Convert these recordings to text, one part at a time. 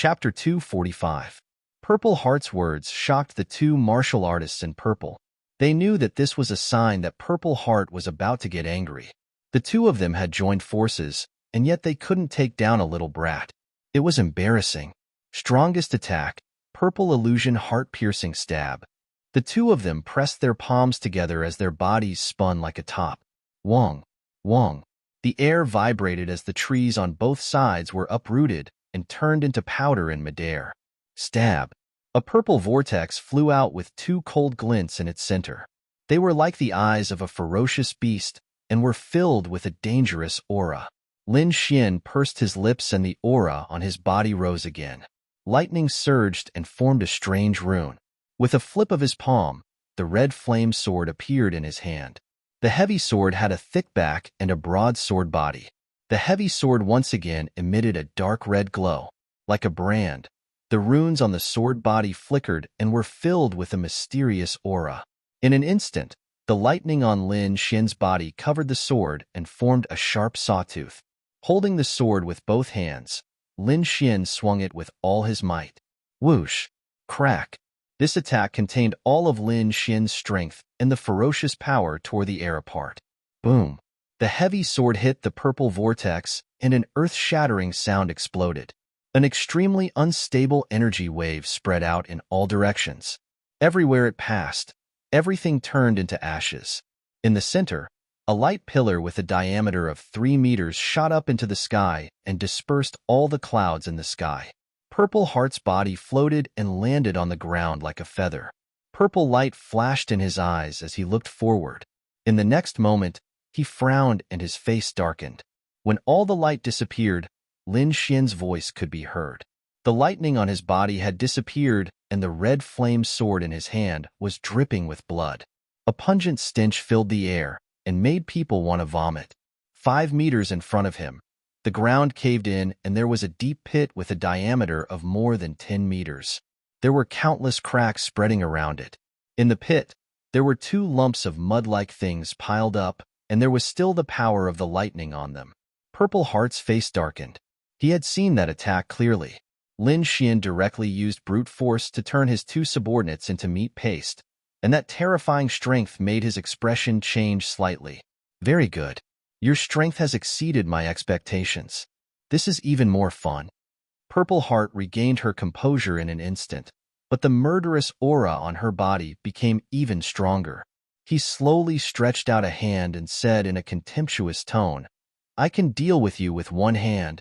Chapter 245. Purple Heart's words shocked the two martial artists in purple. They knew that this was a sign that Purple Heart was about to get angry. The two of them had joined forces, and yet they couldn't take down a little brat. It was embarrassing. Strongest attack, purple illusion heart-piercing stab. The two of them pressed their palms together as their bodies spun like a top. Wong, wong. The air vibrated as the trees on both sides were uprooted and turned into powder in midair. Stab. A purple vortex flew out with two cold glints in its center. They were like the eyes of a ferocious beast and were filled with a dangerous aura. Lin Xian pursed his lips and the aura on his body rose again. Lightning surged and formed a strange rune. With a flip of his palm, the red flame sword appeared in his hand. The heavy sword had a thick back and a broad sword body. The heavy sword once again emitted a dark red glow. Like a brand, the runes on the sword body flickered and were filled with a mysterious aura. In an instant, the lightning on Lin Xian's body covered the sword and formed a sharp sawtooth. Holding the sword with both hands, Lin Xian swung it with all his might. Whoosh! Crack! This attack contained all of Lin Xian's strength, and the ferocious power tore the air apart. Boom! The heavy sword hit the purple vortex, and an earth-shattering sound exploded. An extremely unstable energy wave spread out in all directions. Everywhere it passed, everything turned into ashes. In the center, a light pillar with a diameter of 3 meters shot up into the sky and dispersed all the clouds in the sky. Purple Heart's body floated and landed on the ground like a feather. Purple light flashed in his eyes as he looked forward. In the next moment, he frowned and his face darkened. When all the light disappeared, Lin Xian's voice could be heard. The lightning on his body had disappeared and the red flame sword in his hand was dripping with blood. A pungent stench filled the air and made people want to vomit. 5 meters in front of him, the ground caved in and there was a deep pit with a diameter of more than 10 meters. There were countless cracks spreading around it. In the pit, there were 2 lumps of mud-like things piled up, and there was still the power of the lightning on them. Purple Heart's face darkened. He had seen that attack clearly. Lin Xian directly used brute force to turn his 2 subordinates into meat paste, and that terrifying strength made his expression change slightly. Very good. Your strength has exceeded my expectations. This is even more fun. Purple Heart regained her composure in an instant, but the murderous aura on her body became even stronger. He slowly stretched out a hand and said in a contemptuous tone, "I can deal with you with one hand."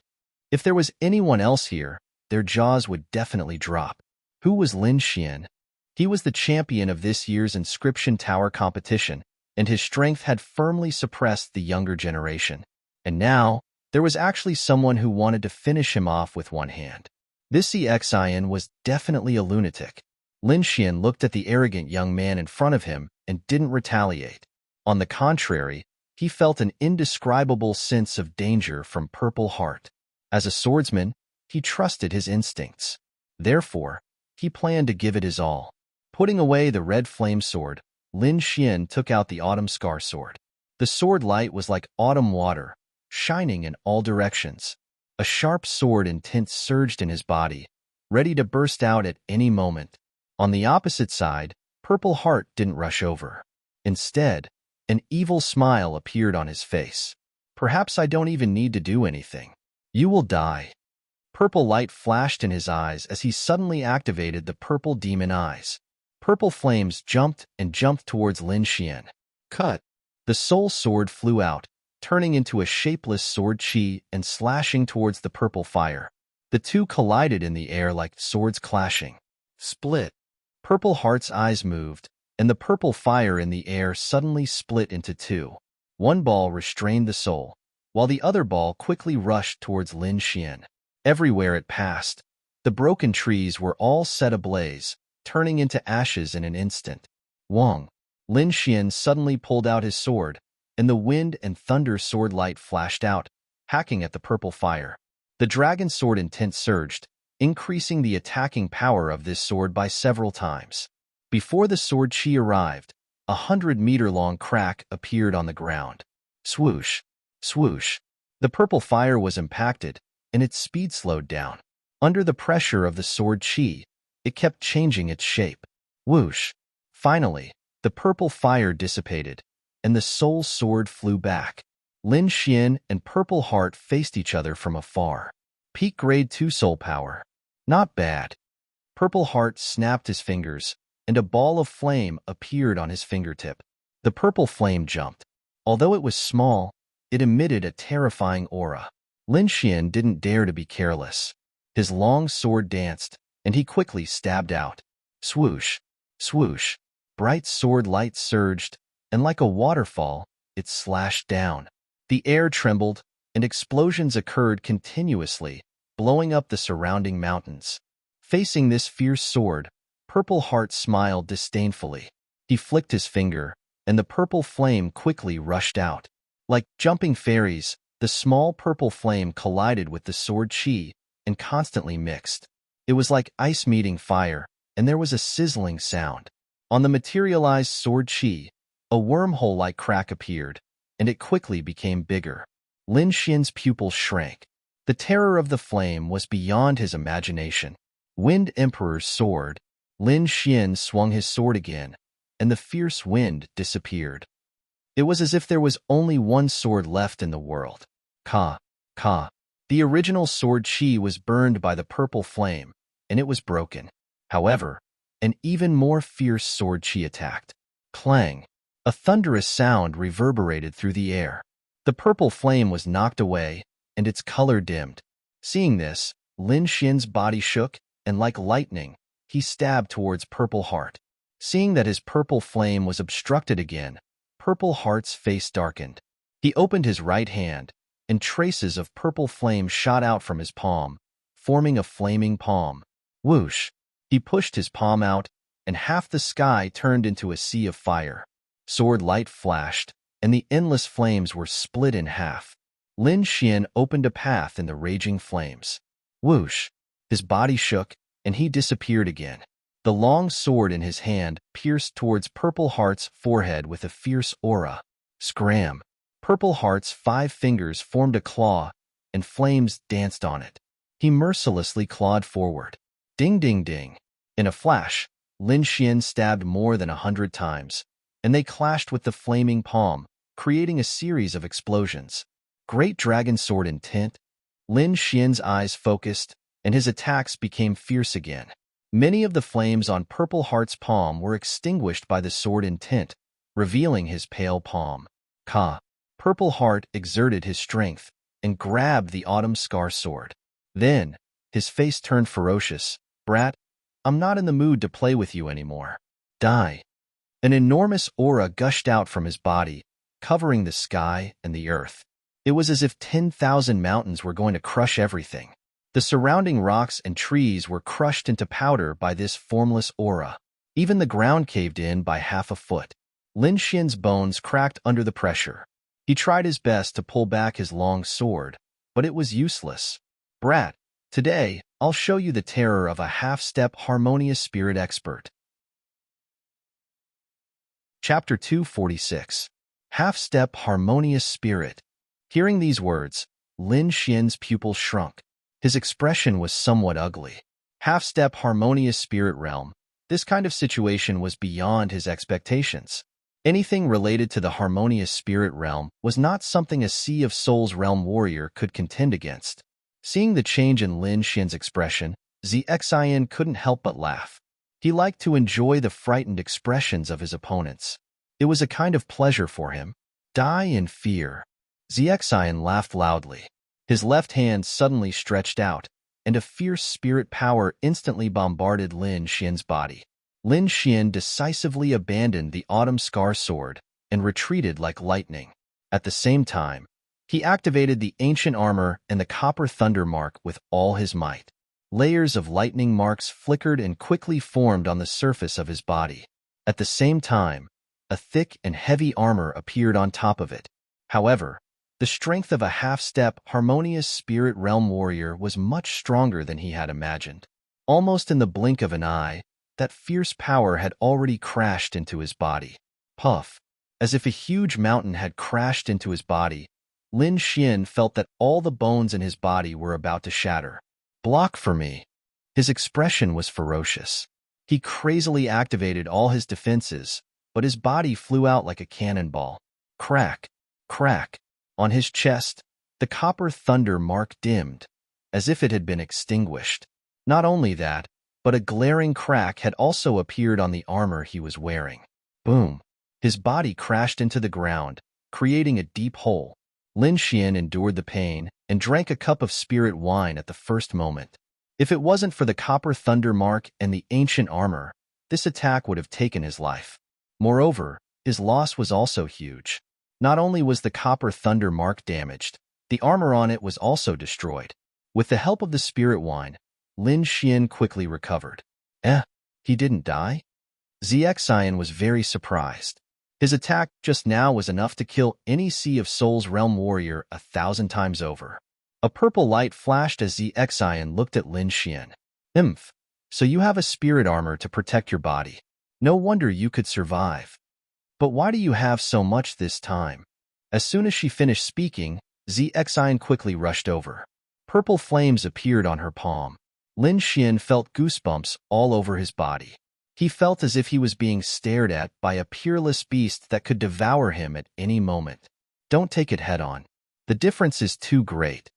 If there was anyone else here, their jaws would definitely drop. Who was Lin Xian? He was the champion of this year's Inscription Tower competition, and his strength had firmly suppressed the younger generation. And now, there was actually someone who wanted to finish him off with one hand. This Xian was definitely a lunatic. Lin Xian looked at the arrogant young man in front of him and didn't retaliate. On the contrary, he felt an indescribable sense of danger from Purple Heart. As a swordsman, he trusted his instincts. Therefore, he planned to give it his all. Putting away the red flame sword, Lin Xian took out the autumn scar sword. The sword light was like autumn water, shining in all directions. A sharp sword intent surged in his body, ready to burst out at any moment. On the opposite side, Purple Heart didn't rush over. Instead, an evil smile appeared on his face. Perhaps I don't even need to do anything. You will die. Purple light flashed in his eyes as he suddenly activated the purple demon eyes. Purple flames jumped and jumped towards Lin Xian. Cut! The soul sword flew out, turning into a shapeless sword chi and slashing towards the purple fire. The two collided in the air like swords clashing. Split! Purple Heart's eyes moved, and the purple fire in the air suddenly split into 2. One ball restrained the soul, while the other ball quickly rushed towards Lin Xian. Everywhere it passed, the broken trees were all set ablaze, turning into ashes in an instant. Wong! Lin Xian suddenly pulled out his sword, and the wind and thunder sword light flashed out, hacking at the purple fire. The dragon sword intent surged, increasing the attacking power of this sword by several times. Before the sword chi arrived, 100-meter-long crack appeared on the ground. Swoosh! Swoosh! The purple fire was impacted, and its speed slowed down. Under the pressure of the sword chi, it kept changing its shape. Whoosh! Finally, the purple fire dissipated, and the soul sword flew back. Lin Xian and Purple Heart faced each other from afar. Peak Grade 2 soul power. Not bad. Purple Heart snapped his fingers, and a ball of flame appeared on his fingertip. The purple flame jumped. Although it was small, it emitted a terrifying aura. Lin Xian didn't dare to be careless. His long sword danced, and he quickly stabbed out. Swoosh! Swoosh! Bright sword light surged, and like a waterfall, it slashed down. The air trembled, and explosions occurred continuously, blowing up the surrounding mountains. Facing this fierce sword, Purple Heart smiled disdainfully. He flicked his finger, and the purple flame quickly rushed out. Like jumping fairies, the small purple flame collided with the sword chi and constantly mixed. It was like ice meeting fire, and there was a sizzling sound. On the materialized sword chi, a wormhole-like crack appeared, and it quickly became bigger. Lin Xian's pupils shrank. The terror of the flame was beyond his imagination. Wind Emperor's sword. Lin Xian swung his sword again, and the fierce wind disappeared. It was as if there was only one sword left in the world. Ka, ka. The original sword chi was burned by the purple flame, and it was broken. However, an even more fierce sword chi attacked. Clang. A thunderous sound reverberated through the air. The purple flame was knocked away, and its color dimmed. Seeing this, Lin Xian's body shook, and like lightning, he stabbed towards Purple Heart. Seeing that his purple flame was obstructed again, Purple Heart's face darkened. He opened his right hand, and traces of purple flame shot out from his palm, forming a flaming palm. Whoosh! He pushed his palm out, and half the sky turned into a sea of fire. Sword light flashed, and the endless flames were split in half. Lin Xian opened a path in the raging flames. Whoosh! His body shook, and he disappeared again. The long sword in his hand pierced towards Purple Heart's forehead with a fierce aura. Scram! Purple Heart's 5 fingers formed a claw, and flames danced on it. He mercilessly clawed forward. Ding ding ding! In a flash, Lin Xian stabbed more than 100 times, and they clashed with the flaming palm, creating a series of explosions. Great Dragon Sword intent. Lin Xian's eyes focused, and his attacks became fierce again. Many of the flames on Purple Heart's palm were extinguished by the sword intent, revealing his pale palm. Ka! Purple Heart exerted his strength and grabbed the Autumn Scar sword. Then, his face turned ferocious. Brat, I'm not in the mood to play with you anymore. Die. An enormous aura gushed out from his body, covering the sky and the earth. It was as if 10,000 mountains were going to crush everything. The surrounding rocks and trees were crushed into powder by this formless aura. Even the ground caved in by half a foot. Lin Xian's bones cracked under the pressure. He tried his best to pull back his long sword, but it was useless. Brat, today, I'll show you the terror of a half-step harmonious spirit expert. Chapter 246. Half-step harmonious spirit. Hearing these words, Lin Xian's pupils shrunk. His expression was somewhat ugly. Half-step harmonious spirit realm. This kind of situation was beyond his expectations. Anything related to the harmonious spirit realm was not something a Sea of Souls realm warrior could contend against. Seeing the change in Lin Xian's expression, Xian couldn't help but laugh. He liked to enjoy the frightened expressions of his opponents. It was a kind of pleasure for him. Die in fear. Xian laughed loudly. His left hand suddenly stretched out, and a fierce spirit power instantly bombarded Lin Xian's body. Lin Xian decisively abandoned the Autumn Scar sword and retreated like lightning. At the same time, he activated the ancient armor and the copper thunder mark with all his might. Layers of lightning marks flickered and quickly formed on the surface of his body. At the same time, a thick and heavy armor appeared on top of it. However, the strength of a half-step, harmonious spirit realm warrior was much stronger than he had imagined. Almost in the blink of an eye, that fierce power had already crashed into his body. Puff! As if a huge mountain had crashed into his body, Lin Xian felt that all the bones in his body were about to shatter. Block for me. His expression was ferocious. He crazily activated all his defenses, but his body flew out like a cannonball. Crack, crack. On his chest, the copper thunder mark dimmed, as if it had been extinguished. Not only that, but a glaring crack had also appeared on the armor he was wearing. Boom! His body crashed into the ground, creating a deep hole. Lin Xian endured the pain and drank a cup of spirit wine at the first moment. If it wasn't for the copper thunder mark and the ancient armor, this attack would have taken his life. Moreover, his loss was also huge. Not only was the copper thunder mark damaged, the armor on it was also destroyed. With the help of the spirit wine, Lin Xian quickly recovered. He didn't die? Xian was very surprised. His attack just now was enough to kill any Sea of Souls realm warrior 1,000 times over. A purple light flashed as Xian looked at Lin Xian. So you have a spirit armor to protect your body. No wonder you could survive. But why do you have so much this time? As soon as she finished speaking, Xian quickly rushed over. Purple flames appeared on her palm. Lin Xian felt goosebumps all over his body. He felt as if he was being stared at by a peerless beast that could devour him at any moment. Don't take it head-on. The difference is too great.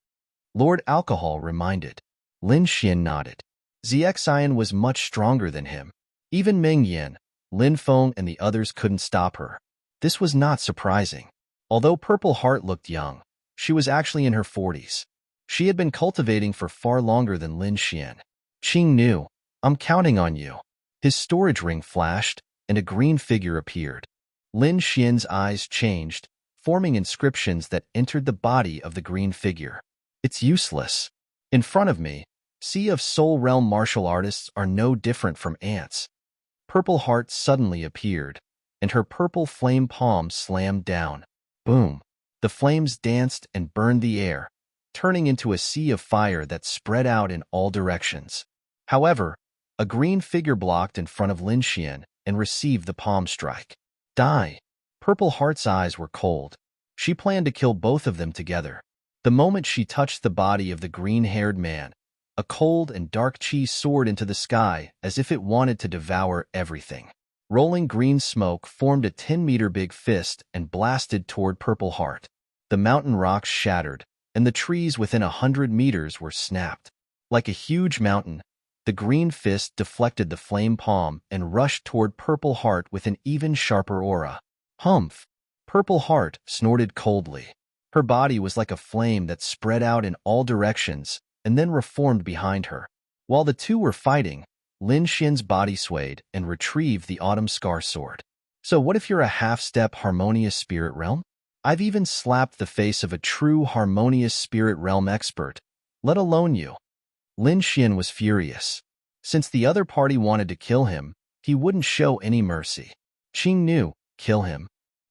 Lord Alcohol reminded. Lin Xian nodded. Xian was much stronger than him. Even Ming Yan, Lin Feng, and the others couldn't stop her. This was not surprising. Although Purple Heart looked young, she was actually in her 40s. She had been cultivating for far longer than Lin Xian. Qing knew. I'm counting on you. His storage ring flashed, and a green figure appeared. Lin Xian's eyes changed, forming inscriptions that entered the body of the green figure. It's useless. In front of me, Sea of Soul realm martial artists are no different from ants. Purple Heart suddenly appeared, and her purple flame palm slammed down. Boom! The flames danced and burned the air, turning into a sea of fire that spread out in all directions. However, a green figure blocked in front of Lin Xian and received the palm strike. Die! Purple Heart's eyes were cold. She planned to kill both of them together. The moment she touched the body of the green-haired man, a cold and dark chi soared into the sky as if it wanted to devour everything. Rolling green smoke formed a 10-meter-big fist and blasted toward Purple Heart. The mountain rocks shattered, and the trees within 100 meters were snapped. Like a huge mountain, the green fist deflected the flame palm and rushed toward Purple Heart with an even sharper aura. Humph! Purple Heart snorted coldly. Her body was like a flame that spread out in all directions and then reformed behind her. While the two were fighting, Lin Xian's body swayed and retrieved the Autumn Scar sword. So what if you're a half-step harmonious spirit realm? I've even slapped the face of a true harmonious spirit realm expert, let alone you. Lin Xian was furious. Since the other party wanted to kill him, he wouldn't show any mercy. Qing Nu, kill him.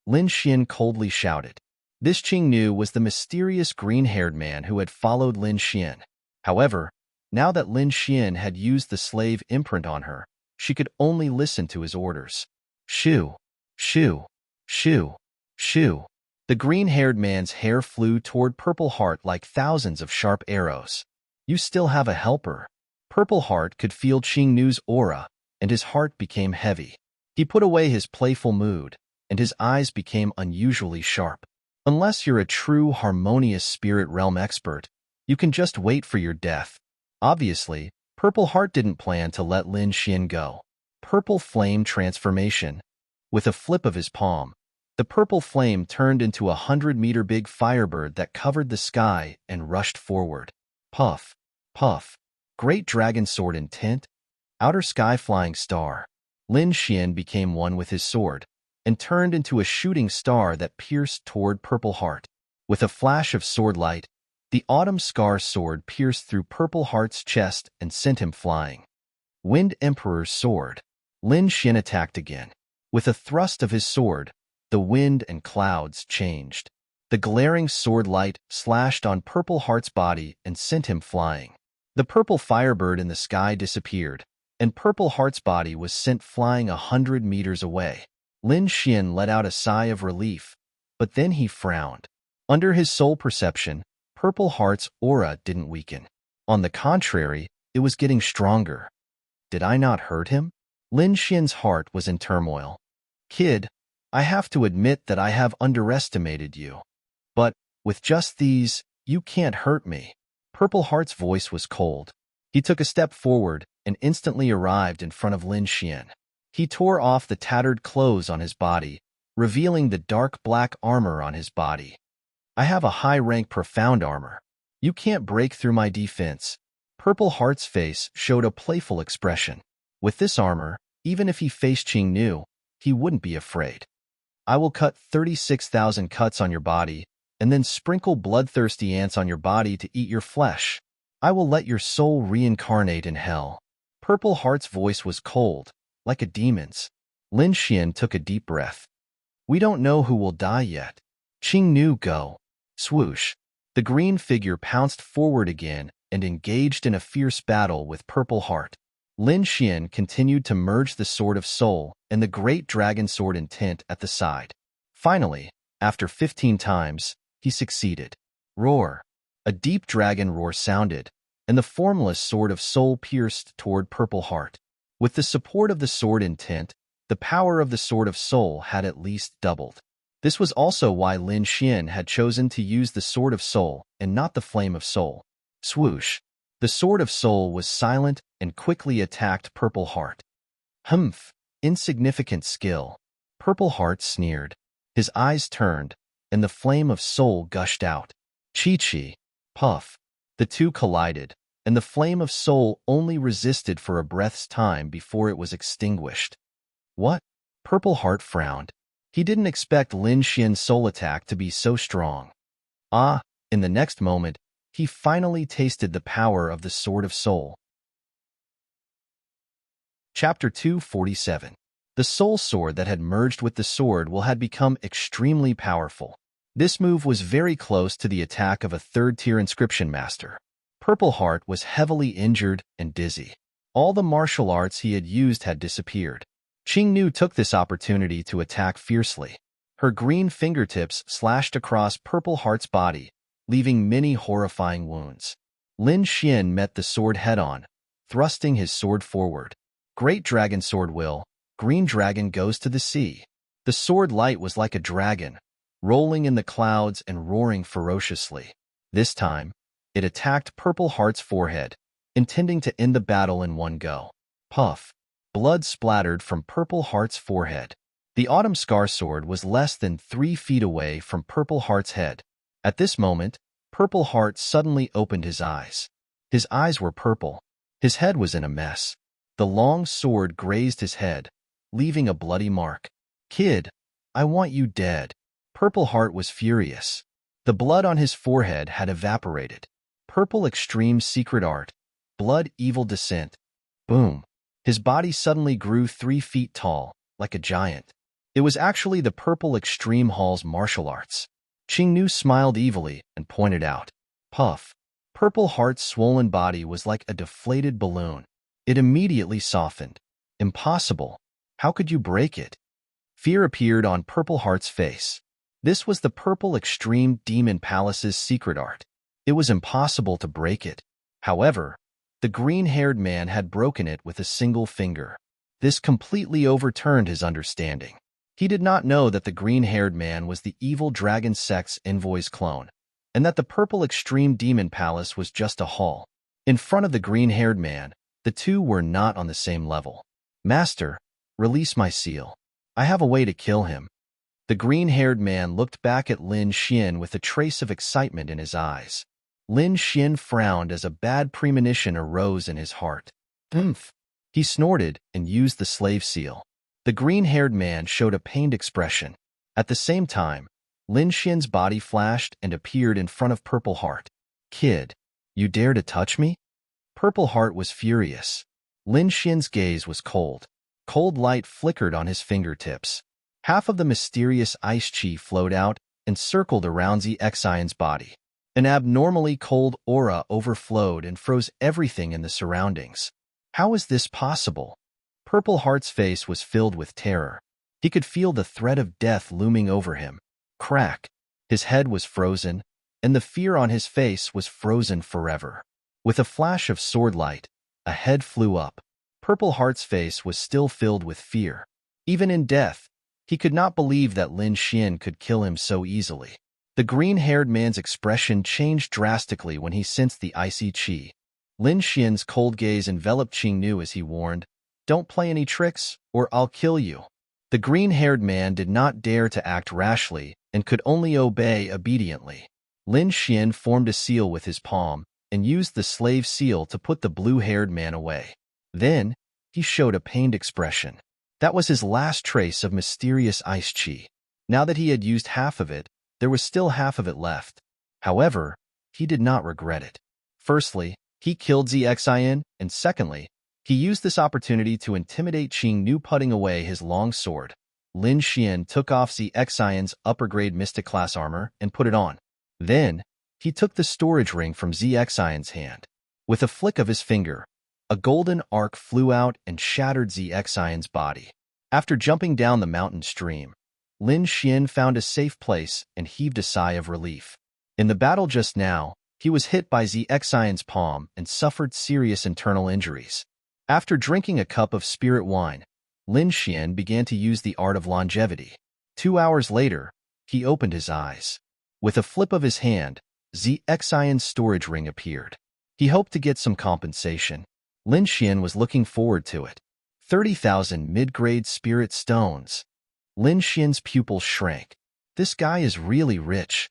Lin Xian coldly shouted. This Qing Nu was the mysterious green-haired man who had followed Lin Xian. However, now that Lin Xian had used the slave imprint on her, she could only listen to his orders. Shoo! Shoo! Shoo! Shoo! The green-haired man's hair flew toward Purple Heart like thousands of sharp arrows. You still have a helper. Purple Heart could feel Qing Nu's aura, and his heart became heavy. He put away his playful mood, and his eyes became unusually sharp. Unless you're a true harmonious spirit realm expert, you can just wait for your death. Obviously, Purple Heart didn't plan to let Lin Xian go. Purple Flame Transformation. With a flip of his palm, the purple flame turned into a 100-meter-big firebird that covered the sky and rushed forward. Puff, puff. Great dragon sword intent. Outer sky flying star. Lin Xian became one with his sword and turned into a shooting star that pierced toward Purple Heart. With a flash of sword light, the Autumn Scar sword pierced through Purple Heart's chest and sent him flying. Wind Emperor's sword. Lin Xian attacked again. With a thrust of his sword, the wind and clouds changed. The glaring sword light slashed on Purple Heart's body and sent him flying. The purple firebird in the sky disappeared, and Purple Heart's body was sent flying 100 meters away. Lin Xian let out a sigh of relief, but then he frowned. Under his soul perception, Purple Heart's aura didn't weaken. On the contrary, it was getting stronger. Did I not hurt him? Lin Xian's heart was in turmoil. Kid, I have to admit that I have underestimated you. But, with just these, you can't hurt me. Purple Heart's voice was cold. He took a step forward and instantly arrived in front of Lin Xian. He tore off the tattered clothes on his body, revealing the dark black armor on his body. I have a high-rank profound armor. You can't break through my defense. Purple Heart's face showed a playful expression. With this armor, even if he faced Qing Nu, he wouldn't be afraid. I will cut 36,000 cuts on your body, and then sprinkle bloodthirsty ants on your body to eat your flesh. I will let your soul reincarnate in hell. Purple Heart's voice was cold, like a demon's. Lin Xian took a deep breath. We don't know who will die yet. Qing Nu, go. Swoosh. The green figure pounced forward again and engaged in a fierce battle with Purple Heart. Lin Xian continued to merge the Sword of Soul and the Great Dragon Sword intent at the side. Finally, after 15 times, he succeeded. Roar. A deep dragon roar sounded, and the formless Sword of Soul pierced toward Purple Heart. With the support of the Sword intent, the power of the Sword of Soul had at least doubled. This was also why Lin Xian had chosen to use the Sword of Soul and not the Flame of Soul. Swoosh. The Sword of Soul was silent and quickly attacked Purple Heart. Humph, insignificant skill. Purple Heart sneered. His eyes turned, and the Flame of Soul gushed out. Chi-chi. Puff. The two collided, and the Flame of Soul only resisted for a breath's time before it was extinguished. What? Purple Heart frowned. He didn't expect Lin Xian's soul attack to be so strong. In the next moment, he finally tasted the power of the Sword of Soul. Chapter 247. The Soul Sword that had merged with the sword had become extremely powerful. This move was very close to the attack of a third-tier inscription master. Purple Heart was heavily injured and dizzy. All the martial arts he had used had disappeared. Qing Nu took this opportunity to attack fiercely. Her green fingertips slashed across Purple Heart's body, leaving many horrifying wounds. Lin Xian met the sword head-on, thrusting his sword forward. Great Dragon Sword will. Green Dragon goes to the sea. The sword light was like a dragon, rolling in the clouds and roaring ferociously. This time, it attacked Purple Heart's forehead, intending to end the battle in one go. Puff. Blood splattered from Purple Heart's forehead. The Autumn Scar Sword was less than 3 feet away from Purple Heart's head. At this moment, Purple Heart suddenly opened his eyes. His eyes were purple. His head was in a mess. The long sword grazed his head, leaving a bloody mark. Kid, I want you dead. Purple Heart was furious. The blood on his forehead had evaporated. Purple Extreme Secret Art. Blood Evil Descent. Boom. His body suddenly grew 3 feet tall, like a giant. It was actually the Purple Extreme Hall's martial arts. Qing Nu smiled evilly and pointed out. Puff. Purple Heart's swollen body was like a deflated balloon. It immediately softened. Impossible. How could you break it? Fear appeared on Purple Heart's face. This was the Purple Extreme Demon Palace's secret art. It was impossible to break it. However, the green-haired man had broken it with a single finger. This completely overturned his understanding. He did not know that the green-haired man was the evil dragon sect's envoy's clone, and that the Purple Extreme Demon Palace was just a hall. In front of the green-haired man, the two were not on the same level. Master, release my seal. I have a way to kill him. The green-haired man looked back at Lin Xian with a trace of excitement in his eyes. Lin Xian frowned as a bad premonition arose in his heart. Oomph! He snorted and used the slave seal. The green-haired man showed a pained expression. At the same time, Lin Xian's body flashed and appeared in front of Purple Heart. Kid, you dare to touch me? Purple Heart was furious. Lin Xian's gaze was cold. Cold light flickered on his fingertips. Half of the mysterious ice chi flowed out and circled around Xion's body. An abnormally cold aura overflowed and froze everything in the surroundings. How is this possible? Purple Heart's face was filled with terror. He could feel the threat of death looming over him. Crack. His head was frozen, and the fear on his face was frozen forever. With a flash of sword light, a head flew up. Purple Heart's face was still filled with fear. Even in death, he could not believe that Lin Xian could kill him so easily. The green-haired man's expression changed drastically when he sensed the icy qi. Lin Xian's cold gaze enveloped Qingnu as he warned, "Don't play any tricks, or I'll kill you." The green-haired man did not dare to act rashly and could only obey obediently. Lin Xian formed a seal with his palm and used the slave seal to put the blue-haired man away. Then, he showed a pained expression. That was his last trace of mysterious ice qi. Now that he had used half of it, there was still half of it left. However, he did not regret it. Firstly, he killed Zxian, and secondly, he used this opportunity to intimidate Qingnu, putting away his long sword. Lin Xian took off Zxian's upper-grade mystic class armor and put it on. Then, he took the storage ring from Zxian's hand. With a flick of his finger, a golden arc flew out and shattered Zxian's body. After jumping down the mountain stream, Lin Xian found a safe place and heaved a sigh of relief. In the battle just now, he was hit by Zxian's palm and suffered serious internal injuries. After drinking a cup of spirit wine, Lin Xian began to use the art of longevity. 2 hours later, he opened his eyes. With a flip of his hand, Zxian's storage ring appeared. He hoped to get some compensation. Lin Xian was looking forward to it. 30,000 mid-grade spirit stones. Lin Xian's pupils shrank. This guy is really rich.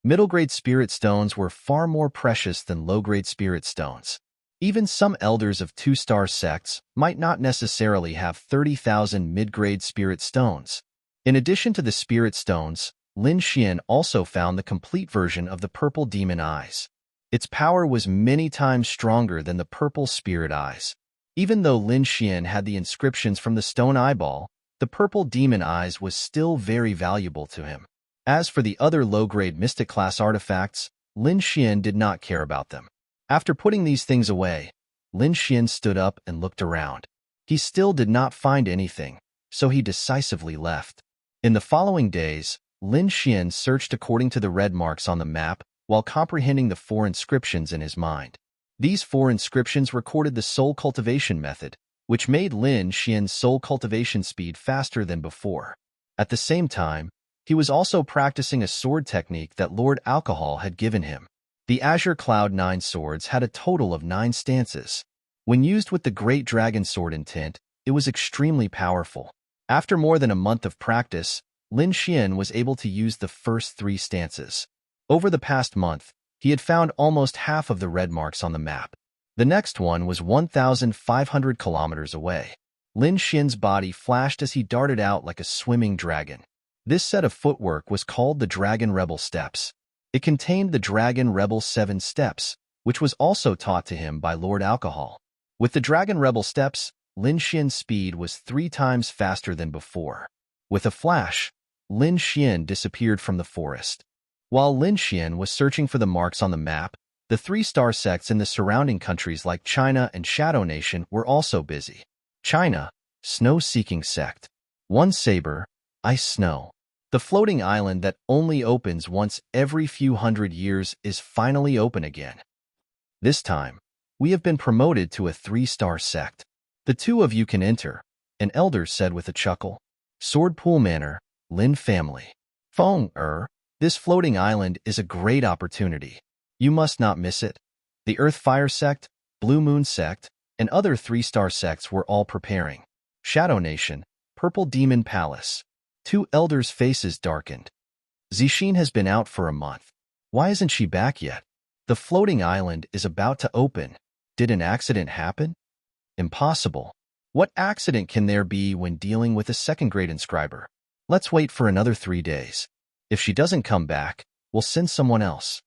Middle-grade spirit stones were far more precious than low-grade spirit stones. Even some elders of 2-star sects might not necessarily have 30,000 mid-grade spirit stones. In addition to the spirit stones, Lin Xian also found the complete version of the purple demon eyes. Its power was many times stronger than the purple spirit eyes. Even though Lin Xian had the inscriptions from the stone eyeball, the purple demon eyes was still very valuable to him. As for the other low-grade mystic class artifacts, Lin Xian did not care about them. After putting these things away, Lin Xian stood up and looked around. He still did not find anything, so he decisively left. In the following days, Lin Xian searched according to the red marks on the map while comprehending the 4 inscriptions in his mind. These 4 inscriptions recorded the soul cultivation method, which made Lin Xian's soul cultivation speed faster than before. At the same time, he was also practicing a sword technique that Lord Alcohol had given him. The Azure Cloud 9 swords had a total of 9 stances. When used with the Great Dragon Sword intent, it was extremely powerful. After more than a month of practice, Lin Xian was able to use the first 3 stances. Over the past month, he had found almost half of the red marks on the map. The next one was 1,500 kilometers away. Lin Xian's body flashed as he darted out like a swimming dragon. This set of footwork was called the Dragon Rebel Steps. It contained the Dragon Rebel 7 steps, which was also taught to him by Lord Alcohol. With the Dragon Rebel Steps, Lin Xian's speed was 3 times faster than before. With a flash, Lin Xian disappeared from the forest. While Lin Xian was searching for the marks on the map, the 3-star sects in the surrounding countries like China and Shadow Nation were also busy. China, Snow-Seeking Sect. 1 Saber, Ice Snow. The floating island that only opens once every few hundred years is finally open again. This time, we have been promoted to a 3-star sect. The 2 of you can enter, an elder said with a chuckle. Sword Pool Manor, Lin family. Feng this floating island is a great opportunity. You must not miss it. The Earth Fire Sect, Blue Moon Sect, and other 3-star sects were all preparing. Shadow Nation, Purple Demon Palace. 2 elders' faces darkened. Zixin has been out for a month. Why isn't she back yet? The floating island is about to open. Did an accident happen? Impossible. What accident can there be when dealing with a 2nd-grade inscriber? Let's wait for another 3 days. If she doesn't come back, we'll send someone else.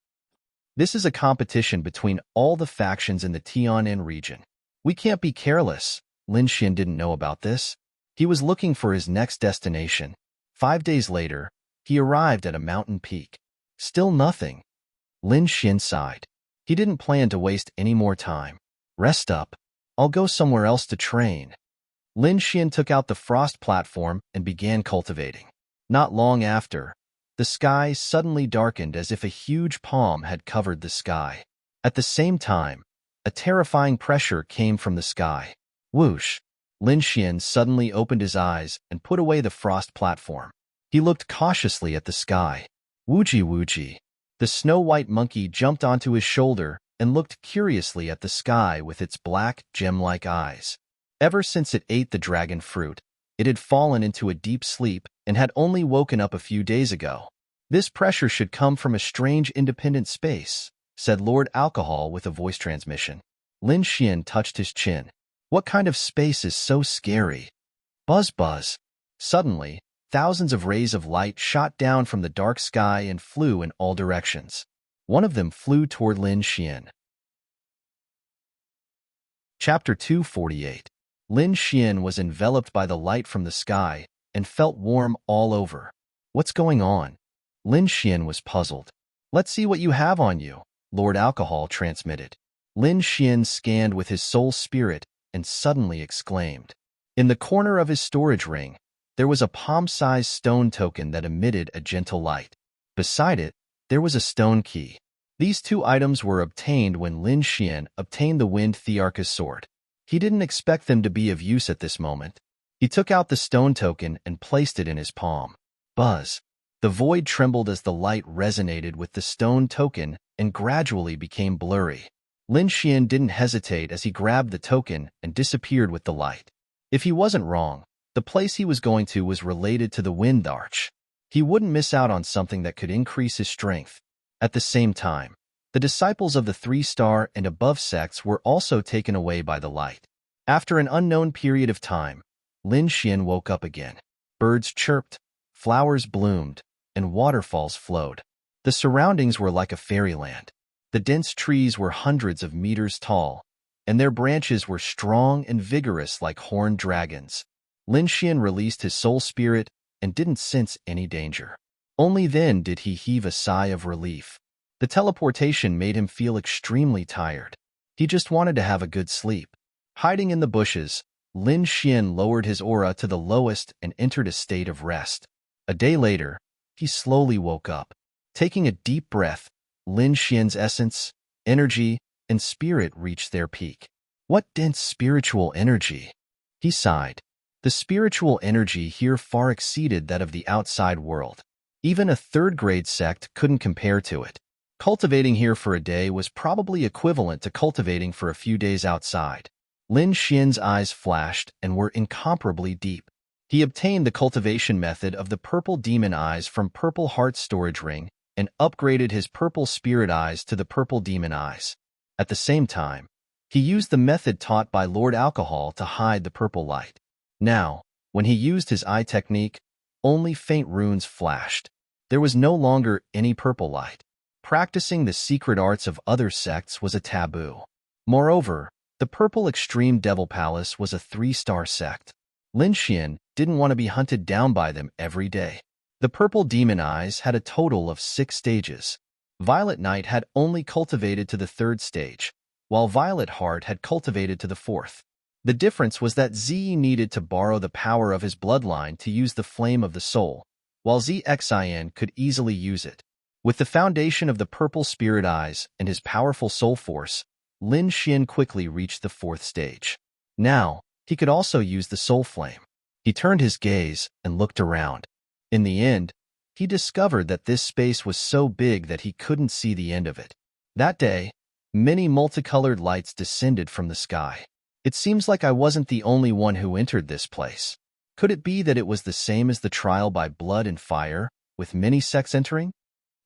This is a competition between all the factions in the Tianan region. We can't be careless. Lin Xian didn't know about this. He was looking for his next destination. 5 days later, he arrived at a mountain peak. Still nothing. Lin Xian sighed. He didn't plan to waste any more time. Rest up. I'll go somewhere else to train. Lin Xian took out the frost platform and began cultivating. Not long after, the sky suddenly darkened as if a huge palm had covered the sky. At the same time, A terrifying pressure came from the sky. Whoosh! Lin Xian suddenly opened his eyes and put away the frost platform. He looked cautiously at the sky. Wooji wooji. The snow-white monkey jumped onto his shoulder and looked curiously at the sky with its black, gem-like eyes. Ever since it ate the dragon fruit, it had fallen into a deep sleep and had only woken up a few days ago. This pressure should come from a strange independent space, said Lord Alcohol with a voice transmission. Lin Xian touched his chin. What kind of space is so scary? Buzz buzz. Suddenly, thousands of rays of light shot down from the dark sky and flew in all directions. One of them flew toward Lin Xian. Chapter 248. Lin Xian was enveloped by the light from the sky and felt warm all over. What's going on? Lin Xian was puzzled. Let's see what you have on you, Lord Alcohol transmitted. Lin Xian scanned with his soul spirit and suddenly exclaimed. In the corner of his storage ring, there was a palm-sized stone token that emitted a gentle light. Beside it, there was a stone key. These two items were obtained when Lin Xian obtained the Wind Thearka's sword. He didn't expect them to be of use at this moment. He took out the stone token and placed it in his palm. Buzz! The void trembled as the light resonated with the stone token and gradually became blurry. Lin Xian didn't hesitate as he grabbed the token and disappeared with the light. If he wasn't wrong, the place he was going to was related to the Wind Arch. He wouldn't miss out on something that could increase his strength. At the same time, the disciples of the 3-star and above sects were also taken away by the light. After an unknown period of time, Lin Xian woke up again. Birds chirped, flowers bloomed, and waterfalls flowed. The surroundings were like a fairyland. The dense trees were hundreds of meters tall, and their branches were strong and vigorous like horned dragons. Lin Xian released his soul spirit and didn't sense any danger. Only then did he heave a sigh of relief. The teleportation made him feel extremely tired. He just wanted to have a good sleep. Hiding in the bushes, Lin Xian lowered his aura to the lowest and entered a state of rest. A day later, he slowly woke up. Taking a deep breath, Lin Xian's essence, energy, and spirit reached their peak. What dense spiritual energy! He sighed. The spiritual energy here far exceeded that of the outside world. Even a third-grade sect couldn't compare to it. Cultivating here for a day was probably equivalent to cultivating for a few days outside. Lin Xian's eyes flashed and were incomparably deep. He obtained the cultivation method of the purple demon eyes from Purple Heart's storage ring and upgraded his purple spirit eyes to the purple demon eyes. At the same time, he used the method taught by Lord Alcohol to hide the purple light. Now, when he used his eye technique, only faint runes flashed. There was no longer any purple light. Practicing the secret arts of other sects was a taboo. Moreover, the Purple Extreme Devil Palace was a 3-star sect. Lin Xian didn't want to be hunted down by them every day. The Purple Demon Eyes had a total of 6 stages. Violet Knight had only cultivated to the 3rd stage, while Violet Heart had cultivated to the 4th. The difference was that Zi needed to borrow the power of his bloodline to use the Flame of the Soul, while Xin could easily use it. With the foundation of the Purple Spirit Eyes and his powerful soul force, Lin Xian quickly reached the 4th stage. Now, he could also use the Soul Flame. He turned his gaze and looked around. In the end, he discovered that this space was so big that he couldn't see the end of it. That day, many multicolored lights descended from the sky. It seems like I wasn't the only one who entered this place. Could it be that it was the same as the trial by blood and fire, with many sects entering?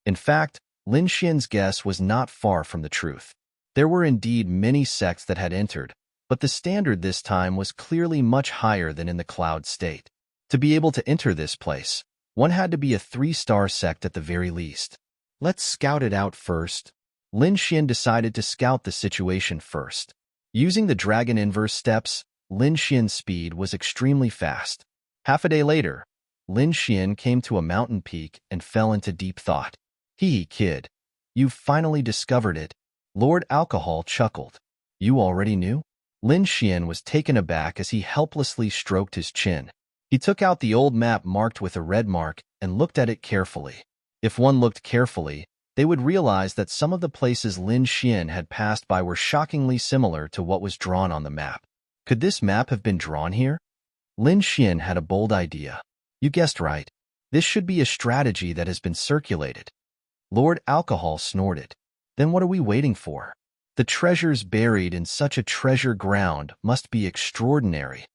In fact, Lin Xian's guess was not far from the truth. There were indeed many sects that had entered, but the standard this time was clearly much higher than in the cloud state. To be able to enter this place, one had to be a 3-star sect at the very least. Let's scout it out first. Lin Xian decided to scout the situation first. Using the Dragon Inverse steps, Lin Xian's speed was extremely fast. Half a day later, Lin Xian came to a mountain peak and fell into deep thought. Kid. You've finally discovered it. Lord Alcohol chuckled. You already knew? Lin Xian was taken aback as he helplessly stroked his chin. He took out the old map marked with a red mark and looked at it carefully. If one looked carefully, they would realize that some of the places Lin Xian had passed by were shockingly similar to what was drawn on the map. Could this map have been drawn here? Lin Xian had a bold idea. You guessed right. This should be a strategy that has been circulated. Lord Alcohol snorted. Then what are we waiting for? The treasures buried in such a treasure ground must be extraordinary.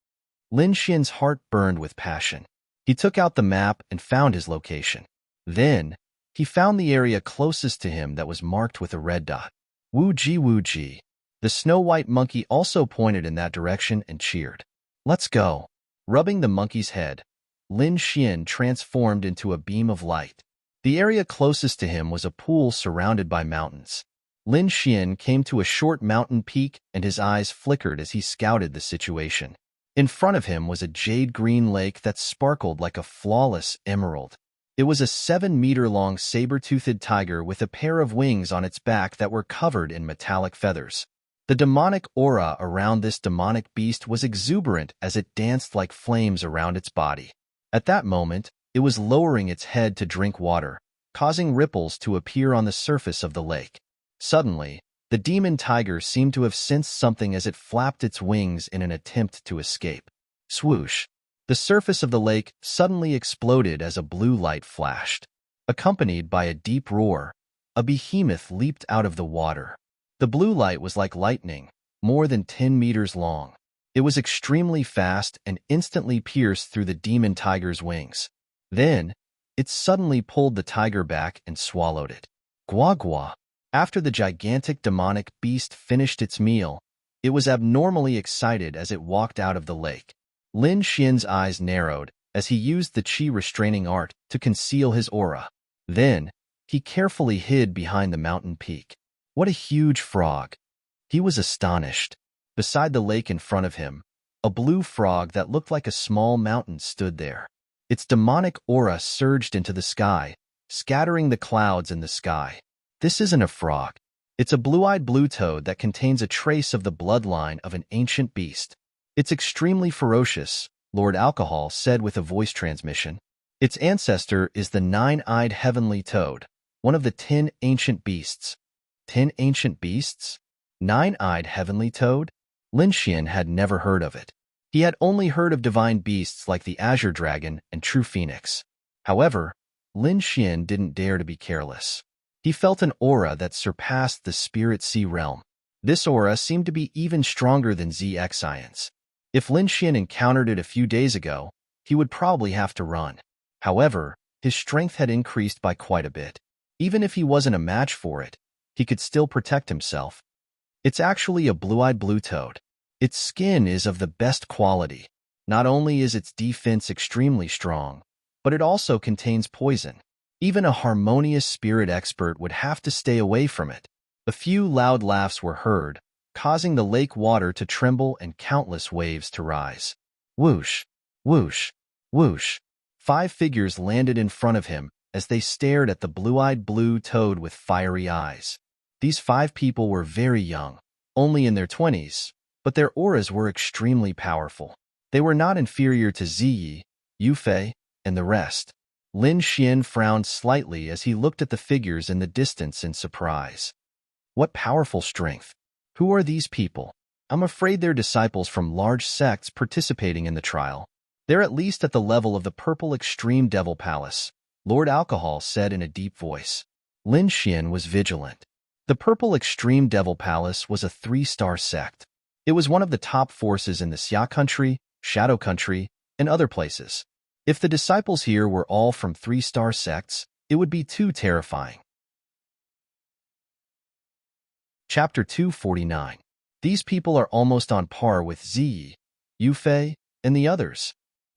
Lin Xian's heart burned with passion. He took out the map and found his location. Then, he found the area closest to him that was marked with a red dot. Wu Ji Wu Ji. The snow-white monkey also pointed in that direction and cheered. Let's go. Rubbing the monkey's head, Lin Xian transformed into a beam of light. The area closest to him was a pool surrounded by mountains. Lin Xian came to a short mountain peak and his eyes flickered as he scouted the situation. In front of him was a jade-green lake that sparkled like a flawless emerald. It was a 7-meter-long saber-toothed tiger with a pair of wings on its back that were covered in metallic feathers. The demonic aura around this demonic beast was exuberant as it danced like flames around its body. At that moment, it was lowering its head to drink water, causing ripples to appear on the surface of the lake. Suddenly, the demon tiger seemed to have sensed something as it flapped its wings in an attempt to escape. Swoosh! The surface of the lake suddenly exploded as a blue light flashed. Accompanied by a deep roar, a behemoth leaped out of the water. The blue light was like lightning, more than 10 meters long. It was extremely fast and instantly pierced through the demon tiger's wings. Then, it suddenly pulled the tiger back and swallowed it. Gua gua! After the gigantic demonic beast finished its meal, it was abnormally excited as it walked out of the lake. Lin Xian's eyes narrowed as he used the qi restraining art to conceal his aura. Then, he carefully hid behind the mountain peak. What a huge frog! He was astonished. Beside the lake in front of him, a blue frog that looked like a small mountain stood there. Its demonic aura surged into the sky, scattering the clouds in the sky. This isn't a frog. It's a blue-eyed blue toad that contains a trace of the bloodline of an ancient beast. It's extremely ferocious, Lord Alcohol said with a voice transmission. Its ancestor is the 9-eyed heavenly toad, one of the 10 ancient beasts. 10 ancient beasts? 9-eyed heavenly toad? Lin Xian had never heard of it. He had only heard of divine beasts like the azure dragon and true phoenix. However, Lin Xian didn't dare to be careless. He felt an aura that surpassed the spirit sea realm. This aura seemed to be even stronger than ZX science. If Lin Xian encountered it a few days ago, he would probably have to run. However, his strength had increased by quite a bit. Even if he wasn't a match for it, he could still protect himself. It's actually a blue-eyed blue toad. Its skin is of the best quality. Not only is its defense extremely strong, but it also contains poison. Even a harmonious spirit expert would have to stay away from it. A few loud laughs were heard, causing the lake water to tremble and countless waves to rise. Whoosh, whoosh, whoosh. 5 figures landed in front of him as they stared at the blue-eyed blue toad with fiery eyes. These 5 people were very young, only in their 20s, but their auras were extremely powerful. They were not inferior to Ziyi, Yufei, and the rest. Lin Xian frowned slightly as he looked at the figures in the distance in surprise. What powerful strength! Who are these people? I'm afraid they're disciples from large sects participating in the trial. They're at least at the level of the Purple Extreme Devil Palace, Lord Alcohol said in a deep voice. Lin Xian was vigilant. The Purple Extreme Devil Palace was a 3-star sect. It was one of the top forces in the Xia Country, Shadow Country, and other places. If the disciples here were all from 3-star sects, it would be too terrifying. Chapter 249. These people are almost on par with Ziyi, Yufei, and the others.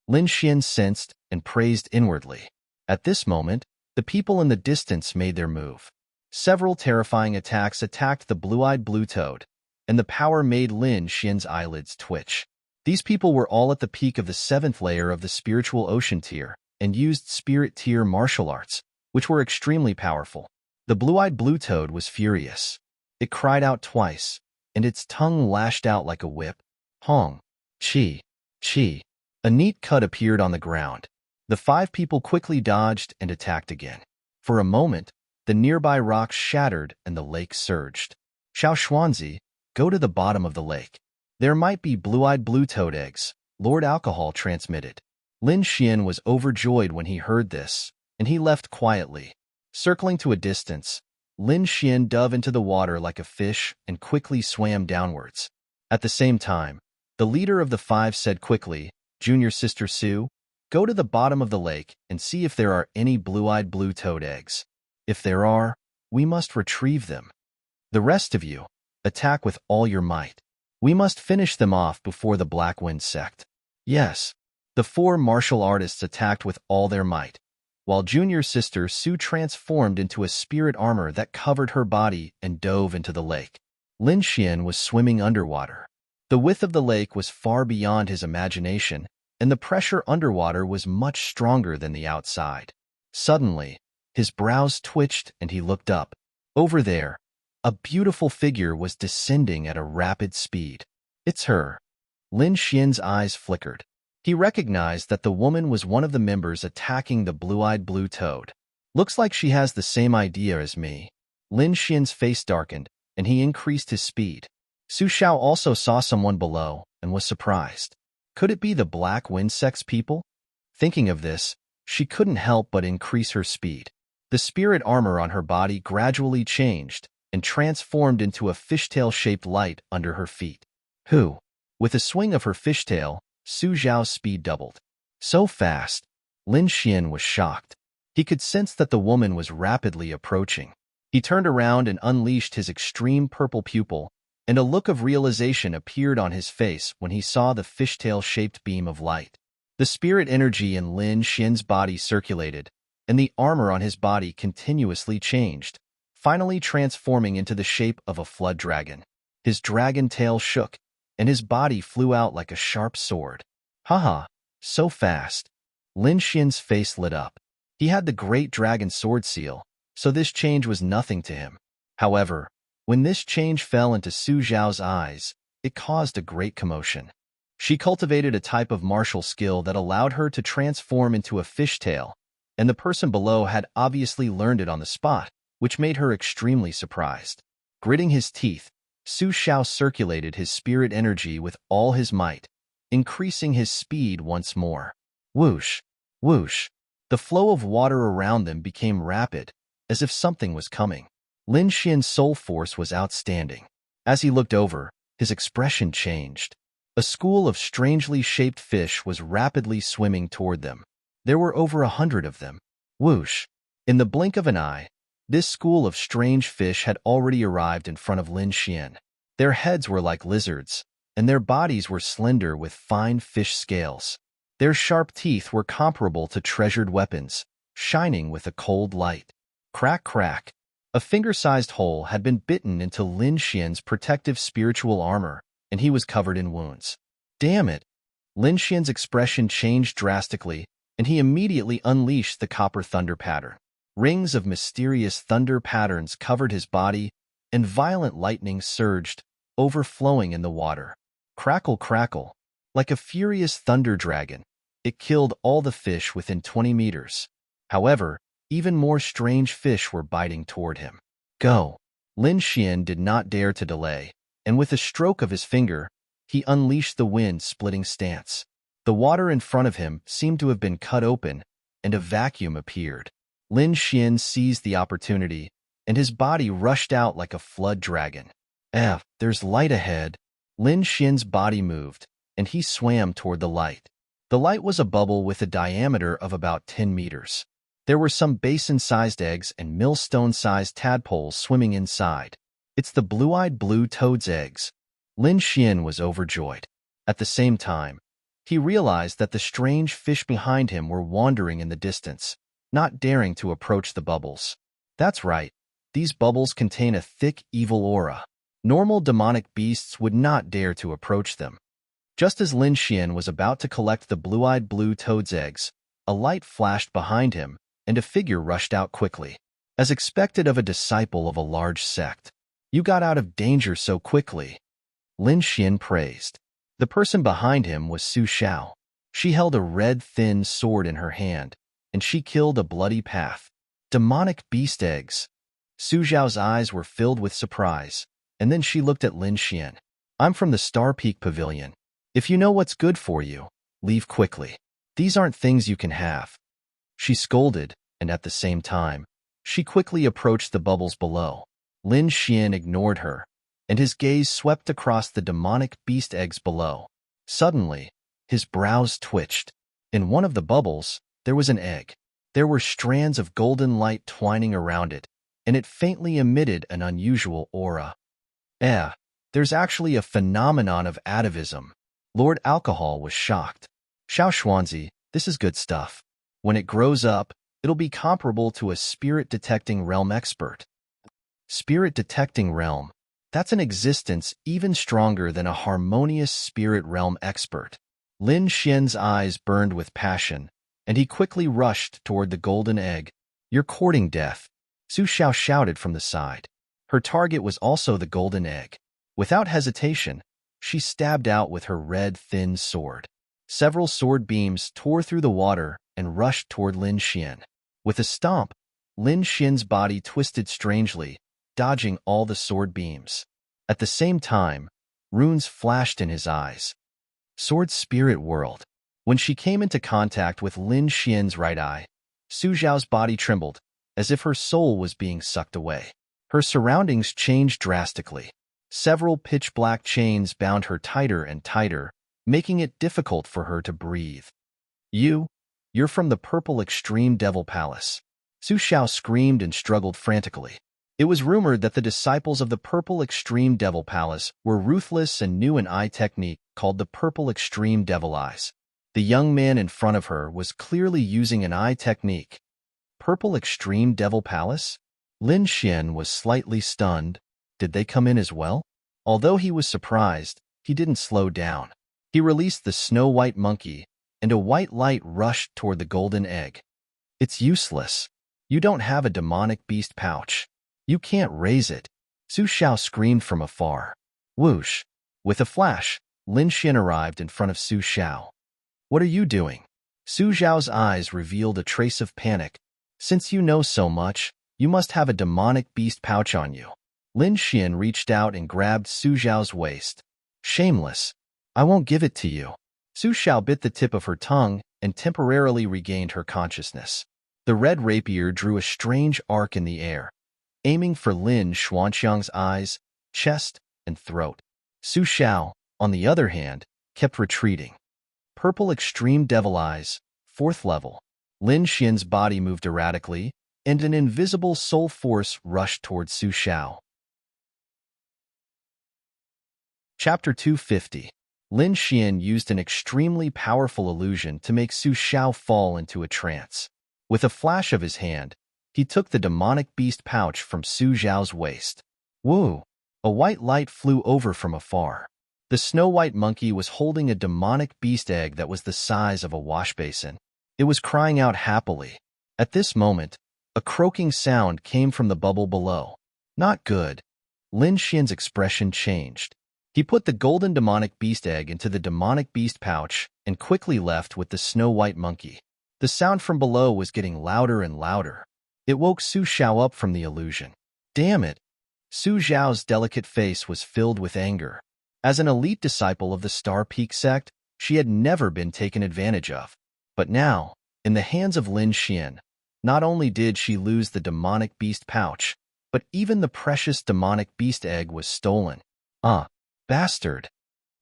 Lin Xian sensed and praised inwardly. At this moment, the people in the distance made their move. Several terrifying attacks attacked the blue-eyed blue toad, and the power made Lin Xian's eyelids twitch. These people were all at the peak of the 7th layer of the spiritual ocean tier and used spirit tier martial arts, which were extremely powerful. The blue-eyed blue toad was furious. It cried out twice, and its tongue lashed out like a whip. Hong, chi, chi. A neat cut appeared on the ground. The 5 people quickly dodged and attacked again. For a moment, The nearby rocks shattered and the lake surged. Xiao Xuanzi, go to the bottom of the lake. There might be blue-eyed blue-toad eggs, Lord Alcohol transmitted. Lin Xian was overjoyed when he heard this, and he left quietly. Circling to a distance, Lin Xian dove into the water like a fish and quickly swam downwards. At the same time, the leader of the five said quickly, Junior Sister Sue, go to the bottom of the lake and see if there are any blue-eyed blue-toad eggs. If there are, we must retrieve them. The rest of you, attack with all your might. We must finish them off before the Black Wind sect. Yes. The four martial artists attacked with all their might, while Junior Sister Sue transformed into a spirit armor that covered her body and dove into the lake. Lin Xian was swimming underwater. The width of the lake was far beyond his imagination, and the pressure underwater was much stronger than the outside. Suddenly, his brows twitched and he looked up. Over there, a beautiful figure was descending at a rapid speed. It's her. Lin Xian's eyes flickered. He recognized that the woman was one of the members attacking the blue-eyed blue toad. Looks like she has the same idea as me. Lin Xian's face darkened, and he increased his speed. Su Xiao also saw someone below and was surprised. Could it be the Black Wind Sect's people? Thinking of this, she couldn't help but increase her speed. The spirit armor on her body gradually changed and transformed into a fishtail-shaped light under her feet. Who? With a swing of her fishtail, Su Xiao's speed doubled. So fast, Lin Xian was shocked. He could sense that the woman was rapidly approaching. He turned around and unleashed his extreme purple pupil, and a look of realization appeared on his face when he saw the fishtail-shaped beam of light. The spirit energy in Lin Xian's body circulated, and the armor on his body continuously changed, finally transforming into the shape of a flood dragon. His dragon tail shook, and his body flew out like a sharp sword. Haha, so fast. Lin Xian's face lit up. He had the great dragon sword seal, so this change was nothing to him. However, when this change fell into Su Xiao's eyes, it caused a great commotion. She cultivated a type of martial skill that allowed her to transform into a fishtail, and the person below had obviously learned it on the spot, which made her extremely surprised. Gritting his teeth, Su Xiao circulated his spirit energy with all his might, increasing his speed once more. Whoosh, whoosh. The flow of water around them became rapid, as if something was coming. Lin Xian's soul force was outstanding. As he looked over, his expression changed. A school of strangely shaped fish was rapidly swimming toward them. There were over 100 of them. Whoosh. In the blink of an eye, this school of strange fish had already arrived in front of Lin Xian. Their heads were like lizards, and their bodies were slender with fine fish scales. Their sharp teeth were comparable to treasured weapons, shining with a cold light. Crack, crack. A finger-sized hole had been bitten into Lin Xian's protective spiritual armor, and he was covered in wounds. Damn it! Lin Xian's expression changed drastically, and he immediately unleashed the copper thunder pattern. Rings of mysterious thunder patterns covered his body, and violent lightning surged, overflowing in the water. Crackle, crackle. Like a furious thunder dragon, it killed all the fish within 20 meters. However, even more strange fish were biting toward him. Go! Lin Xian did not dare to delay, and with a stroke of his finger, he unleashed the wind-splitting stance. The water in front of him seemed to have been cut open, and a vacuum appeared. Lin Xian seized the opportunity, and his body rushed out like a flood dragon. There's light ahead. Lin Xian's body moved, and he swam toward the light. The light was a bubble with a diameter of about 10 meters. There were some basin-sized eggs and millstone-sized tadpoles swimming inside. It's the blue-eyed blue toad's eggs. Lin Xian was overjoyed. At the same time, he realized that the strange fish behind him were wandering in the distance, not daring to approach the bubbles. That's right, these bubbles contain a thick, evil aura. Normal demonic beasts would not dare to approach them. Just as Lin Xian was about to collect the blue-eyed blue toad's eggs, a light flashed behind him, and a figure rushed out quickly. As expected of a disciple of a large sect. You got out of danger so quickly. Lin Xian praised. The person behind him was Su Xiao. She held a red, thin sword in her hand, and she killed a bloody path. Demonic beast eggs, Su Zhao's eyes were filled with surprise, and then she looked at Lin Xian. I'm from the Star Peak Pavilion. If you know what's good for you, leave quickly. These aren't things you can have. She scolded, and at the same time, she quickly approached the bubbles below. Lin Xian ignored her, and his gaze swept across the demonic beast eggs below. Suddenly, his brows twitched. In one of the bubbles, there was an egg. There were strands of golden light twining around it, and it faintly emitted an unusual aura. There's actually a phenomenon of atavism. Lord Alcohol was shocked. Xiao Xuanzi, this is good stuff. When it grows up, it'll be comparable to a spirit-detecting realm expert. Spirit-detecting realm. That's an existence even stronger than a harmonious spirit realm expert. Lin Xian's eyes burned with passion, and he quickly rushed toward the golden egg. You're courting death, Su Xiao shouted from the side. Her target was also the golden egg. Without hesitation, she stabbed out with her red, thin sword. Several sword beams tore through the water and rushed toward Lin Xian. With a stomp, Lin Xian's body twisted strangely, dodging all the sword beams. At the same time, runes flashed in his eyes. Sword Spirit World. When she came into contact with Lin Xian's right eye, Su Zhao's body trembled, as if her soul was being sucked away. Her surroundings changed drastically. Several pitch-black chains bound her tighter and tighter, making it difficult for her to breathe. You're from the Purple Extreme Devil Palace. Su Xiao screamed and struggled frantically. It was rumored that the disciples of the Purple Extreme Devil Palace were ruthless and knew an eye technique called the Purple Extreme Devil Eyes. The young man in front of her was clearly using an eye technique. Purple Extreme Devil Palace? Lin Xian was slightly stunned. Did they come in as well? Although he was surprised, he didn't slow down. He released the snow-white monkey, and a white light rushed toward the golden egg. It's useless. You don't have a demonic beast pouch. You can't raise it. Su Xiao screamed from afar. Whoosh! With a flash, Lin Xian arrived in front of Su Xiao. What are you doing? Su Zhao's eyes revealed a trace of panic. Since you know so much, you must have a demonic beast pouch on you. Lin Xian reached out and grabbed Su Zhao's waist. Shameless. I won't give it to you. Su Xiao bit the tip of her tongue and temporarily regained her consciousness. The red rapier drew a strange arc in the air, aiming for Lin Xuanxiang's eyes, chest, and throat. Su Xiao, on the other hand, kept retreating. Purple Extreme Devil Eyes, 4th level. Lin Xian's body moved erratically, and an invisible soul force rushed toward Su Xiao. Chapter 250. Lin Xian used an extremely powerful illusion to make Su Xiao fall into a trance. With a flash of his hand, he took the demonic beast pouch from Su Zhao's waist. Woo! A white light flew over from afar. The snow-white monkey was holding a demonic beast egg that was the size of a wash basin. It was crying out happily. At this moment, a croaking sound came from the bubble below. Not good. Lin Xian's expression changed. He put the golden demonic beast egg into the demonic beast pouch and quickly left with the snow-white monkey. The sound from below was getting louder and louder. It woke Su Xiao up from the illusion. Damn it! Su Zhao's delicate face was filled with anger. As an elite disciple of the Star Peak sect, she had never been taken advantage of. But now, in the hands of Lin Xian, not only did she lose the demonic beast pouch, but even the precious demonic beast egg was stolen. Bastard!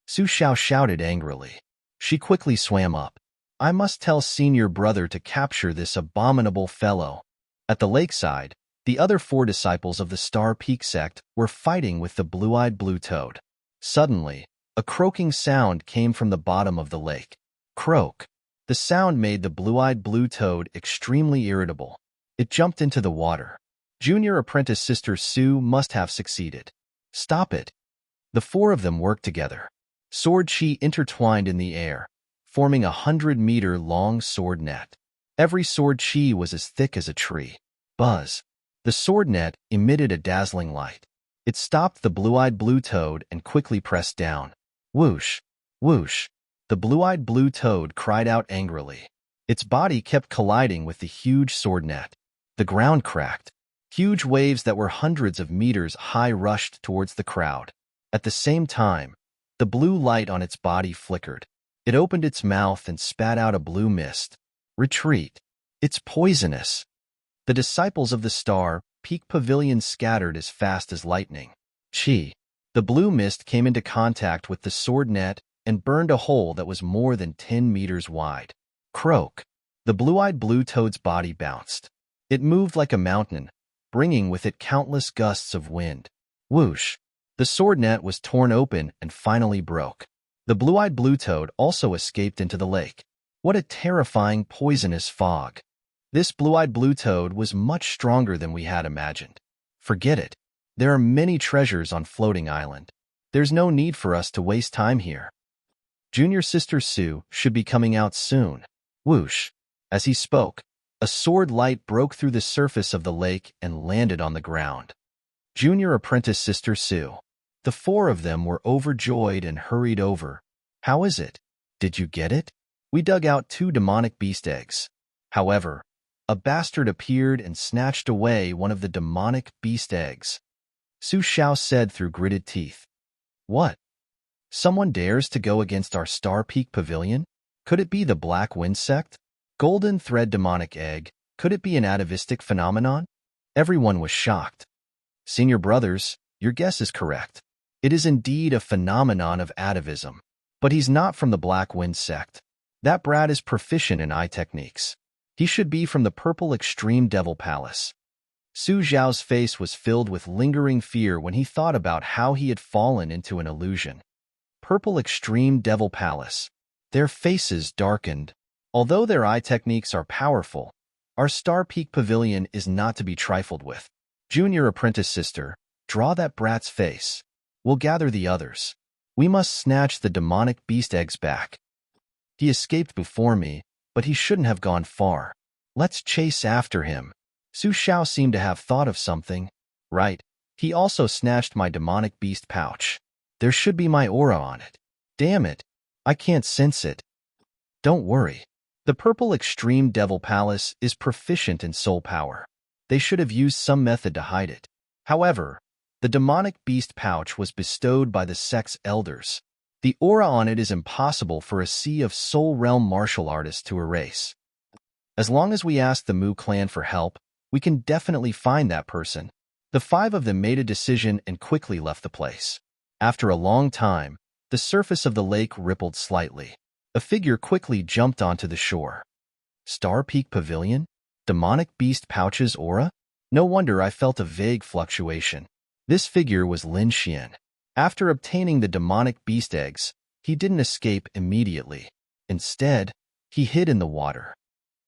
Su Xiao shouted angrily. She quickly swam up. I must tell senior brother to capture this abominable fellow. At the lakeside, the other 4 disciples of the Star Peak sect were fighting with the blue-eyed blue toad. Suddenly, a croaking sound came from the bottom of the lake. Croak. The sound made the blue-eyed blue toad extremely irritable. It jumped into the water. Junior apprentice sister Su must have succeeded. Stop it. The 4 of them worked together. Sword chi intertwined in the air, forming a 100-meter-long sword net. Every sword chi was as thick as a tree. Buzz. The sword net emitted a dazzling light. It stopped the blue-eyed blue toad and quickly pressed down. Whoosh! Whoosh! The blue-eyed blue toad cried out angrily. Its body kept colliding with the huge sword net. The ground cracked. Huge waves that were hundreds of meters high rushed towards the crowd. At the same time, the blue light on its body flickered. It opened its mouth and spat out a blue mist. Retreat. It's poisonous. The disciples of the star peak pavilion scattered as fast as lightning. Chi. The blue mist came into contact with the sword net and burned a hole that was more than 10 meters wide. Croak. The blue-eyed blue toad's body bounced. It moved like a mountain, bringing with it countless gusts of wind. Whoosh. The sword net was torn open and finally broke. The blue-eyed blue toad also escaped into the lake. What a terrifying, poisonous fog. This blue-eyed blue toad was much stronger than we had imagined. Forget it. There are many treasures on Floating Island. There's no need for us to waste time here. Junior Sister Sue should be coming out soon. Whoosh. As he spoke, a sword light broke through the surface of the lake and landed on the ground. Junior Apprentice Sister Sue. The four of them were overjoyed and hurried over. How is it? Did you get it? We dug out 2 demonic beast eggs. However, a bastard appeared and snatched away one of the demonic beast eggs. Su Xiao said through gritted teeth. What? Someone dares to go against our Star Peak Pavilion? Could it be the Black Wind Sect? Golden Thread Demonic Egg? Could it be an atavistic phenomenon? Everyone was shocked. Senior brothers, your guess is correct. It is indeed a phenomenon of atavism. But he's not from the Black Wind Sect. That brat is proficient in eye techniques. He should be from the Purple Extreme Devil Palace. Su Zhao's face was filled with lingering fear when he thought about how he had fallen into an illusion. Purple Extreme Devil Palace. Their faces darkened. Although their eye techniques are powerful, our Star Peak Pavilion is not to be trifled with. Junior Apprentice Sister, draw that brat's face. We'll gather the others. We must snatch the demonic beast eggs back. He escaped before me, but he shouldn't have gone far. Let's chase after him. Su Xiao seemed to have thought of something. Right, he also snatched my demonic beast pouch. There should be my aura on it. Damn it, I can't sense it. Don't worry. The Purple Extreme Devil Palace is proficient in soul power. They should have used some method to hide it. However, the demonic beast pouch was bestowed by the sect's elders. The aura on it is impossible for a sea of soul realm martial artists to erase. As long as we ask the Mu clan for help, we can definitely find that person. The 5 of them made a decision and quickly left the place. After a long time, the surface of the lake rippled slightly. A figure quickly jumped onto the shore. Star Peak Pavilion? Demonic beast pouch's aura? No wonder I felt a vague fluctuation. This figure was Lin Xian. After obtaining the demonic beast eggs, he didn't escape immediately. Instead, he hid in the water.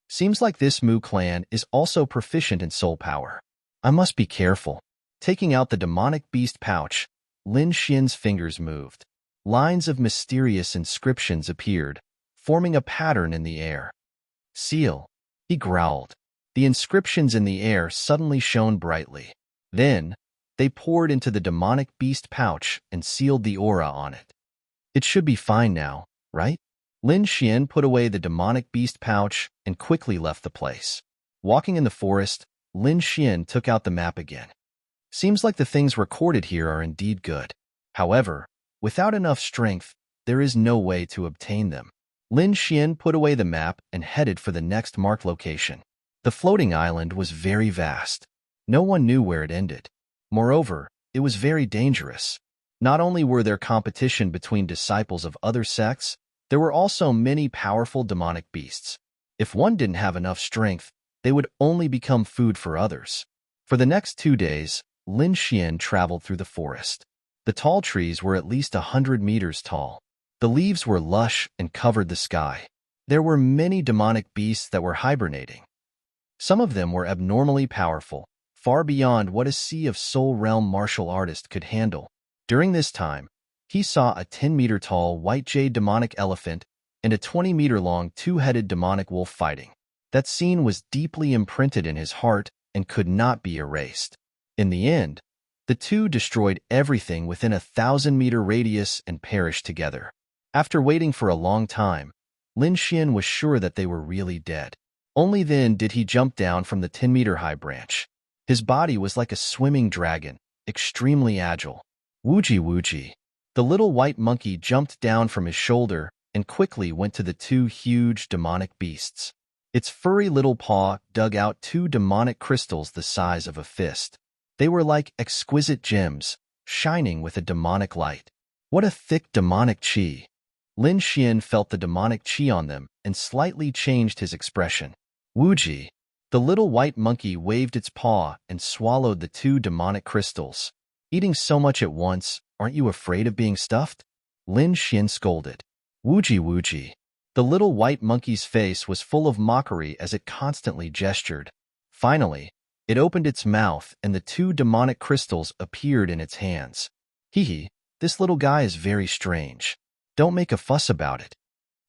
Seems like this Mu clan is also proficient in soul power. I must be careful. Taking out the demonic beast pouch, Lin Xian's fingers moved. Lines of mysterious inscriptions appeared, forming a pattern in the air. Seal, he growled. The inscriptions in the air suddenly shone brightly. Then, they poured into the demonic beast pouch and sealed the aura on it. It should be fine now, right? Lin Xian put away the demonic beast pouch and quickly left the place. Walking in the forest, Lin Xian took out the map again. Seems like the things recorded here are indeed good. However, without enough strength, there is no way to obtain them. Lin Xian put away the map and headed for the next marked location. The floating island was very vast. No one knew where it ended. Moreover, it was very dangerous. Not only were there competition between disciples of other sects, there were also many powerful demonic beasts. If one didn't have enough strength, they would only become food for others. For the next 2 days, Lin Xian traveled through the forest. The tall trees were at least 100 meters tall. The leaves were lush and covered the sky. There were many demonic beasts that were hibernating. Some of them were abnormally powerful, far beyond what a sea of soul realm martial artists could handle. During this time, he saw a 10-meter-tall white jade demonic elephant and a 20-meter-long 2-headed demonic wolf fighting. That scene was deeply imprinted in his heart and could not be erased. In the end, the two destroyed everything within a 1,000-meter radius and perished together. After waiting for a long time, Lin Xian was sure that they were really dead. Only then did he jump down from the 10-meter-high branch. His body was like a swimming dragon, extremely agile. Wooji wooji. The little white monkey jumped down from his shoulder and quickly went to the two huge demonic beasts. Its furry little paw dug out two demonic crystals the size of a fist. They were like exquisite gems, shining with a demonic light. What a thick demonic chi! Lin Xian felt the demonic chi on them and slightly changed his expression. Wooji. The little white monkey waved its paw and swallowed the two demonic crystals. Eating so much at once, aren't you afraid of being stuffed? Lin Xian scolded. Wooji wooji. The little white monkey's face was full of mockery as it constantly gestured. Finally, it opened its mouth and the two demonic crystals appeared in its hands. Hee hee, this little guy is very strange. Don't make a fuss about it.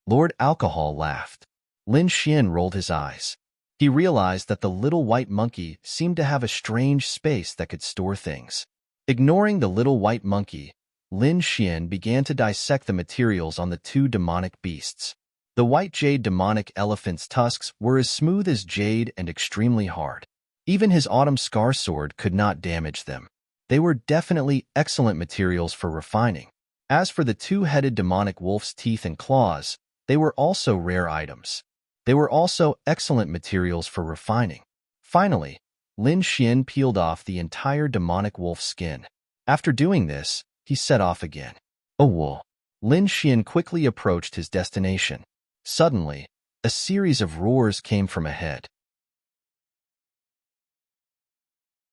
Lord Alcohol laughed. Lin Xian rolled his eyes. He realized that the little white monkey seemed to have a strange space that could store things. Ignoring the little white monkey, Lin Xian began to dissect the materials on the two demonic beasts. The white jade demonic elephant's tusks were as smooth as jade and extremely hard. Even his autumn scar sword could not damage them. They were definitely excellent materials for refining. As for the two-headed demonic wolf's teeth and claws, they were also rare items. They were also excellent materials for refining. Finally, Lin Xian peeled off the entire demonic wolf's skin. After doing this, he set off again. Oh, whoa. Lin Xian quickly approached his destination. Suddenly, a series of roars came from ahead.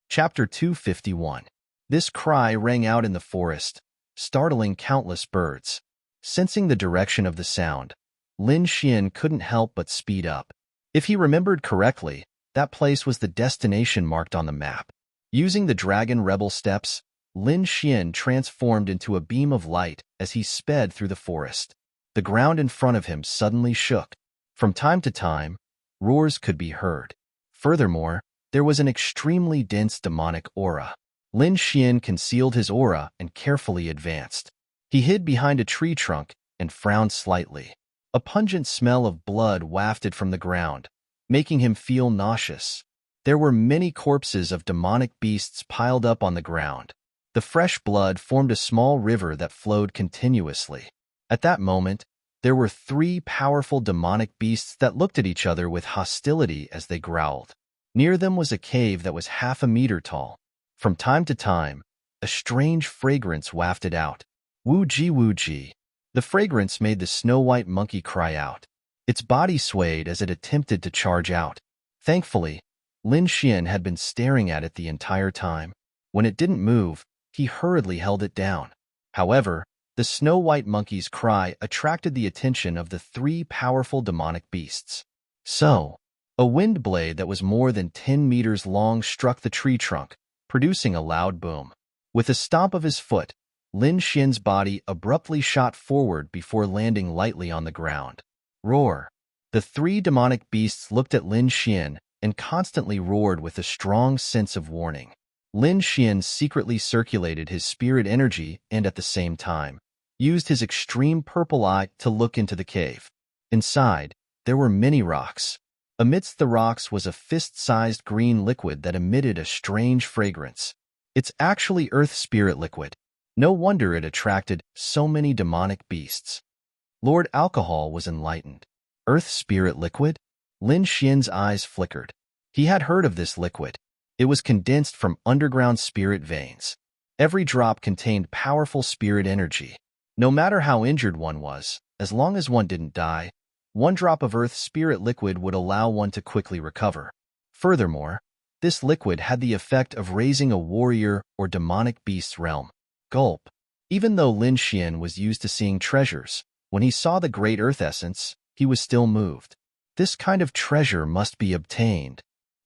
Chapter 251. This cry rang out in the forest, startling countless birds. Sensing the direction of the sound, Lin Xian couldn't help but speed up. If he remembered correctly, that place was the destination marked on the map. Using the dragon rebel steps, Lin Xian transformed into a beam of light as he sped through the forest. The ground in front of him suddenly shook. From time to time, roars could be heard. Furthermore, there was an extremely dense demonic aura. Lin Xian concealed his aura and carefully advanced. He hid behind a tree trunk and frowned slightly. A pungent smell of blood wafted from the ground, making him feel nauseous. There were many corpses of demonic beasts piled up on the ground. The fresh blood formed a small river that flowed continuously. At that moment, there were three powerful demonic beasts that looked at each other with hostility as they growled. Near them was a cave that was half a meter tall. From time to time, a strange fragrance wafted out. Woo-gee, woo-gee. The fragrance made the snow-white monkey cry out. Its body swayed as it attempted to charge out. Thankfully, Lin Xian had been staring at it the entire time. When it didn't move, he hurriedly held it down. However, the snow-white monkey's cry attracted the attention of the three powerful demonic beasts. So, a wind blade that was more than 10 meters long struck the tree trunk, producing a loud boom. With a stomp of his foot, Lin Xian's body abruptly shot forward before landing lightly on the ground. Roar! The three demonic beasts looked at Lin Xian and constantly roared with a strong sense of warning. Lin Xian secretly circulated his spirit energy and at the same time, used his extreme purple eye to look into the cave. Inside, there were many rocks. Amidst the rocks was a fist-sized green liquid that emitted a strange fragrance. It's actually earth spirit liquid. No wonder it attracted so many demonic beasts. Lord Alcohol was enlightened. Earth spirit liquid? Lin Xian's eyes flickered. He had heard of this liquid. It was condensed from underground spirit veins. Every drop contained powerful spirit energy. No matter how injured one was, as long as one didn't die, one drop of earth spirit liquid would allow one to quickly recover. Furthermore, this liquid had the effect of raising a warrior or demonic beast's realm. Gulp. Even though Lin Xian was used to seeing treasures, when he saw the great earth essence, he was still moved. This kind of treasure must be obtained.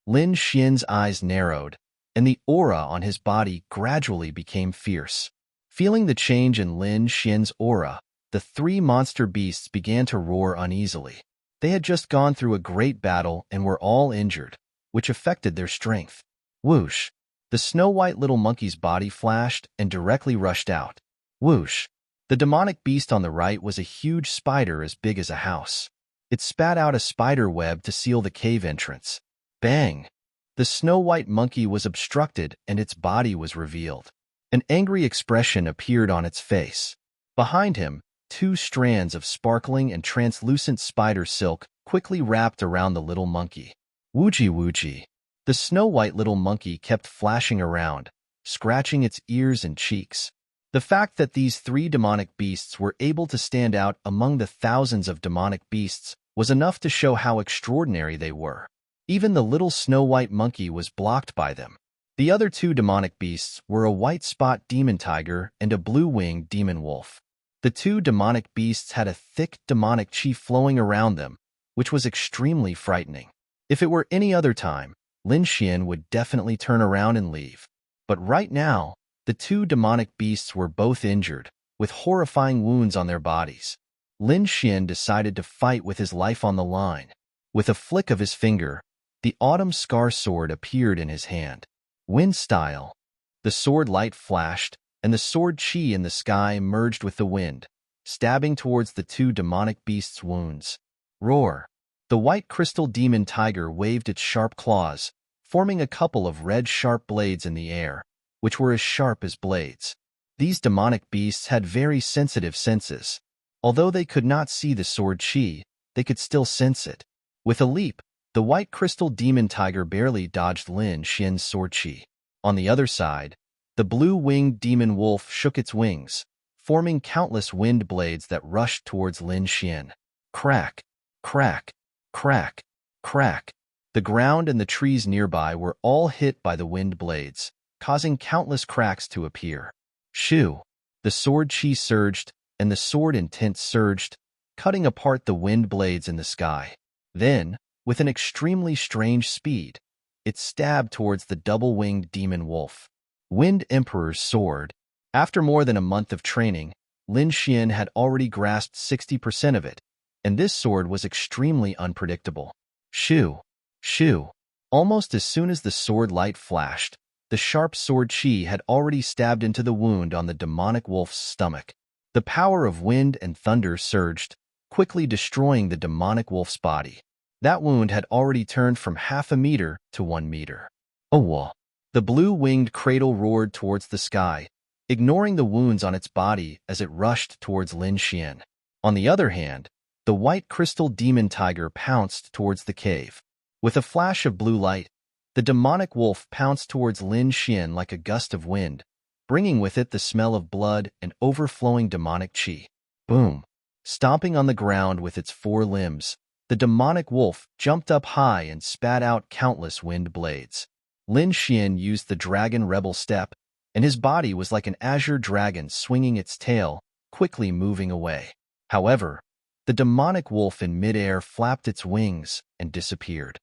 Lin Xian's eyes narrowed, and the aura on his body gradually became fierce. Feeling the change in Lin Xian's aura, the three monster beasts began to roar uneasily. They had just gone through a great battle and were all injured, which affected their strength. Whoosh! The snow-white little monkey's body flashed and directly rushed out. Whoosh! The demonic beast on the right was a huge spider as big as a house. It spat out a spider web to seal the cave entrance. Bang! The snow-white monkey was obstructed and its body was revealed. An angry expression appeared on its face. Behind him, 2 strands of sparkling and translucent spider silk quickly wrapped around the little monkey. Woogie woogie. The snow-white little monkey kept flashing around, scratching its ears and cheeks. The fact that these 3 demonic beasts were able to stand out among the thousands of demonic beasts was enough to show how extraordinary they were. Even the little snow-white monkey was blocked by them. The other 2 demonic beasts were a white spot demon tiger and a blue-winged demon wolf. The 2 demonic beasts had a thick demonic chi flowing around them, which was extremely frightening. If it were any other time, Lin Xian would definitely turn around and leave. But right now, the 2 demonic beasts were both injured, with horrifying wounds on their bodies. Lin Xian decided to fight with his life on the line. With a flick of his finger, the autumn scar sword appeared in his hand. Wind style. The sword light flashed, and the sword chi in the sky merged with the wind, stabbing towards the 2 demonic beasts' wounds. Roar. The white crystal demon tiger waved its sharp claws, forming a couple of red sharp blades in the air, which were as sharp as blades. These demonic beasts had very sensitive senses. Although they could not see the sword chi, they could still sense it. With a leap, the white crystal demon tiger barely dodged Lin Xian's sword chi. On the other side, the blue-winged demon wolf shook its wings, forming countless wind blades that rushed towards Lin Xian. Crack, crack, crack, crack. The ground and the trees nearby were all hit by the wind blades, causing countless cracks to appear. Shoo! The sword chi surged, and the sword intent surged, cutting apart the wind blades in the sky. Then, with an extremely strange speed, it stabbed towards the double-winged demon wolf. Wind Emperor's sword. After more than a month of training, Lin Xian had already grasped 60% of it, and this sword was extremely unpredictable. Shoo! Shoo! Almost as soon as the sword light flashed, the sharp sword chi had already stabbed into the wound on the demonic wolf's stomach. The power of wind and thunder surged, quickly destroying the demonic wolf's body. That wound had already turned from half a meter to 1 meter. Oh! The blue-winged cradle roared towards the sky, ignoring the wounds on its body as it rushed towards Lin Xian. On the other hand, the white crystal demon tiger pounced towards the cave. With a flash of blue light, the demonic wolf pounced towards Lin Xian like a gust of wind, bringing with it the smell of blood and overflowing demonic chi. Boom! Stomping on the ground with its 4 limbs, the demonic wolf jumped up high and spat out countless wind blades. Lin Xian used the dragon rebel step, and his body was like an azure dragon swinging its tail, quickly moving away. However, the demonic wolf in midair flapped its wings and disappeared.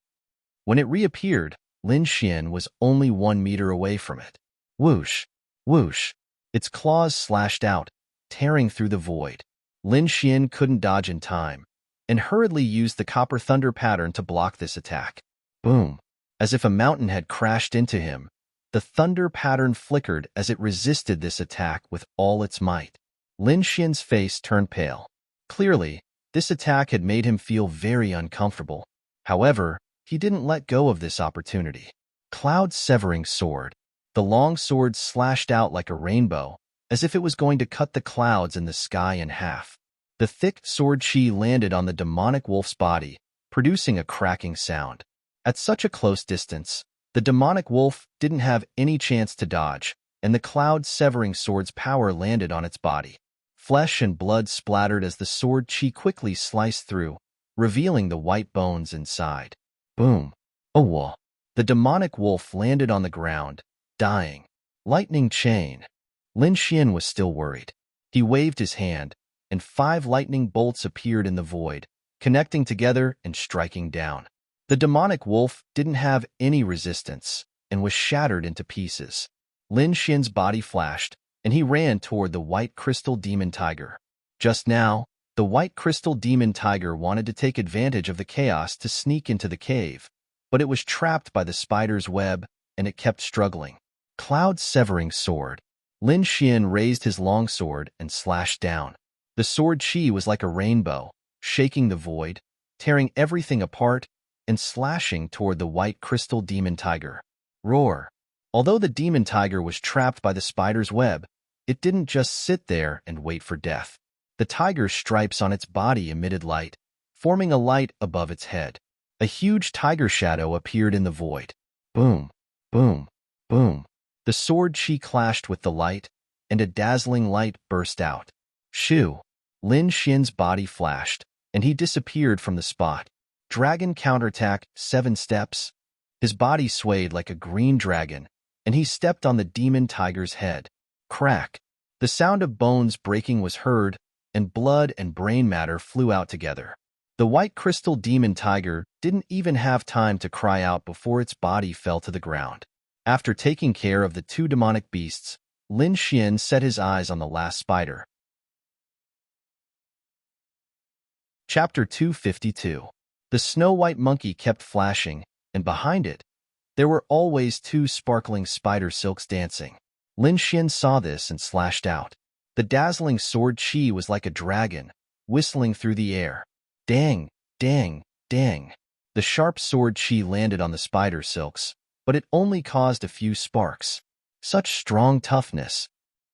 When it reappeared, Lin Xian was only 1 meter away from it. Whoosh! Whoosh! Its claws slashed out, tearing through the void. Lin Xian couldn't dodge in time, and hurriedly used the copper thunder pattern to block this attack. Boom! As if a mountain had crashed into him, the thunder pattern flickered as it resisted this attack with all its might. Lin Xian's face turned pale. Clearly, this attack had made him feel very uncomfortable. However, he didn't let go of this opportunity. Cloud-severing sword. The long sword slashed out like a rainbow, as if it was going to cut the clouds in the sky in half. The thick sword chi landed on the demonic wolf's body, producing a cracking sound. At such a close distance, the demonic wolf didn't have any chance to dodge, and the cloud-severing sword's power landed on its body. Flesh and blood splattered as the sword chi quickly sliced through, revealing the white bones inside. Boom! Oh! The demonic wolf landed on the ground, dying. Lightning chain. Lin Xian was still worried. He waved his hand, and 5 lightning bolts appeared in the void, connecting together and striking down. The demonic wolf didn't have any resistance and was shattered into pieces. Lin Xian's body flashed, and he ran toward the white crystal demon tiger. Just now, the white crystal demon tiger wanted to take advantage of the chaos to sneak into the cave, but it was trapped by the spider's web, and it kept struggling. Cloud-severing sword. Lin Xian raised his long sword and slashed down. The sword chi was like a rainbow, shaking the void, tearing everything apart, and slashing toward the white crystal demon tiger. Roar! Although the demon tiger was trapped by the spider's web, it didn't just sit there and wait for death. The tiger's stripes on its body emitted light, forming a light above its head. A huge tiger shadow appeared in the void. Boom, boom, boom. The sword chi clashed with the light, and a dazzling light burst out. Shoo! Lin Xian's body flashed, and he disappeared from the spot. Dragon counterattack, 7 steps. His body swayed like a green dragon, and he stepped on the demon tiger's head. Crack! The sound of bones breaking was heard, and blood and brain matter flew out together. The white crystal demon tiger didn't even have time to cry out before its body fell to the ground. After taking care of the 2 demonic beasts, Lin Xian set his eyes on the last spider. Chapter 252. The snow-white monkey kept flashing, and behind it, there were always 2 sparkling spider silks dancing. Lin Xian saw this and slashed out. The dazzling sword chi was like a dragon, whistling through the air. Dang, dang, dang. The sharp sword chi landed on the spider silks, but it only caused a few sparks. Such strong toughness.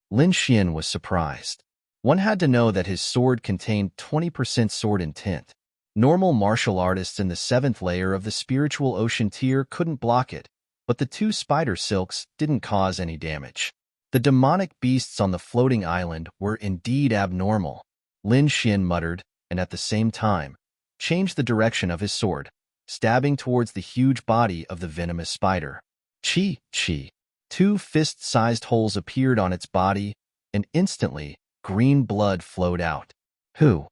Lin Xian was surprised. One had to know that his sword contained 20% sword intent. Normal martial artists in the 7th layer of the spiritual ocean tier couldn't block it, but the 2 spider silks didn't cause any damage. The demonic beasts on the floating island were indeed abnormal. Lin Xian muttered, and at the same time, changed the direction of his sword, stabbing towards the huge body of the venomous spider. Chi, chi. 2 fist-sized holes appeared on its body, and instantly, green blood flowed out. Hoo!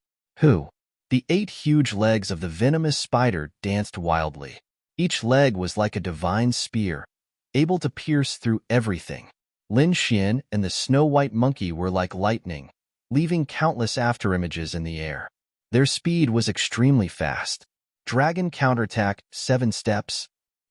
The 8 huge legs of the venomous spider danced wildly. Each leg was like a divine spear, able to pierce through everything. Lin Xian and the snow-white monkey were like lightning, leaving countless afterimages in the air. Their speed was extremely fast. Dragon counterattack, 7 steps.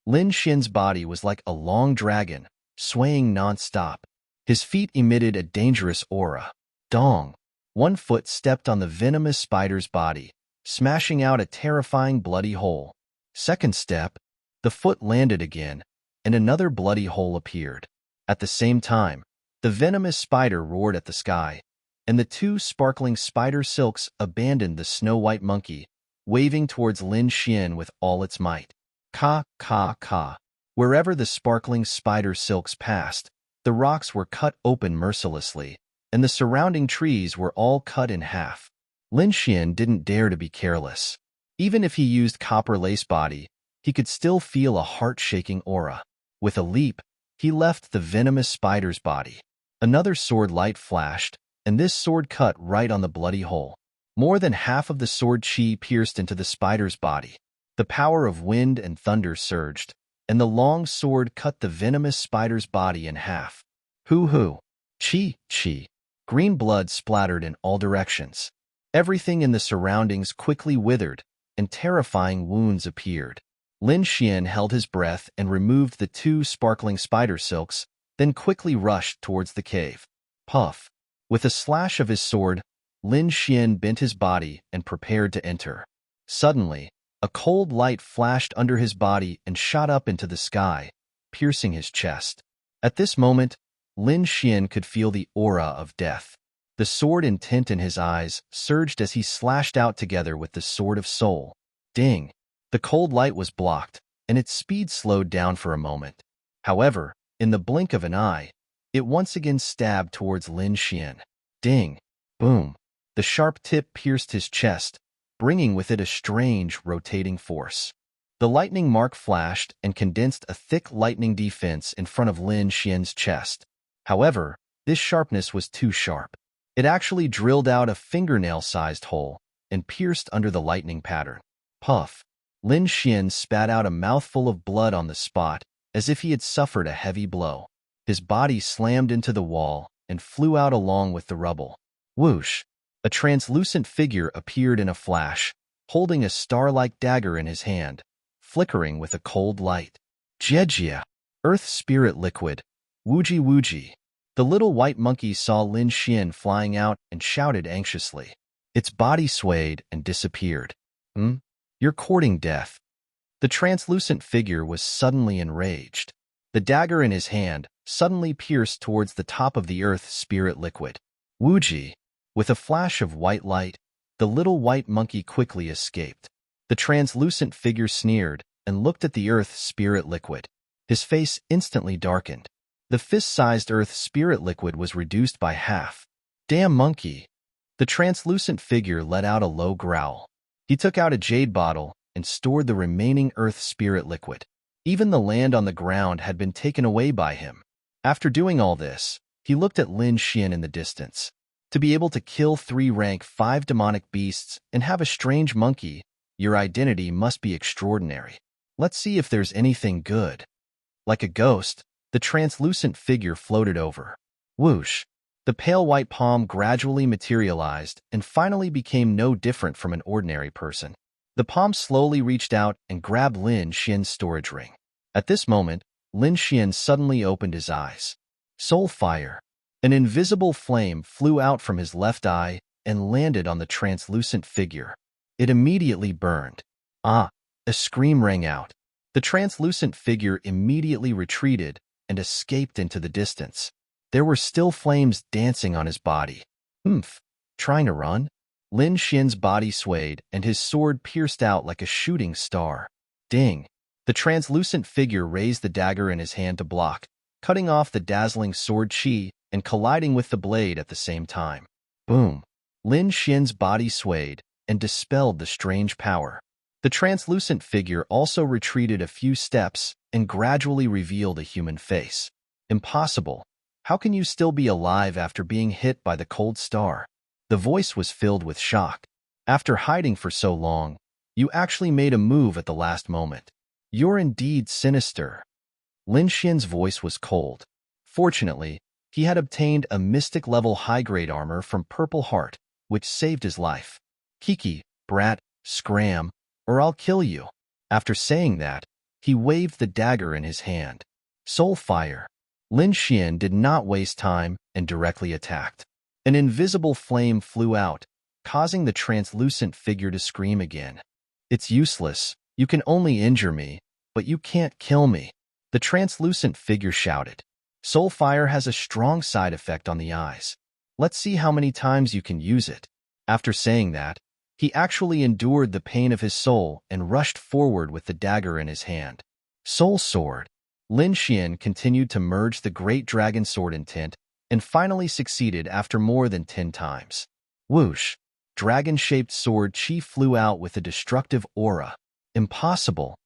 Lin Xian's body was like a long dragon, swaying non-stop. His feet emitted a dangerous aura. Dong! 1 foot stepped on the venomous spider's body, smashing out a terrifying bloody hole. Second step, the foot landed again, and another bloody hole appeared. At the same time, the venomous spider roared at the sky, and the 2 sparkling spider silks abandoned the snow-white monkey, waving towards Lin Xian with all its might. Ka, ka, ka. Wherever the sparkling spider silks passed, the rocks were cut open mercilessly, and the surrounding trees were all cut in half. Lin Xian didn't dare to be careless. Even if he used copper lace body, he could still feel a heart-shaking aura. With a leap, he left the venomous spider's body. Another sword light flashed, and this sword cut right on the bloody hole. More than half of the sword chi pierced into the spider's body. The power of wind and thunder surged, and the long sword cut the venomous spider's body in half. Hoo! Chi, chi. Green blood splattered in all directions. Everything in the surroundings quickly withered, and terrifying wounds appeared. Lin Xian held his breath and removed the 2 sparkling spider silks, then quickly rushed towards the cave. Puff! With a slash of his sword, Lin Xian bent his body and prepared to enter. Suddenly, a cold light flashed under his body and shot up into the sky, piercing his chest. At this moment, Lin Xian could feel the aura of death. The sword intent in his eyes surged as he slashed out together with the sword of soul. Ding! The cold light was blocked, and its speed slowed down for a moment. However, in the blink of an eye, it once again stabbed towards Lin Xian. Ding! Boom! The sharp tip pierced his chest, bringing with it a strange, rotating force. The lightning mark flashed and condensed a thick lightning defense in front of Lin Xian's chest. However, this sharpness was too sharp. It actually drilled out a fingernail-sized hole and pierced under the lightning pattern. Puff! Lin Xian spat out a mouthful of blood on the spot, as if he had suffered a heavy blow. His body slammed into the wall and flew out along with the rubble. Whoosh! A translucent figure appeared in a flash, holding a star-like dagger in his hand, flickering with a cold light. Jejia! Earth spirit liquid. Wooji wooji. The little white monkey saw Lin Xian flying out and shouted anxiously. Its body swayed and disappeared. You're courting death. The translucent figure was suddenly enraged. The dagger in his hand suddenly pierced towards the top of the earth spirit liquid. Wuji! With a flash of white light, the little white monkey quickly escaped. The translucent figure sneered and looked at the earth spirit liquid. His face instantly darkened. The fist-sized earth spirit liquid was reduced by half. Damn monkey! The translucent figure let out a low growl. He took out a jade bottle and stored the remaining earth spirit liquid. Even the land on the ground had been taken away by him. After doing all this, he looked at Lin Xian in the distance. To be able to kill 3 rank 5 demonic beasts and have a strange monkey, your identity must be extraordinary. Let's see if there's anything good. Like a ghost, the translucent figure floated over. Whoosh! The pale white palm gradually materialized and finally became no different from an ordinary person. The palm slowly reached out and grabbed Lin Xian's storage ring. At this moment, Lin Xian suddenly opened his eyes. Soul fire! An invisible flame flew out from his left eye and landed on the translucent figure. It immediately burned. Ah! A scream rang out. The translucent figure immediately retreated and escaped into the distance. There were still flames dancing on his body. Trying to run? Lin Xian's body swayed and his sword pierced out like a shooting star. Ding! The translucent figure raised the dagger in his hand to block, cutting off the dazzling sword chi and colliding with the blade at the same time. Boom! Lin Xian's body swayed and dispelled the strange power. The translucent figure also retreated a few steps and gradually revealed a human face. Impossible! How can you still be alive after being hit by the cold star? The voice was filled with shock. After hiding for so long, you actually made a move at the last moment. You're indeed sinister. Lin Xian's voice was cold. Fortunately, he had obtained a mystic-level high-grade armor from Purple Heart, which saved his life. Kiki, brat, scram, or I'll kill you. After saying that, he waved the dagger in his hand. Soul fire! Lin Xian did not waste time and directly attacked. An invisible flame flew out, causing the translucent figure to scream again. It's useless. You can only injure me, but you can't kill me. The translucent figure shouted. Soul fire has a strong side effect on the eyes. Let's see how many times you can use it. After saying that, he actually endured the pain of his soul and rushed forward with the dagger in his hand. Soul sword! Lin Xian continued to merge the great dragon sword intent and finally succeeded after more than 10 times. Whoosh! Dragon-shaped sword chi flew out with a destructive aura. Impossible!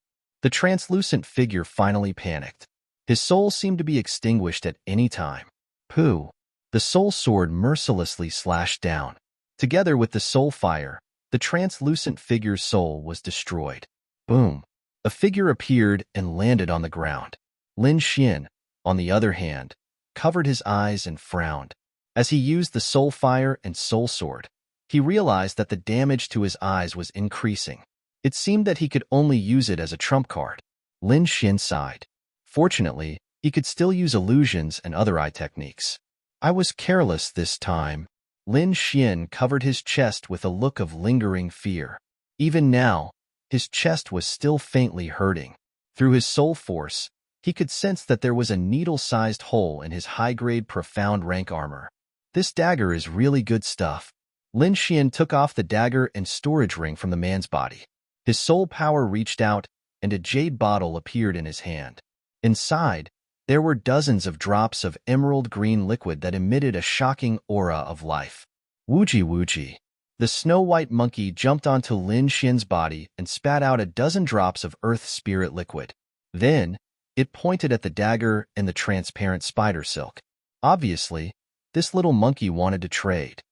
The translucent figure finally panicked. His soul seemed to be extinguished at any time. Pooh! The soul sword mercilessly slashed down. Together with the soul fire, the translucent figure's soul was destroyed. Boom! A figure appeared and landed on the ground. Lin Xian, on the other hand, covered his eyes and frowned. As he used the soul fire and soul sword, he realized that the damage to his eyes was increasing. It seemed that he could only use it as a trump card. Lin Xian sighed. Fortunately, he could still use illusions and other eye techniques. I was careless this time. Lin Xian covered his chest with a look of lingering fear. Even now, his chest was still faintly hurting. Through his soul force, he could sense that there was a needle-sized hole in his high-grade profound rank armor. This dagger is really good stuff. Lin Xian took off the dagger and storage ring from the man's body. His soul power reached out, and a jade bottle appeared in his hand. Inside, there were dozens of drops of emerald green liquid that emitted a shocking aura of life. Wuji wuji! The snow-white monkey jumped onto Lin Xian's body and spat out a dozen drops of earth spirit liquid. Then, it pointed at the dagger and the transparent spider silk. Obviously, this little monkey wanted to trade.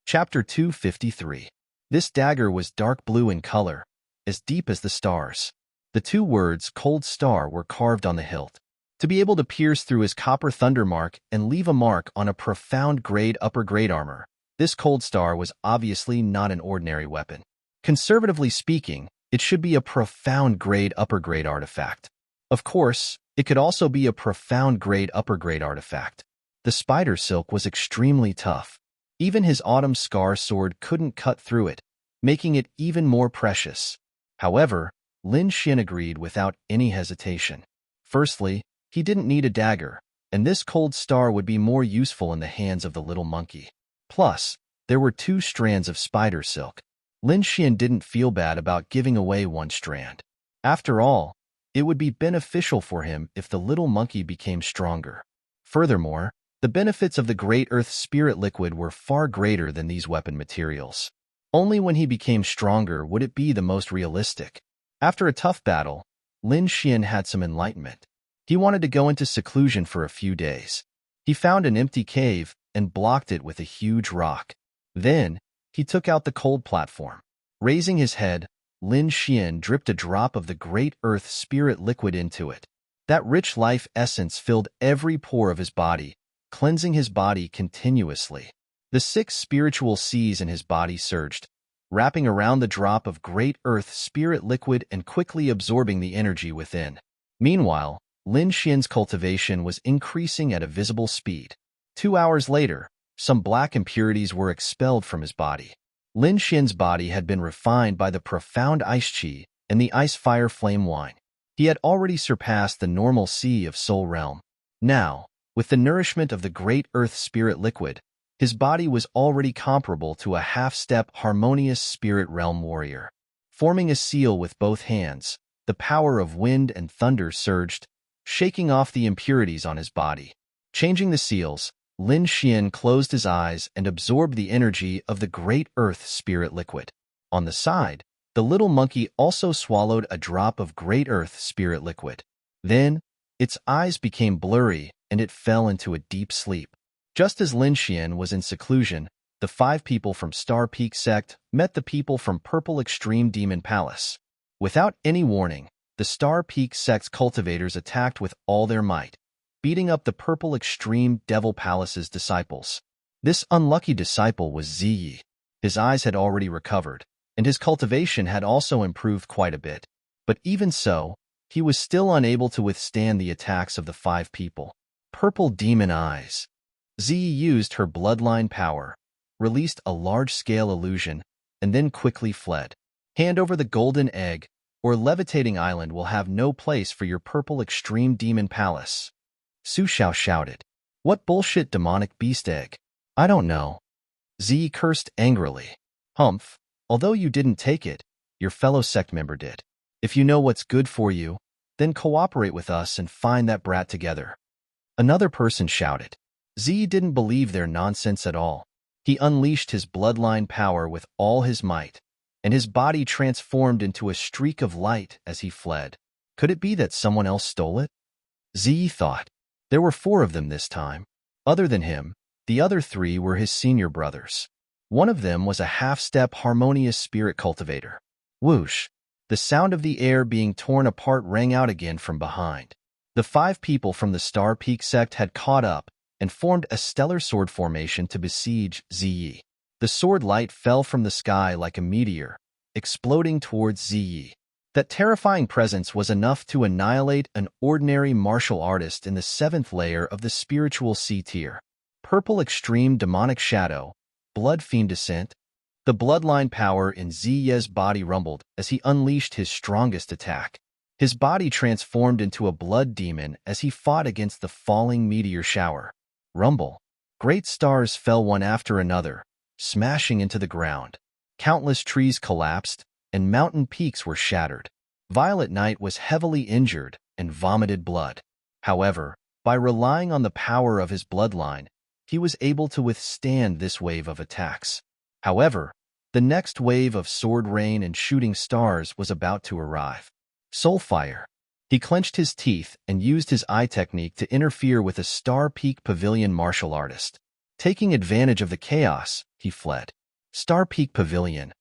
Chapter 253. This dagger was dark blue in color, as deep as the stars. The 2 words Cold Star were carved on the hilt. To be able to pierce through his copper thunder mark and leave a mark on a profound grade upper grade armor, this Cold Star was obviously not an ordinary weapon. Conservatively speaking, it should be a profound grade upper grade artifact. Of course, it could also be a profound grade upper grade artifact. The spider silk was extremely tough. Even his autumn scar sword couldn't cut through it, making it even more precious. However, Lin Xian agreed without any hesitation. Firstly, he didn't need a dagger, and this cold star would be more useful in the hands of the little monkey. Plus, there were 2 strands of spider silk. Lin Xian didn't feel bad about giving away 1 strand. After all, it would be beneficial for him if the little monkey became stronger. Furthermore, the benefits of the Great Earth Spirit Liquid were far greater than these weapon materials. Only when he became stronger would it be the most realistic. After a tough battle, Lin Xian had some enlightenment. He wanted to go into seclusion for a few days. He found an empty cave and blocked it with a huge rock. Then, he took out the cold platform. Raising his head, Lin Xian dripped a drop of the Great Earth Spirit Liquid into it. That rich life essence filled every pore of his body, cleansing his body continuously. The 6 spiritual seas in his body surged, wrapping around the drop of Great Earth Spirit Liquid and quickly absorbing the energy within. Meanwhile, Lin Xian's cultivation was increasing at a visible speed. 2 hours later, some black impurities were expelled from his body. Lin Xian's body had been refined by the profound ice qi and the ice fire flame wine. He had already surpassed the normal sea of Soul Realm. Now, with the nourishment of the Great Earth Spirit Liquid, his body was already comparable to a half-step harmonious spirit realm warrior. Forming a seal with both hands, the power of wind and thunder surged, shaking off the impurities on his body. Changing the seals, Lin Xian closed his eyes and absorbed the energy of the Great Earth Spirit Liquid. On the side, the little monkey also swallowed a drop of Great Earth Spirit Liquid. Then, its eyes became blurry and it fell into a deep sleep. Just as Lin Xian was in seclusion, the 5 people from Star Peak Sect met the people from Purple Extreme Demon Palace. Without any warning, the Star Peak Sect's cultivators attacked with all their might, beating up the Purple Extreme Devil Palace's disciples. This unlucky disciple was Ziyi. His eyes had already recovered, and his cultivation had also improved quite a bit. But even so, he was still unable to withstand the attacks of the 5 people. Purple Demon Eyes. Ziyi used her bloodline power, released a large-scale illusion, and then quickly fled. Hand over the golden egg, or levitating island will have no place for your Purple Extreme Demon Palace. Su Xiao shouted. What bullshit demonic beast egg? I don't know. Ziyi cursed angrily. Humph, although you didn't take it, your fellow sect member did. If you know what's good for you, then cooperate with us and find that brat together. Another person shouted. Ziyi didn't believe their nonsense at all. He unleashed his bloodline power with all his might, and his body transformed into a streak of light as he fled. Could it be that someone else stole it? Ziyi thought. There were 4 of them this time. Other than him, the other 3 were his senior brothers. One of them was a half-step harmonious spirit cultivator. Whoosh! The sound of the air being torn apart rang out again from behind. The 5 people from the Star Peak Sect had caught up and formed a stellar sword formation to besiege Ziyi. The sword light fell from the sky like a meteor, exploding towards Ziyi. That terrifying presence was enough to annihilate an ordinary martial artist in the 7th layer of the spiritual C tier. Purple Extreme Demonic Shadow, Blood Fiend Descent. The bloodline power in Ziyi's body rumbled as he unleashed his strongest attack. His body transformed into a blood demon as he fought against the falling meteor shower. Rumble. Great stars fell one after another, smashing into the ground. Countless trees collapsed, and mountain peaks were shattered. Violet Knight was heavily injured and vomited blood. However, by relying on the power of his bloodline, he was able to withstand this wave of attacks. However, the next wave of sword rain and shooting stars was about to arrive. Soulfire. He clenched his teeth and used his eye technique to interfere with a Star Peak Pavilion martial artist. Taking advantage of the chaos, he fled. Star Peak Pavilion.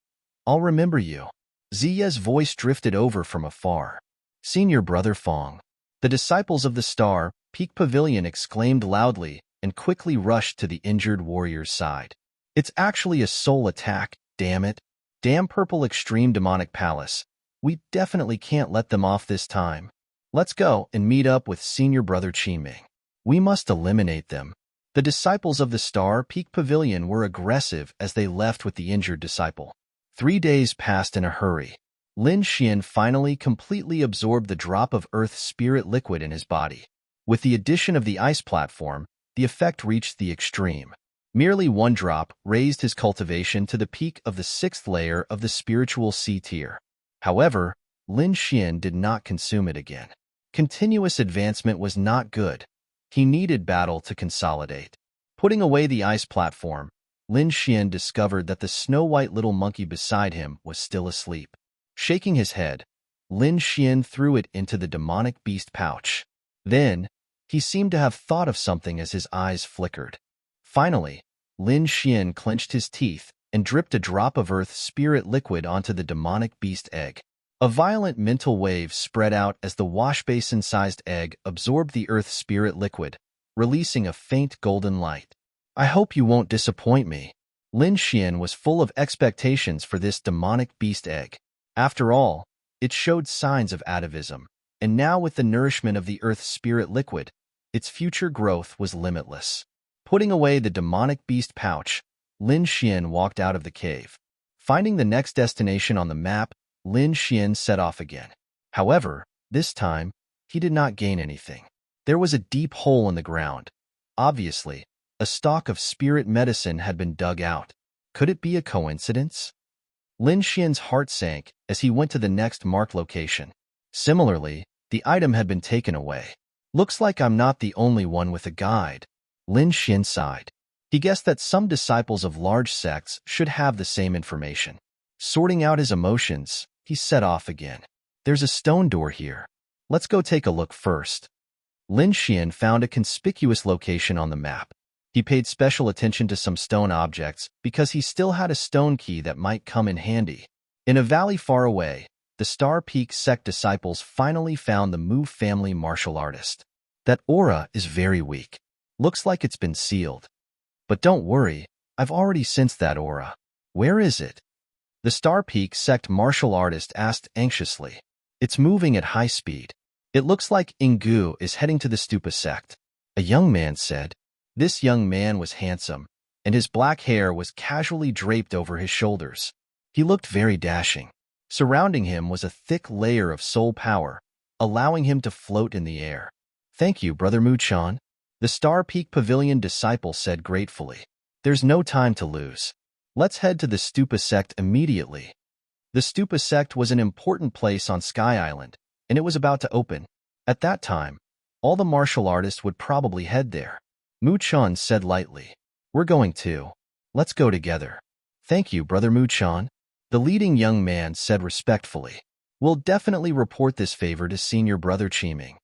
I'll remember you. Ziya's voice drifted over from afar. Senior Brother Fong. The disciples of the Star Peak Pavilion exclaimed loudly and quickly rushed to the injured warrior's side. It's actually a soul attack, damn it. Damn Purple Extreme Demonic Palace. We definitely can't let them off this time. Let's go and meet up with Senior Brother Qiming. We must eliminate them. The disciples of the Star Peak Pavilion were aggressive as they left with the injured disciple. 3 days passed in a hurry. Lin Xian finally completely absorbed the drop of Earth spirit liquid in his body. With the addition of the ice platform, the effect reached the extreme. Merely one drop raised his cultivation to the peak of the 6th layer of the spiritual C tier. However, Lin Xian did not consume it again. Continuous advancement was not good. He needed battle to consolidate. Putting away the ice platform, Lin Xian discovered that the snow-white little monkey beside him was still asleep. Shaking his head, Lin Xian threw it into the demonic beast pouch. Then, he seemed to have thought of something as his eyes flickered. Finally, Lin Xian clenched his teeth and dripped a drop of earth spirit liquid onto the demonic beast egg. A violent mental wave spread out as the washbasin-sized egg absorbed the earth spirit liquid, releasing a faint golden light. I hope you won't disappoint me. Lin Xian was full of expectations for this demonic beast egg. After all, it showed signs of atavism, and now with the nourishment of the earth spirit liquid, its future growth was limitless. Putting away the demonic beast pouch, Lin Xian walked out of the cave. Finding the next destination on the map, Lin Xian set off again. However, this time, he did not gain anything. There was a deep hole in the ground. Obviously, a stock of spirit medicine had been dug out. Could it be a coincidence? Lin Xian's heart sank as he went to the next marked location. Similarly, the item had been taken away. Looks like I'm not the only one with a guide. Lin Xian sighed. He guessed that some disciples of large sects should have the same information. Sorting out his emotions, he set off again. There's a stone door here. Let's go take a look first. Lin Xian found a conspicuous location on the map. He paid special attention to some stone objects because he still had a stone key that might come in handy. In a valley far away, the Star Peak sect disciples finally found the Mu family martial artist. That aura is very weak. Looks like it's been sealed. But don't worry, I've already sensed that aura. Where is it? The Star Peak sect martial artist asked anxiously. It's moving at high speed. It looks like Ingu is heading to the Stupa sect. A young man said. This young man was handsome, and his black hair was casually draped over his shoulders. He looked very dashing. Surrounding him was a thick layer of soul power, allowing him to float in the air. Thank you, Brother Mu-chan. The Star Peak Pavilion disciple said gratefully. There's no time to lose. Let's head to the Stupa sect immediately. The Stupa sect was an important place on Sky Island, and it was about to open. At that time, all the martial artists would probably head there. Mu-chan said lightly. We're going too. Let's go together. Thank you, Brother Mu-chan. The leading young man said respectfully. We'll definitely report this favor to Senior Brother Chiming.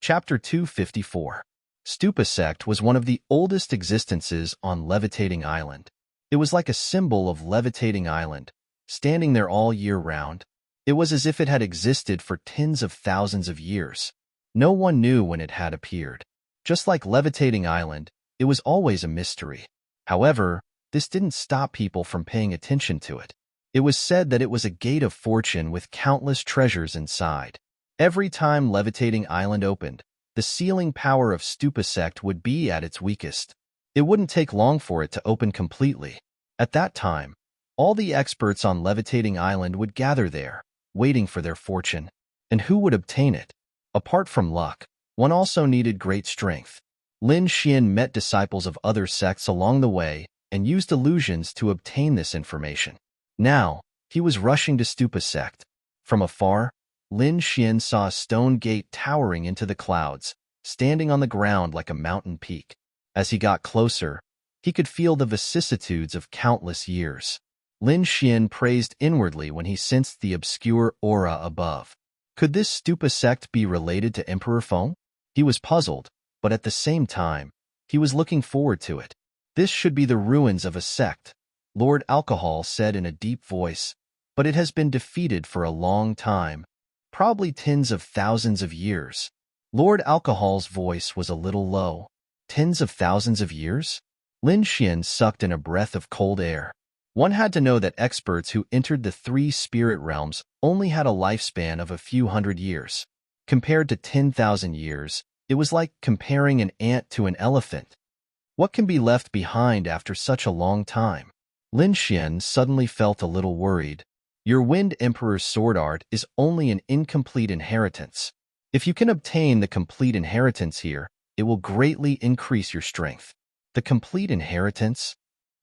Chapter 254. Stupa sect was one of the oldest existences on Levitating Island. It was like a symbol of Levitating Island, standing there all year round. It was as if it had existed for tens of thousands of years. No one knew when it had appeared. Just like Levitating Island, it was always a mystery. However, this didn't stop people from paying attention to it. It was said that it was a gate of fortune with countless treasures inside. Every time Levitating Island opened, the sealing power of Stupa sect would be at its weakest. It wouldn't take long for it to open completely. At that time, all the experts on Levitating Island would gather there, waiting for their fortune. And who would obtain it? Apart from luck, one also needed great strength. Lin Xian met disciples of other sects along the way and used illusions to obtain this information. Now, he was rushing to Stupa sect. From afar, Lin Xian saw a stone gate towering into the clouds, standing on the ground like a mountain peak. As he got closer, he could feel the vicissitudes of countless years. Lin Xian praised inwardly when he sensed the obscure aura above. Could this Stupa sect be related to Emperor Feng? He was puzzled, but at the same time, he was looking forward to it. This should be the ruins of a sect, Lord Alcohol said in a deep voice, but it has been defeated for a long time, probably tens of thousands of years. Lord Alcohol's voice was a little low. Tens of thousands of years? Lin Xian sucked in a breath of cold air. One had to know that experts who entered the 3 spirit realms only had a lifespan of a few hundred years. Compared to 10,000 years, it was like comparing an ant to an elephant. What can be left behind after such a long time? Lin Xian suddenly felt a little worried. Your Wind Emperor's sword art is only an incomplete inheritance. If you can obtain the complete inheritance here, it will greatly increase your strength. The complete inheritance?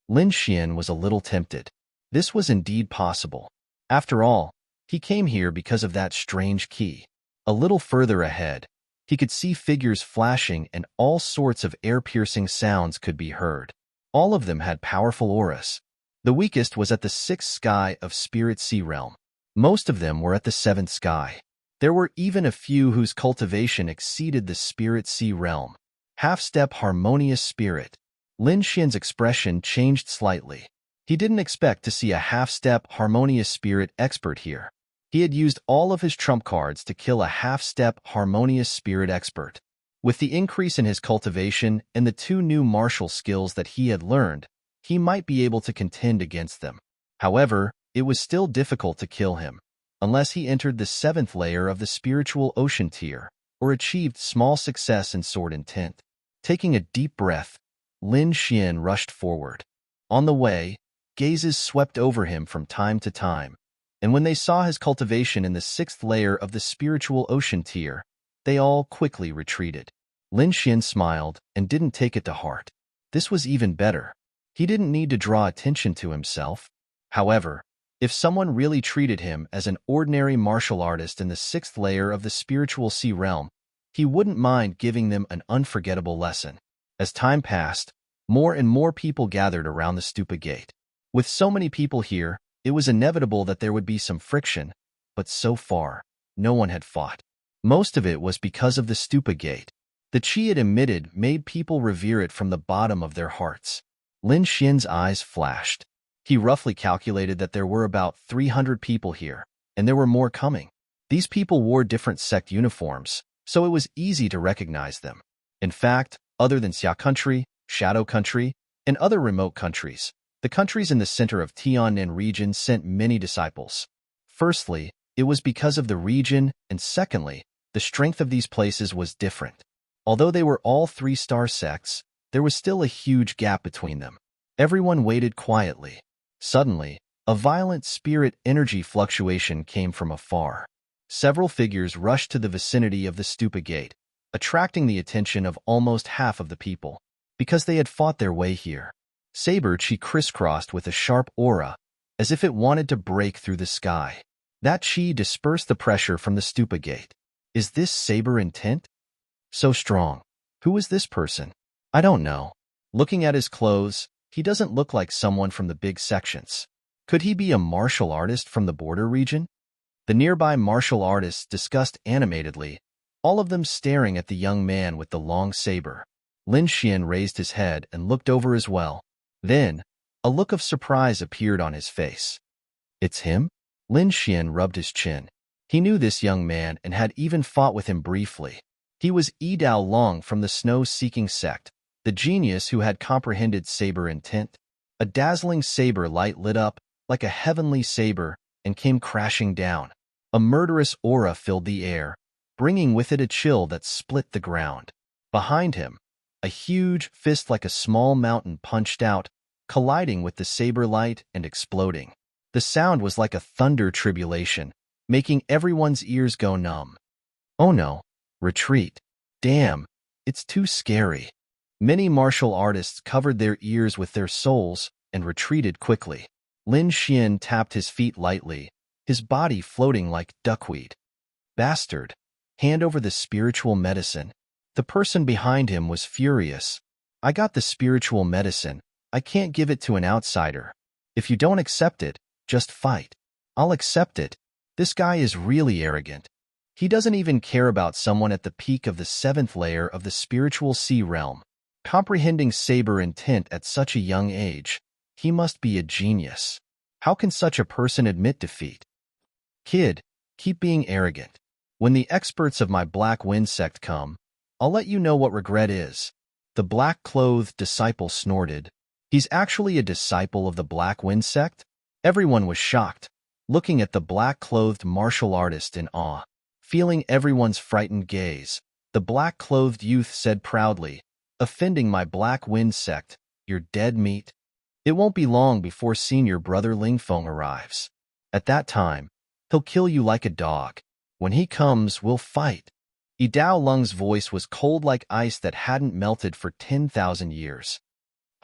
Lin Xian was a little tempted. This was indeed possible. After all, he came here because of that strange key. A little further ahead, he could see figures flashing and all sorts of air-piercing sounds could be heard. All of them had powerful auras. The weakest was at the 6th sky of Spirit Sea Realm. Most of them were at the 7th sky. There were even a few whose cultivation exceeded the Spirit Sea Realm. Half-step harmonious spirit. Lin Xian's expression changed slightly. He didn't expect to see a half-step harmonious spirit expert here. He had used all of his trump cards to kill a half-step harmonious spirit expert. With the increase in his cultivation and the 2 new martial skills that he had learned, he might be able to contend against them. However, it was still difficult to kill him, unless he entered the 7th layer of the spiritual ocean tier, or achieved small success in sword intent. Taking a deep breath, Lin Xian rushed forward. On the way, gazes swept over him from time to time, and when they saw his cultivation in the 6th layer of the spiritual ocean tier, they all quickly retreated. Lin Xian smiled and didn't take it to heart. This was even better. He didn't need to draw attention to himself. However, if someone really treated him as an ordinary martial artist in the 6th layer of the spiritual sea realm, he wouldn't mind giving them an unforgettable lesson. As time passed, more and more people gathered around the stupa gate. With so many people here, it was inevitable that there would be some friction, but so far, no one had fought. Most of it was because of the stupa gate. The chi it emitted made people revere it from the bottom of their hearts. Lin Xian's eyes flashed. He roughly calculated that there were about 300 people here, and there were more coming. These people wore different sect uniforms, so it was easy to recognize them. In fact, other than Xia Country, Shadow Country, and other remote countries, the countries in the center of Tiannan region sent many disciples. Firstly, it was because of the region, and secondly, the strength of these places was different. Although they were all 3-star sects, there was still a huge gap between them. Everyone waited quietly. Suddenly, a violent spirit energy fluctuation came from afar. Several figures rushed to the vicinity of the stupa gate, attracting the attention of almost half of the people, because they had fought their way here. Saber chi crisscrossed with a sharp aura, as if it wanted to break through the sky. That chi dispersed the pressure from the stupa gate. Is this saber intent? So strong. Who is this person? I don't know. Looking at his clothes, he doesn't look like someone from the big sections. Could he be a martial artist from the border region? The nearby martial artists discussed animatedly, all of them staring at the young man with the long saber. Lin Xian raised his head and looked over as well. Then, a look of surprise appeared on his face. It's him? Lin Xian rubbed his chin. He knew this young man and had even fought with him briefly. He was Yi Dao Long from the Snow-Seeking sect, the genius who had comprehended saber intent. A dazzling saber light lit up like a heavenly saber and came crashing down. A murderous aura filled the air, bringing with it a chill that split the ground. Behind him, a huge fist like a small mountain punched out, colliding with the saber light and exploding. The sound was like a thunder tribulation, making everyone's ears go numb. Oh no, retreat. Damn, it's too scary. Many martial artists covered their ears with their souls and retreated quickly. Lin Xian tapped his feet lightly, his body floating like duckweed. Bastard, hand over the spiritual medicine. The person behind him was furious. I got the spiritual medicine. I can't give it to an outsider. If you don't accept it, just fight. I'll accept it. This guy is really arrogant. He doesn't even care about someone at the peak of the 7th layer of the spiritual sea realm. Comprehending saber intent at such a young age, he must be a genius. How can such a person admit defeat? Kid, keep being arrogant. When the experts of my Black Wind sect come, I'll let you know what regret is. The black-clothed disciple snorted. He's actually a disciple of the Black Wind sect? Everyone was shocked, looking at the black-clothed martial artist in awe. Feeling everyone's frightened gaze, the black-clothed youth said proudly, offending my Black Wind sect. You're dead meat. It won't be long before senior brother Lingfeng arrives. At that time, he'll kill you like a dog. When he comes, we'll fight. Yidao Lung's voice was cold like ice that hadn't melted for 10,000 years.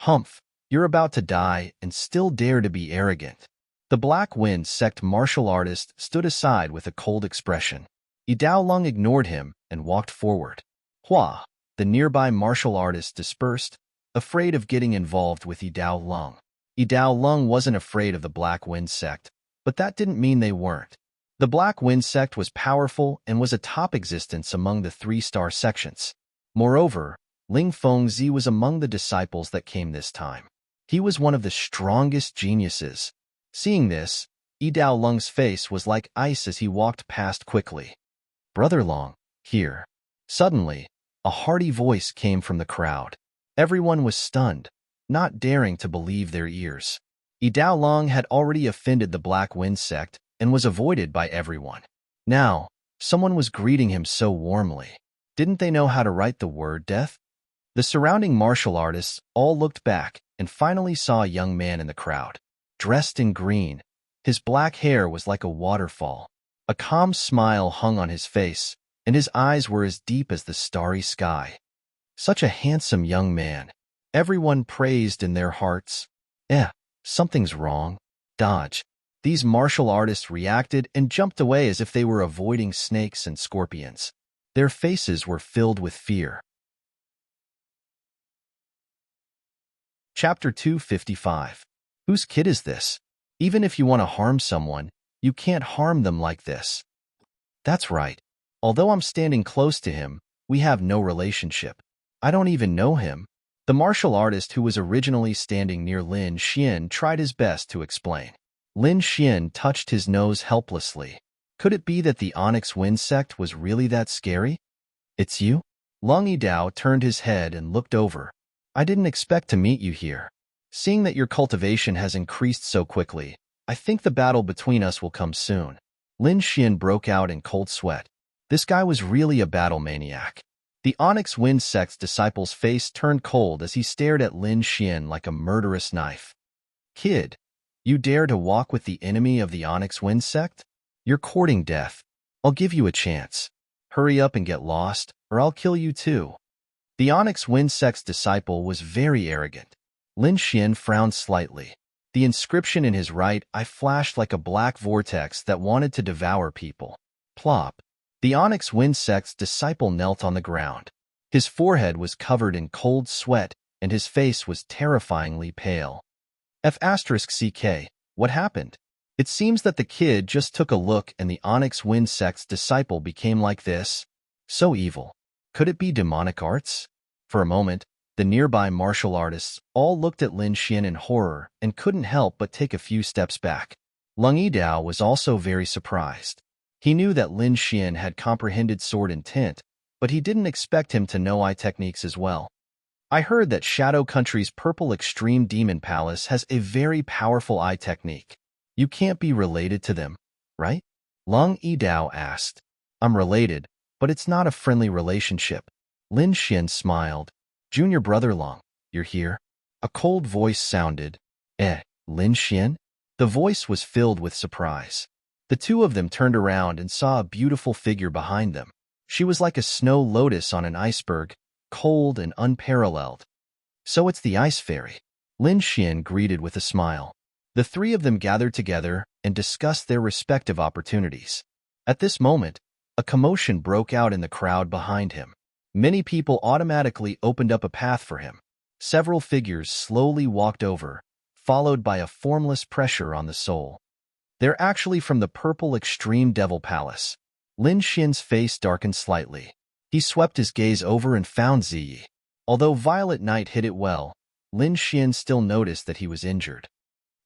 Humph, you're about to die and still dare to be arrogant. The Black Wind sect martial artist stood aside with a cold expression. Yidao Lung ignored him and walked forward. Hua, the nearby martial artists dispersed, afraid of getting involved with Yidao Lung. Yidao Lung wasn't afraid of the Black Wind sect, but that didn't mean they weren't. The Black Wind sect was powerful and was a top existence among the 3-star sections. Moreover, Ling Fengzi was among the disciples that came this time. He was one of the strongest geniuses. Seeing this, Yidao Lung's face was like ice as he walked past quickly. Brother Long, here. Suddenly, a hearty voice came from the crowd. Everyone was stunned, not daring to believe their ears. Yidao Lung had already offended the Black Wind sect and was avoided by everyone. Now, someone was greeting him so warmly. Didn't they know how to write the word death? The surrounding martial artists all looked back and finally saw a young man in the crowd. Dressed in green, his black hair was like a waterfall. A calm smile hung on his face, and his eyes were as deep as the starry sky. Such a handsome young man. Everyone praised in their hearts. Something's wrong. Dodge. These martial artists reacted and jumped away as if they were avoiding snakes and scorpions. Their faces were filled with fear. Chapter 255. Whose kid is this? Even if you want to harm someone, you can't harm them like this. That's right. Although I'm standing close to him, we have no relationship. I don't even know him. The martial artist who was originally standing near Lin Xian tried his best to explain. Lin Xian touched his nose helplessly. Could it be that the Onyx Wind sect was really that scary? It's you? Lung Yidao turned his head and looked over. I didn't expect to meet you here. Seeing that your cultivation has increased so quickly, I think the battle between us will come soon. Lin Xian broke out in cold sweat. This guy was really a battle maniac. The Onyx Wind sect's disciple's face turned cold as he stared at Lin Xian like a murderous knife. Kid, you dare to walk with the enemy of the Onyx Wind sect? You're courting death. I'll give you a chance. Hurry up and get lost, or I'll kill you too. The Onyx Wind sect's disciple was very arrogant. Lin Xian frowned slightly. The inscription in his right eye flashed like a black vortex that wanted to devour people. Plop. The Onyx Wind sect's disciple knelt on the ground. His forehead was covered in cold sweat, and his face was terrifyingly pale. F***CK, what happened? It seems that the kid just took a look and the Onyx Wind sect's disciple became like this. So evil. Could it be demonic arts? For a moment, the nearby martial artists all looked at Lin Xian in horror and couldn't help but take a few steps back. Lung Yidao was also very surprised. He knew that Lin Xian had comprehended sword intent, but he didn't expect him to know eye techniques as well. I heard that Shadow Country's Purple Extreme Demon Palace has a very powerful eye technique. You can't be related to them, right? Lung Yidao asked. I'm related, but it's not a friendly relationship. Lin Xian smiled. Junior brother Lung, you're here? A cold voice sounded. Lin Xian? The voice was filled with surprise. The two of them turned around and saw a beautiful figure behind them. She was like a snow lotus on an iceberg, cold and unparalleled. So it's the Ice Fairy. Lin Xian greeted with a smile. The three of them gathered together and discussed their respective opportunities. At this moment, a commotion broke out in the crowd behind him. Many people automatically opened up a path for him. Several figures slowly walked over, followed by a formless pressure on the soul. They're actually from the Purple Extreme Devil Palace. Lin Xian's face darkened slightly. He swept his gaze over and found Ziyi. Although Violet Knight hit it well, Lin Xian still noticed that he was injured.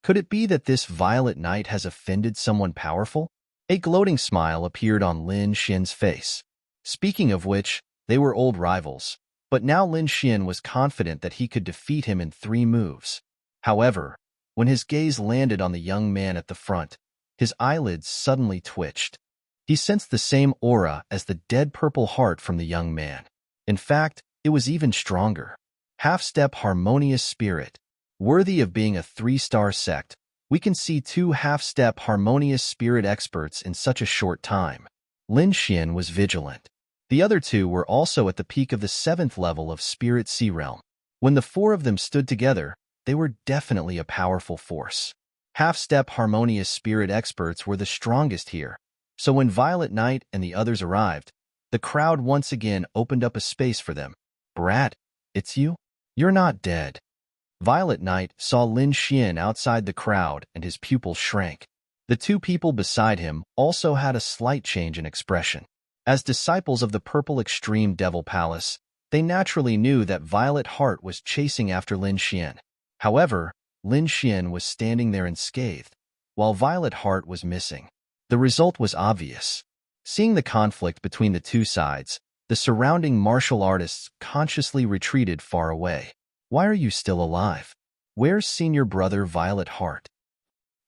Could it be that this Violet Knight has offended someone powerful? A gloating smile appeared on Lin Xian's face. Speaking of which, they were old rivals, but now Lin Xian was confident that he could defeat him in 3 moves. However, when his gaze landed on the young man at the front, his eyelids suddenly twitched. He sensed the same aura as the dead purple heart from the young man. In fact, it was even stronger. Half-step harmonious spirit. Worthy of being a 3-star sect, we can see 2 half-step harmonious spirit experts in such a short time. Lin Xian was vigilant. The other 2 were also at the peak of the 7th level of Spirit Sea Realm. When the 4 of them stood together, they were definitely a powerful force. Half-step harmonious spirit experts were the strongest here, so when Violet Knight and the others arrived, the crowd once again opened up a space for them. "Brat, it's you? You're not dead." Violet Knight saw Lin Xian outside the crowd and his pupils shrank. The 2 people beside him also had a slight change in expression. As disciples of the Purple Extreme Devil Palace, they naturally knew that Violet Heart was chasing after Lin Xian. However, Lin Xian was standing there unscathed, while Violet Heart was missing. The result was obvious. Seeing the conflict between the 2 sides, the surrounding martial artists consciously retreated far away. "Why are you still alive? Where's senior brother Violet Heart?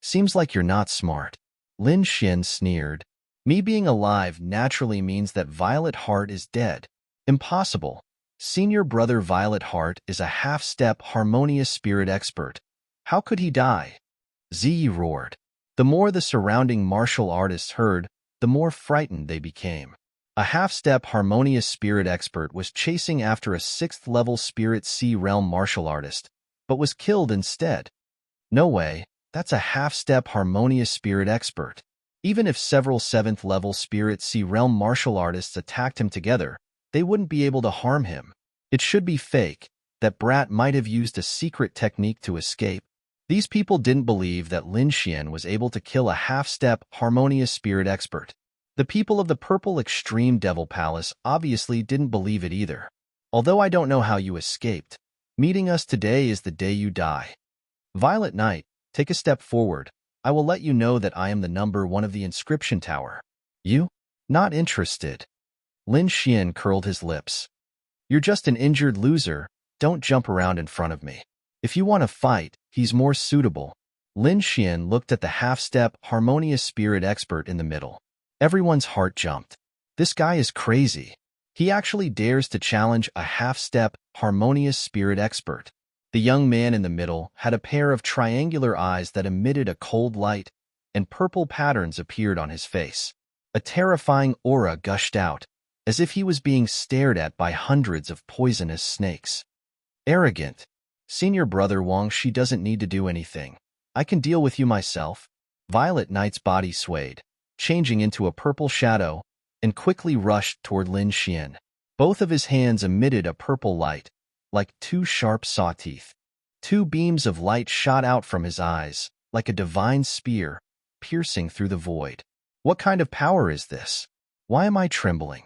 Seems like you're not smart." Lin Xian sneered. "Me being alive naturally means that Violet Heart is dead. Impossible. Senior brother Violet Heart is a half-step harmonious spirit expert. How could he die?" Ziyi roared. The more the surrounding martial artists heard, the more frightened they became. A half-step harmonious spirit expert was chasing after a 6th-level Spirit Sea Realm martial artist, but was killed instead. No way, that's a half-step harmonious spirit expert. Even if several 7th-level Spirit Sea Realm martial artists attacked him together, they wouldn't be able to harm him. It should be fake. That brat might have used a secret technique to escape. These people didn't believe that Lin Xian was able to kill a half-step harmonious spirit expert. The people of the Purple Extreme Devil Palace obviously didn't believe it either. "Although I don't know how you escaped, meeting us today is the day you die. Violet Knight, take a step forward. I will let you know that I am the number 1 of the inscription tower." "You? Not interested." Lin Xian curled his lips. "You're just an injured loser. Don't jump around in front of me. If you want to fight, he's more suitable." Lin Xian looked at the half-step harmonious spirit expert in the middle. Everyone's heart jumped. This guy is crazy. He actually dares to challenge a half-step harmonious spirit expert. The young man in the middle had a pair of triangular eyes that emitted a cold light, and purple patterns appeared on his face. A terrifying aura gushed out, as if he was being stared at by hundreds of poisonous snakes. "Arrogant. Senior brother Wang, she doesn't need to do anything. I can deal with you myself." Violet Knight's body swayed, changing into a purple shadow, and quickly rushed toward Lin Xian. Both of his hands emitted a purple light, like 2 sharp saw teeth. 2 beams of light shot out from his eyes, like a divine spear, piercing through the void. What kind of power is this? Why am I trembling?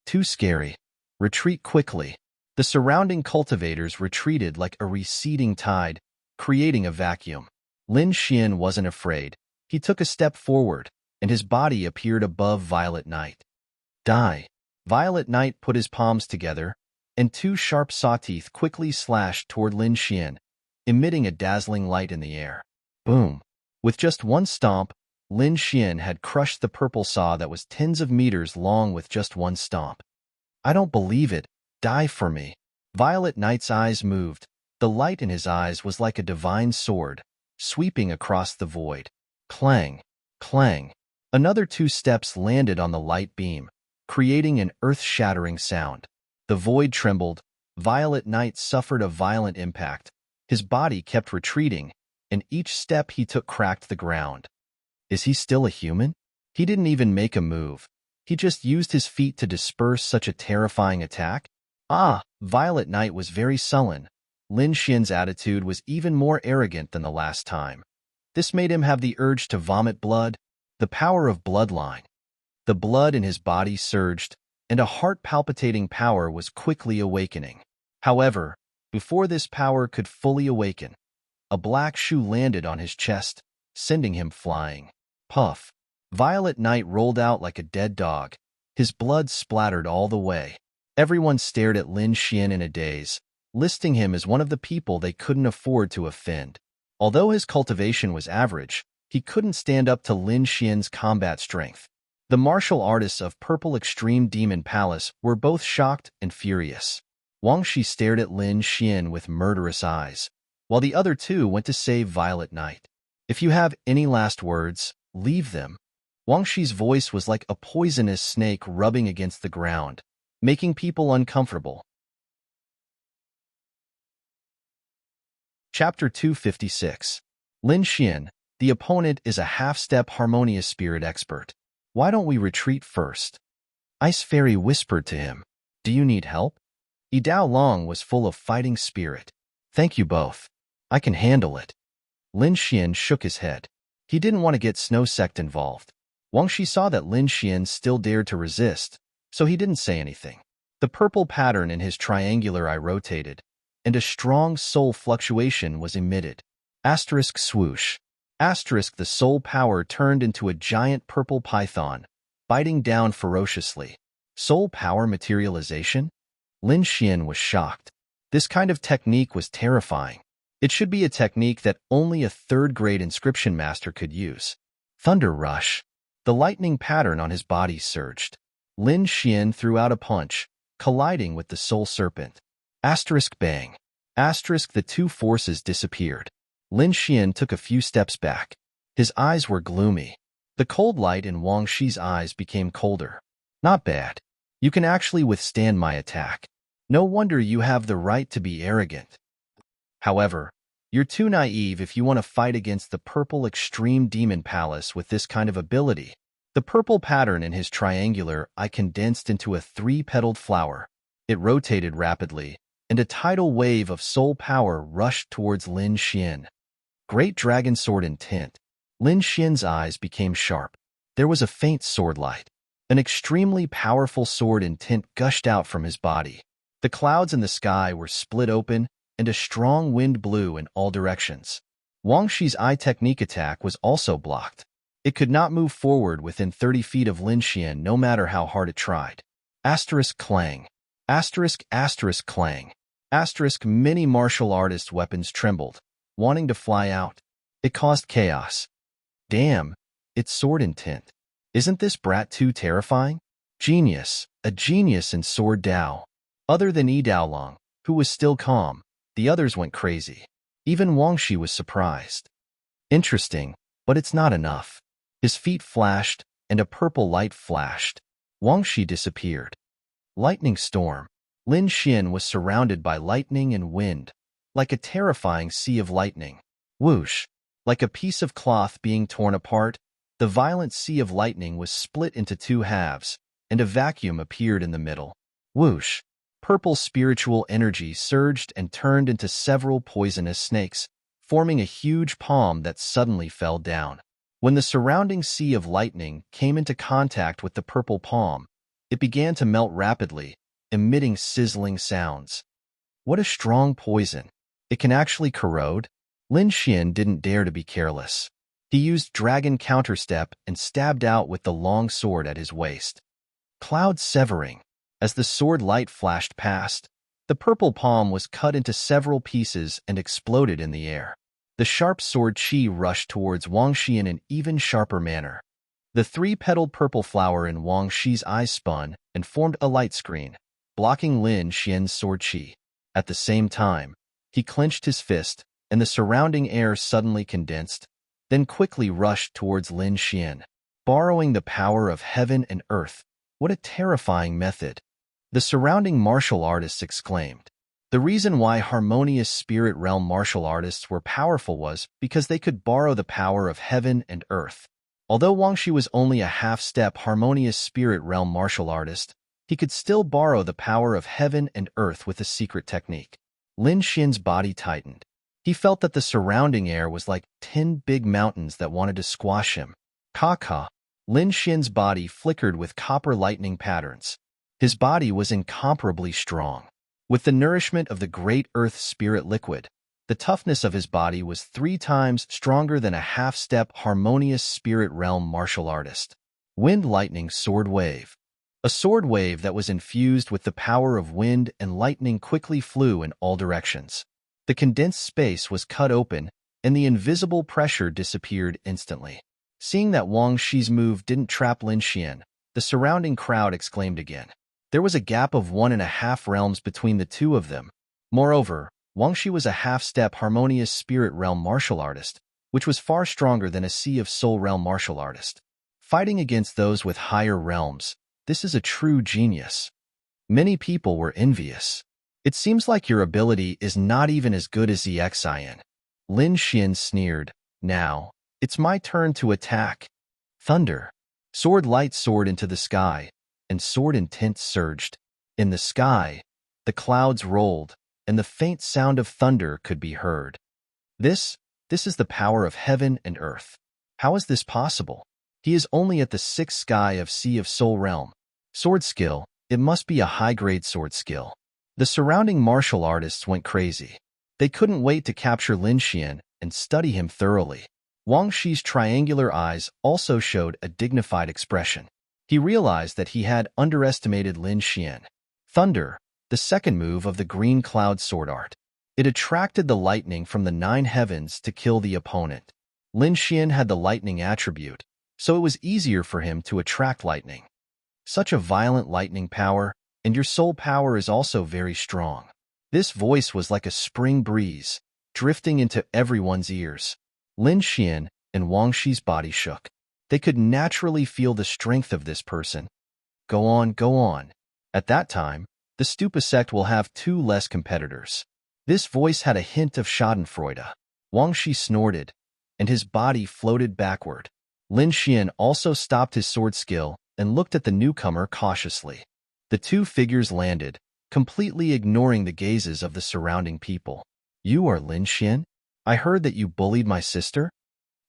Too scary. Retreat quickly. The surrounding cultivators retreated like a receding tide, creating a vacuum. Lin Xian wasn't afraid. He took a step forward, and his body appeared above Violet Knight. "Die." Violet Knight put his palms together, and 2 sharp saw-teeth quickly slashed toward Lin Xian, emitting a dazzling light in the air. Boom! With just one stomp, Lin Xian had crushed the purple saw that was tens of meters long with just one stomp. "I don't believe it. Die for me." Violet Knight's eyes moved. The light in his eyes was like a divine sword, sweeping across the void. Clang! Clang! Another 2 steps landed on the light beam, creating an earth-shattering sound. The void trembled. Violet Knight suffered a violent impact. His body kept retreating, and each step he took cracked the ground. Is he still a human? He didn't even make a move. He just used his feet to disperse such a terrifying attack? Violet Knight was very sullen. Lin Xian's attitude was even more arrogant than the last time. This made him have the urge to vomit blood. The power of bloodline. The blood in his body surged, and a heart-palpitating power was quickly awakening. However, before this power could fully awaken, a black shoe landed on his chest, sending him flying. Puff! Violet Knight rolled out like a dead dog. His blood splattered all the way. Everyone stared at Lin Xian in a daze, listing him as one of the people they couldn't afford to offend. Although his cultivation was average, he couldn't stand up to Lin Xian's combat strength. The martial artists of Purple Extreme Demon Palace were both shocked and furious. Wang Shi stared at Lin Xian with murderous eyes, while the other two went to save Violet Knight. If you have any last words, leave them. Wang Shi's voice was like a poisonous snake rubbing against the ground, making people uncomfortable. Chapter 256. Lin Xian, the opponent, is a half-step harmonious spirit expert. Why don't we retreat first? Ice Fairy whispered to him. Do you need help? Yidao Long was full of fighting spirit. Thank you both. I can handle it. Lin Xian shook his head. He didn't want to get Snow Sect involved. Wang Shi saw that Lin Xian still dared to resist, so he didn't say anything. The purple pattern in his triangular eye rotated, and a strong soul fluctuation was emitted. Asterisk swoosh. Asterisk, the soul power turned into a giant purple python, biting down ferociously. Soul power materialization? Lin Xian was shocked. This kind of technique was terrifying. It should be a technique that only a third-grade inscription master could use. Thunder rush. The lightning pattern on his body surged. Lin Xian threw out a punch, colliding with the soul serpent. Asterisk bang. Asterisk, the two forces disappeared. Lin Xian took a few steps back. His eyes were gloomy. The cold light in Wang Shi's eyes became colder. Not bad. You can actually withstand my attack. No wonder you have the right to be arrogant. However, you're too naive if you want to fight against the purple extreme demon palace with this kind of ability. The purple pattern in his triangular eye condensed into a three-petaled flower. It rotated rapidly, and a tidal wave of soul power rushed towards Lin Xian. Great dragon sword intent. Lin Xian's eyes became sharp. There was a faint sword light. An extremely powerful sword intent gushed out from his body. The clouds in the sky were split open, and a strong wind blew in all directions. Wang Shi's eye technique attack was also blocked. It could not move forward within 30 feet of Lin Xian no matter how hard it tried. Asterisk clang. Asterisk clang. Asterisk, many martial artists' weapons trembled, wanting to fly out. It caused chaos. Damn, it's sword intent. Isn't this brat too terrifying? Genius, a genius in sword Dao. Other than Yidao Long, who was still calm, the others went crazy. Even Wang Shi was surprised. Interesting, but it's not enough. His feet flashed, and a purple light flashed. Wang Shi disappeared. Lightning storm. Lin Xian was surrounded by lightning and wind, like a terrifying sea of lightning. Whoosh! Like a piece of cloth being torn apart, the violent sea of lightning was split into two halves, and a vacuum appeared in the middle. Whoosh! Purple spiritual energy surged and turned into several poisonous snakes, forming a huge palm that suddenly fell down. When the surrounding sea of lightning came into contact with the purple palm, it began to melt rapidly, emitting sizzling sounds. What a strong poison! It can actually corrode? Lin Xian didn't dare to be careless. He used dragon counterstep and stabbed out with the long sword at his waist. Cloud severing. As the sword light flashed past, the purple palm was cut into several pieces and exploded in the air. The sharp sword chi rushed towards Wang Shi in an even sharper manner. The three-petaled purple flower in Wang Shi's eyes spun and formed a light screen, blocking Lin Xian's sword chi. At the same time, he clenched his fist, and the surrounding air suddenly condensed, then quickly rushed towards Lin Xian. Borrowing the power of heaven and earth. What a terrifying method! The surrounding martial artists exclaimed. The reason why harmonious spirit realm martial artists were powerful was because they could borrow the power of heaven and earth. Although Wang Shi was only a half-step harmonious spirit realm martial artist, he could still borrow the power of heaven and earth with a secret technique. Lin Xian's body tightened. He felt that the surrounding air was like 10 big mountains that wanted to squash him. Ka-ka. Lin Xian's body flickered with copper lightning patterns. His body was incomparably strong. With the nourishment of the great earth spirit liquid, the toughness of his body was 3 times stronger than a half-step harmonious spirit realm martial artist. Wind lightning sword wave. A sword wave that was infused with the power of wind and lightning quickly flew in all directions. The condensed space was cut open, and the invisible pressure disappeared instantly. Seeing that Wang Shi's move didn't trap Lin Xian, the surrounding crowd exclaimed again. There was a gap of 1.5 realms between the two of them. Moreover, Wang Shi was a half-step harmonious spirit realm martial artist, which was far stronger than a Sea of Soul realm martial artist. Fighting against those with higher realms, this is a true genius. Many people were envious. It seems like your ability is not even as good as EXIN. Lin Xian sneered. Now, it's my turn to attack. Thunder. Sword light soared into the sky, and sword intent surged. In the sky, the clouds rolled, and the faint sound of thunder could be heard. This is the power of heaven and earth. How is this possible? He is only at the 6th sky of Sea of Soul realm. Sword skill, it must be a high-grade sword skill. The surrounding martial artists went crazy. They couldn't wait to capture Lin Xian and study him thoroughly. Wang Shi's triangular eyes also showed a dignified expression. He realized that he had underestimated Lin Xian. Thunder, the second move of the green cloud sword art. It attracted the lightning from the 9 heavens to kill the opponent. Lin Xian had the lightning attribute, so it was easier for him to attract lightning. Such a violent lightning power, and your soul power is also very strong. This voice was like a spring breeze, drifting into everyone's ears. Lin Xian and Wang Shi's body shook. They could naturally feel the strength of this person. Go on, go on. At that time, the Stupa sect will have 2 less competitors. This voice had a hint of schadenfreude. Wang Shi snorted, and his body floated backward. Lin Xian also stopped his sword skill and looked at the newcomer cautiously. The 2 figures landed, completely ignoring the gazes of the surrounding people. You are Lin Xian? I heard that you bullied my sister?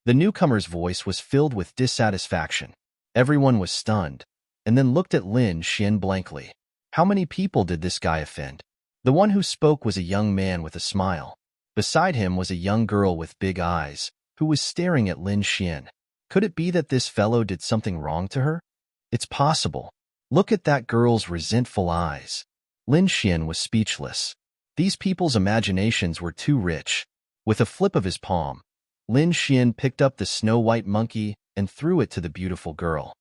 The newcomer's voice was filled with dissatisfaction. Everyone was stunned, and then looked at Lin Xian blankly. How many people did this guy offend? The one who spoke was a young man with a smile. Beside him was a young girl with big eyes, who was staring at Lin Xian. Could it be that this fellow did something wrong to her? It's possible. Look at that girl's resentful eyes. Lin Xian was speechless. These people's imaginations were too rich. With a flip of his palm, Lin Xian picked up the snow-white monkey and threw it to the beautiful girl.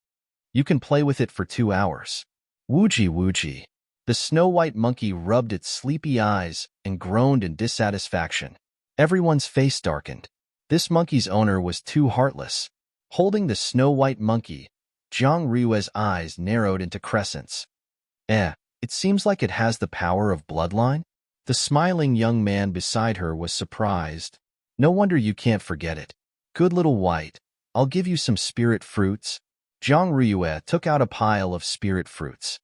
You can play with it for 2 hours. Wooji wooji. The snow-white monkey rubbed its sleepy eyes and groaned in dissatisfaction. Everyone's face darkened. This monkey's owner was too heartless. Holding the snow-white monkey, Zhang Rui's eyes narrowed into crescents. It seems like it has the power of bloodline? The smiling young man beside her was surprised. No wonder you can't forget it. Good little white, I'll give you some spirit fruits. Zhang Rui took out a pile of spirit fruits.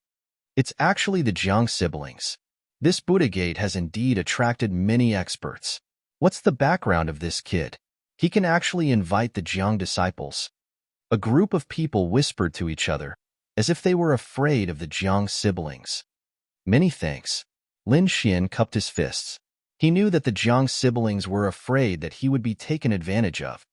It's actually the Jiang siblings. This Buddha gate has indeed attracted many experts. What's the background of this kid? He can actually invite the Jiang disciples. A group of people whispered to each other, as if they were afraid of the Jiang siblings. Many thanks. Lin Xian cupped his fists. He knew that the Jiang siblings were afraid that he would be taken advantage of.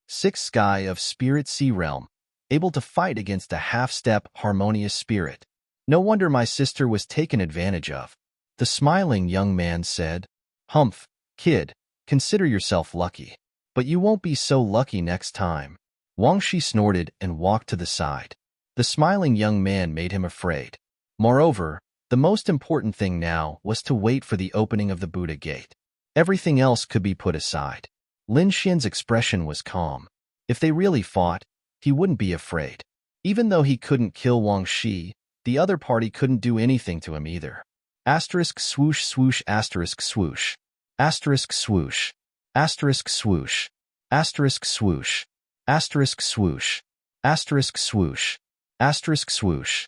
6th sky of Spirit Sea Realm, able to fight against a half-step harmonious spirit. No wonder my sister was taken advantage of. The smiling young man said, Humph, kid, consider yourself lucky. But you won't be so lucky next time. Wang Shi snorted and walked to the side. The smiling young man made him afraid. Moreover, the most important thing now was to wait for the opening of the Buddha gate. Everything else could be put aside. Lin Xian's expression was calm. If they really fought, he wouldn't be afraid. Even though he couldn't kill Wang Shi, the other party couldn't do anything to him either. Asterisk swoosh swoosh asterisk swoosh. Asterisk swoosh. Asterisk swoosh. Asterisk swoosh. Asterisk swoosh. Asterisk swoosh. Asterisk swoosh.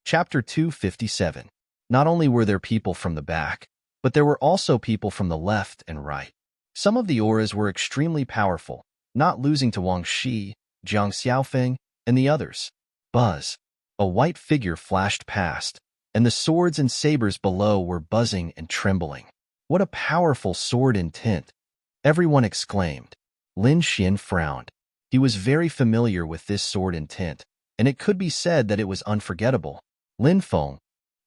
Chapter 257. Not only were there people from the back, but there were also people from the left and right. Some of the auras were extremely powerful, not losing to Wang Shi, Jiang Xiaofeng, and the others. Buzz. A white figure flashed past, and the swords and sabers below were buzzing and trembling. What a powerful sword intent! Everyone exclaimed. Lin Xian frowned. He was very familiar with this sword intent, and it could be said that it was unforgettable. Lin Feng.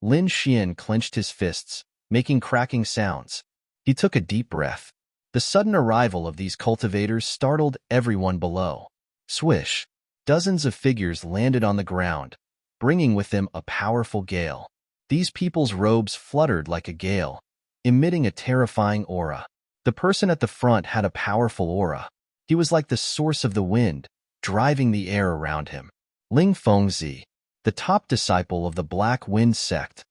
Lin Xian clenched his fists, making cracking sounds. He took a deep breath. The sudden arrival of these cultivators startled everyone below. Swish. Dozens of figures landed on the ground, bringing with them a powerful gale. These people's robes fluttered like a gale, emitting a terrifying aura. The person at the front had a powerful aura. He was like the source of the wind, driving the air around him. Ling Fengzi, the top disciple of the Black Wind sect.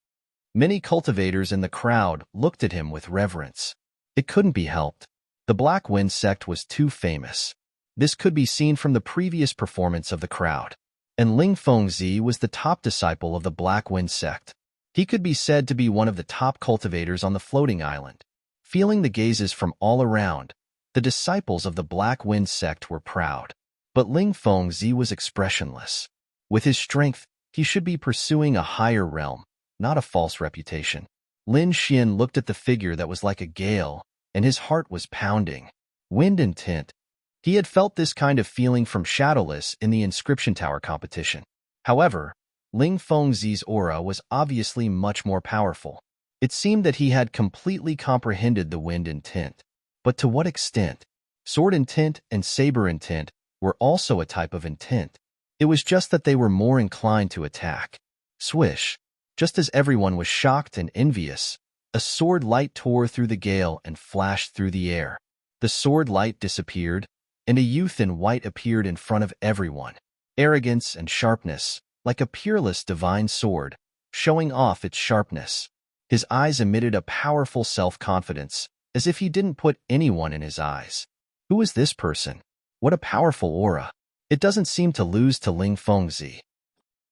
Many cultivators in the crowd looked at him with reverence. It couldn't be helped. The Black Wind sect was too famous. This could be seen from the previous performance of the crowd. And Ling Fengzi was the top disciple of the Black Wind sect. He could be said to be one of the top cultivators on the floating island. Feeling the gazes from all around, the disciples of the Black Wind sect were proud. But Ling Fengzi was expressionless. With his strength, he should be pursuing a higher realm, not a false reputation. Lin Xian looked at the figure that was like a gale, and his heart was pounding. Wind and tint. He had felt this kind of feeling from Shadowless in the Inscription Tower competition. However, Ling Fengzi's aura was obviously much more powerful. It seemed that he had completely comprehended the wind and tint. But to what extent? Sword intent and saber intent were also a type of intent. It was just that they were more inclined to attack. Swish. Just as everyone was shocked and envious, a sword light tore through the gale and flashed through the air. The sword light disappeared, and a youth in white appeared in front of everyone. Arrogance and sharpness, like a peerless divine sword, showing off its sharpness. His eyes emitted a powerful self-confidence, as if he didn't put anyone in his eyes. Who is this person? What a powerful aura. It doesn't seem to lose to Ling Fengzi.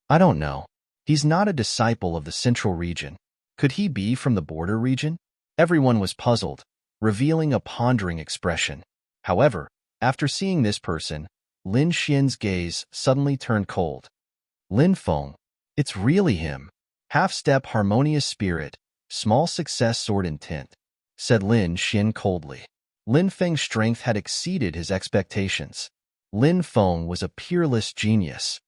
I don't know. He's not a disciple of the central region. Could he be from the border region? Everyone was puzzled, revealing a pondering expression. However, after seeing this person, Lin Xian's gaze suddenly turned cold. Lin Feng. It's really him. Half-step harmonious spirit, small success sword intent, said Lin Xian coldly. Lin Feng's strength had exceeded his expectations. Lin Feng was a peerless genius.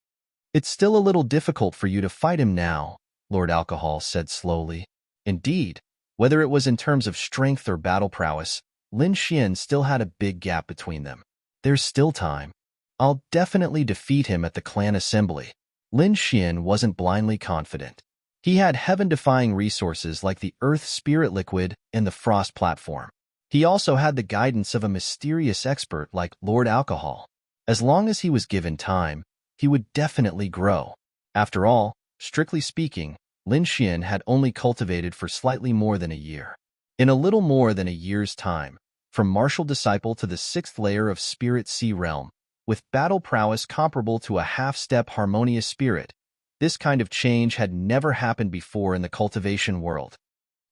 It's still a little difficult for you to fight him now, Lord Alcohol said slowly. Indeed, whether it was in terms of strength or battle prowess, Lin Xian still had a big gap between them. There's still time. I'll definitely defeat him at the clan assembly. Lin Xian wasn't blindly confident. He had heaven-defying resources like the Earth Spirit Liquid and the Frost Platform. He also had the guidance of a mysterious expert like Lord Alcohol. As long as he was given time, he would definitely grow. After all, strictly speaking, Lin Xian had only cultivated for slightly more than a year. In a little more than a year's time, from martial disciple to the 6th layer of Spirit Sea Realm, with battle prowess comparable to a half-step harmonious spirit, this kind of change had never happened before in the cultivation world.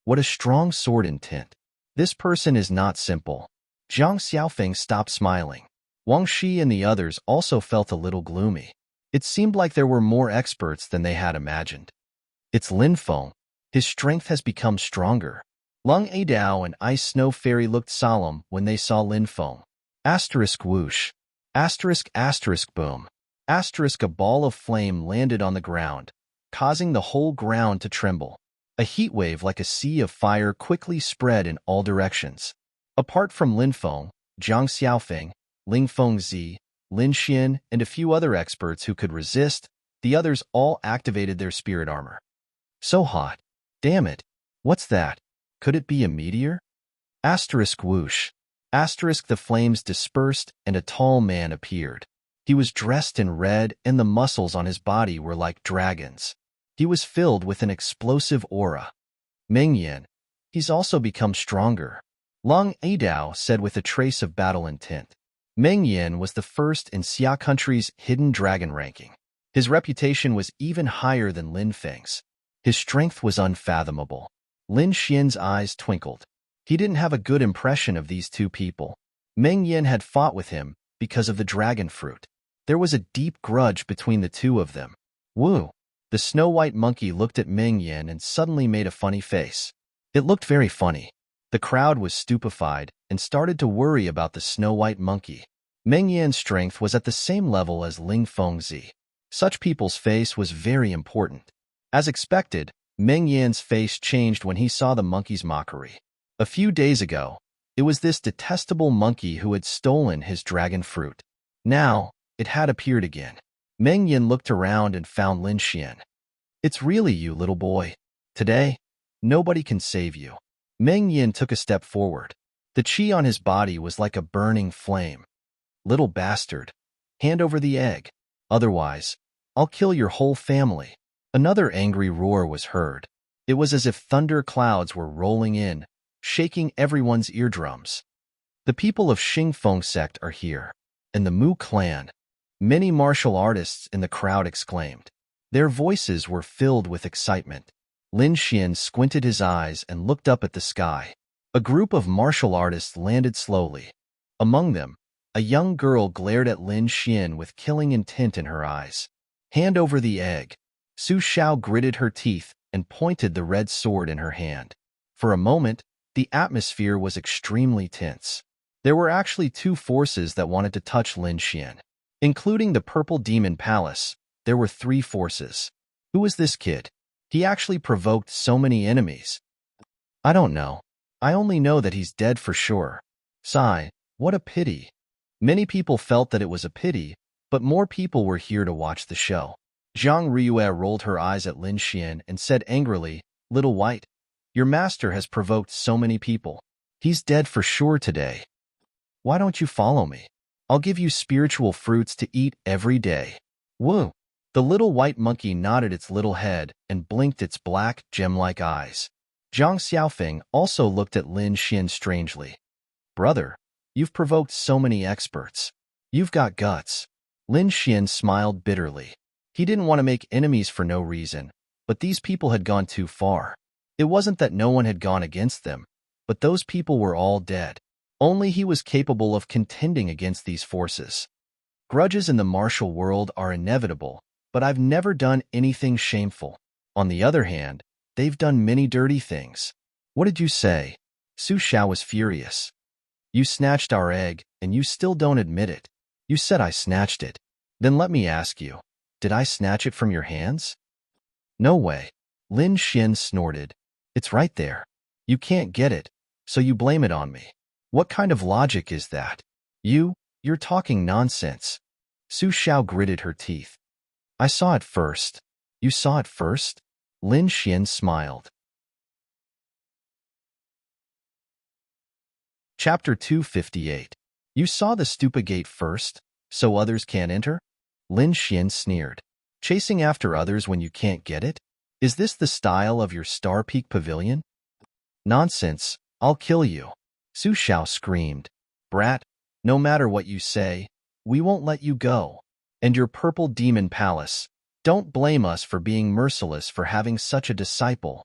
What a strong sword intent. This person is not simple. Zhang Xiaofeng stopped smiling. Wang Shi and the others also felt a little gloomy. It seemed like there were more experts than they had imagined. It's Lin Feng. His strength has become stronger. Lung Adao and Ice Snow Fairy looked solemn when they saw Lin Feng. Asterisk whoosh. Asterisk boom. Asterisk a ball of flame landed on the ground, causing the whole ground to tremble. A heat wave like a sea of fire quickly spread in all directions. Apart from Lin Feng, Zhang Xiaofeng, Ling Fengzi, Lin Xian, and a few other experts who could resist, the others all activated their spirit armor. So hot. Damn it. What's that? Could it be a meteor? Asterisk whoosh. Asterisk the flames dispersed and a tall man appeared. He was dressed in red and the muscles on his body were like dragons. He was filled with an explosive aura. Meng Yan. He's also become stronger. Lung Adao said with a trace of battle intent. Meng Yan was the first in Xia country's hidden dragon ranking. His reputation was even higher than Lin Feng's. His strength was unfathomable. Lin Xian's eyes twinkled. He didn't have a good impression of these two people. Meng Yan had fought with him because of the dragon fruit. There was a deep grudge between the two of them. Woo! The snow-white monkey looked at Meng Yan and suddenly made a funny face. It looked very funny. The crowd was stupefied and started to worry about the snow-white monkey. Meng Yan's strength was at the same level as Ling Fengzi. Such people's face was very important. As expected, Meng Yan's face changed when he saw the monkey's mockery. A few days ago, it was this detestable monkey who had stolen his dragon fruit. Now, it had appeared again. Meng Yin looked around and found Lin Xian. It's really you, little boy. Today, nobody can save you. Meng Yin took a step forward. The qi on his body was like a burning flame. Little bastard, hand over the egg. Otherwise, I'll kill your whole family. Another angry roar was heard. It was as if thunder clouds were rolling in, shaking everyone's eardrums. The people of Xingfeng sect are here, and the Mu clan. Many martial artists in the crowd exclaimed. Their voices were filled with excitement. Lin Xian squinted his eyes and looked up at the sky. A group of martial artists landed slowly. Among them, a young girl glared at Lin Xian with killing intent in her eyes. Hand over the egg. Su Xiao gritted her teeth and pointed the red sword in her hand. For a moment, the atmosphere was extremely tense. There were actually two forces that wanted to touch Lin Xian. Including the Purple Demon Palace, there were three forces. Who was this kid? He actually provoked so many enemies. I don't know. I only know that he's dead for sure. Sigh, what a pity. Many people felt that it was a pity, but more people were here to watch the show. Zhang Riyue rolled her eyes at Lin Xian and said angrily, Little White, your master has provoked so many people. He's dead for sure today. Why don't you follow me? I'll give you spiritual fruits to eat every day. Woo! The little white monkey nodded its little head and blinked its black, gem-like eyes. Zhang Xiaofeng also looked at Lin Xian strangely. Brother, you've provoked so many experts. You've got guts. Lin Xian smiled bitterly. He didn't want to make enemies for no reason, but these people had gone too far. It wasn't that no one had gone against them, but those people were all dead. Only he was capable of contending against these forces. Grudges in the martial world are inevitable, but I've never done anything shameful. On the other hand, they've done many dirty things. What did you say? Su Xiao was furious. You snatched our egg, and you still don't admit it. You said I snatched it. Then let me ask you, did I snatch it from your hands? No way. Lin Xian snorted. It's right there. You can't get it, so you blame it on me. What kind of logic is that? You're talking nonsense. Su Xiao gritted her teeth. I saw it first. You saw it first? Lin Xian smiled. Chapter 258. You saw the stupa gate first, so others can't enter? Lin Xian sneered. Chasing after others when you can't get it? Is this the style of your Star Peak Pavilion? Nonsense, I'll kill you. Su Xiao screamed. Brat, no matter what you say, we won't let you go. And your Purple Demon Palace, don't blame us for being merciless for having such a disciple.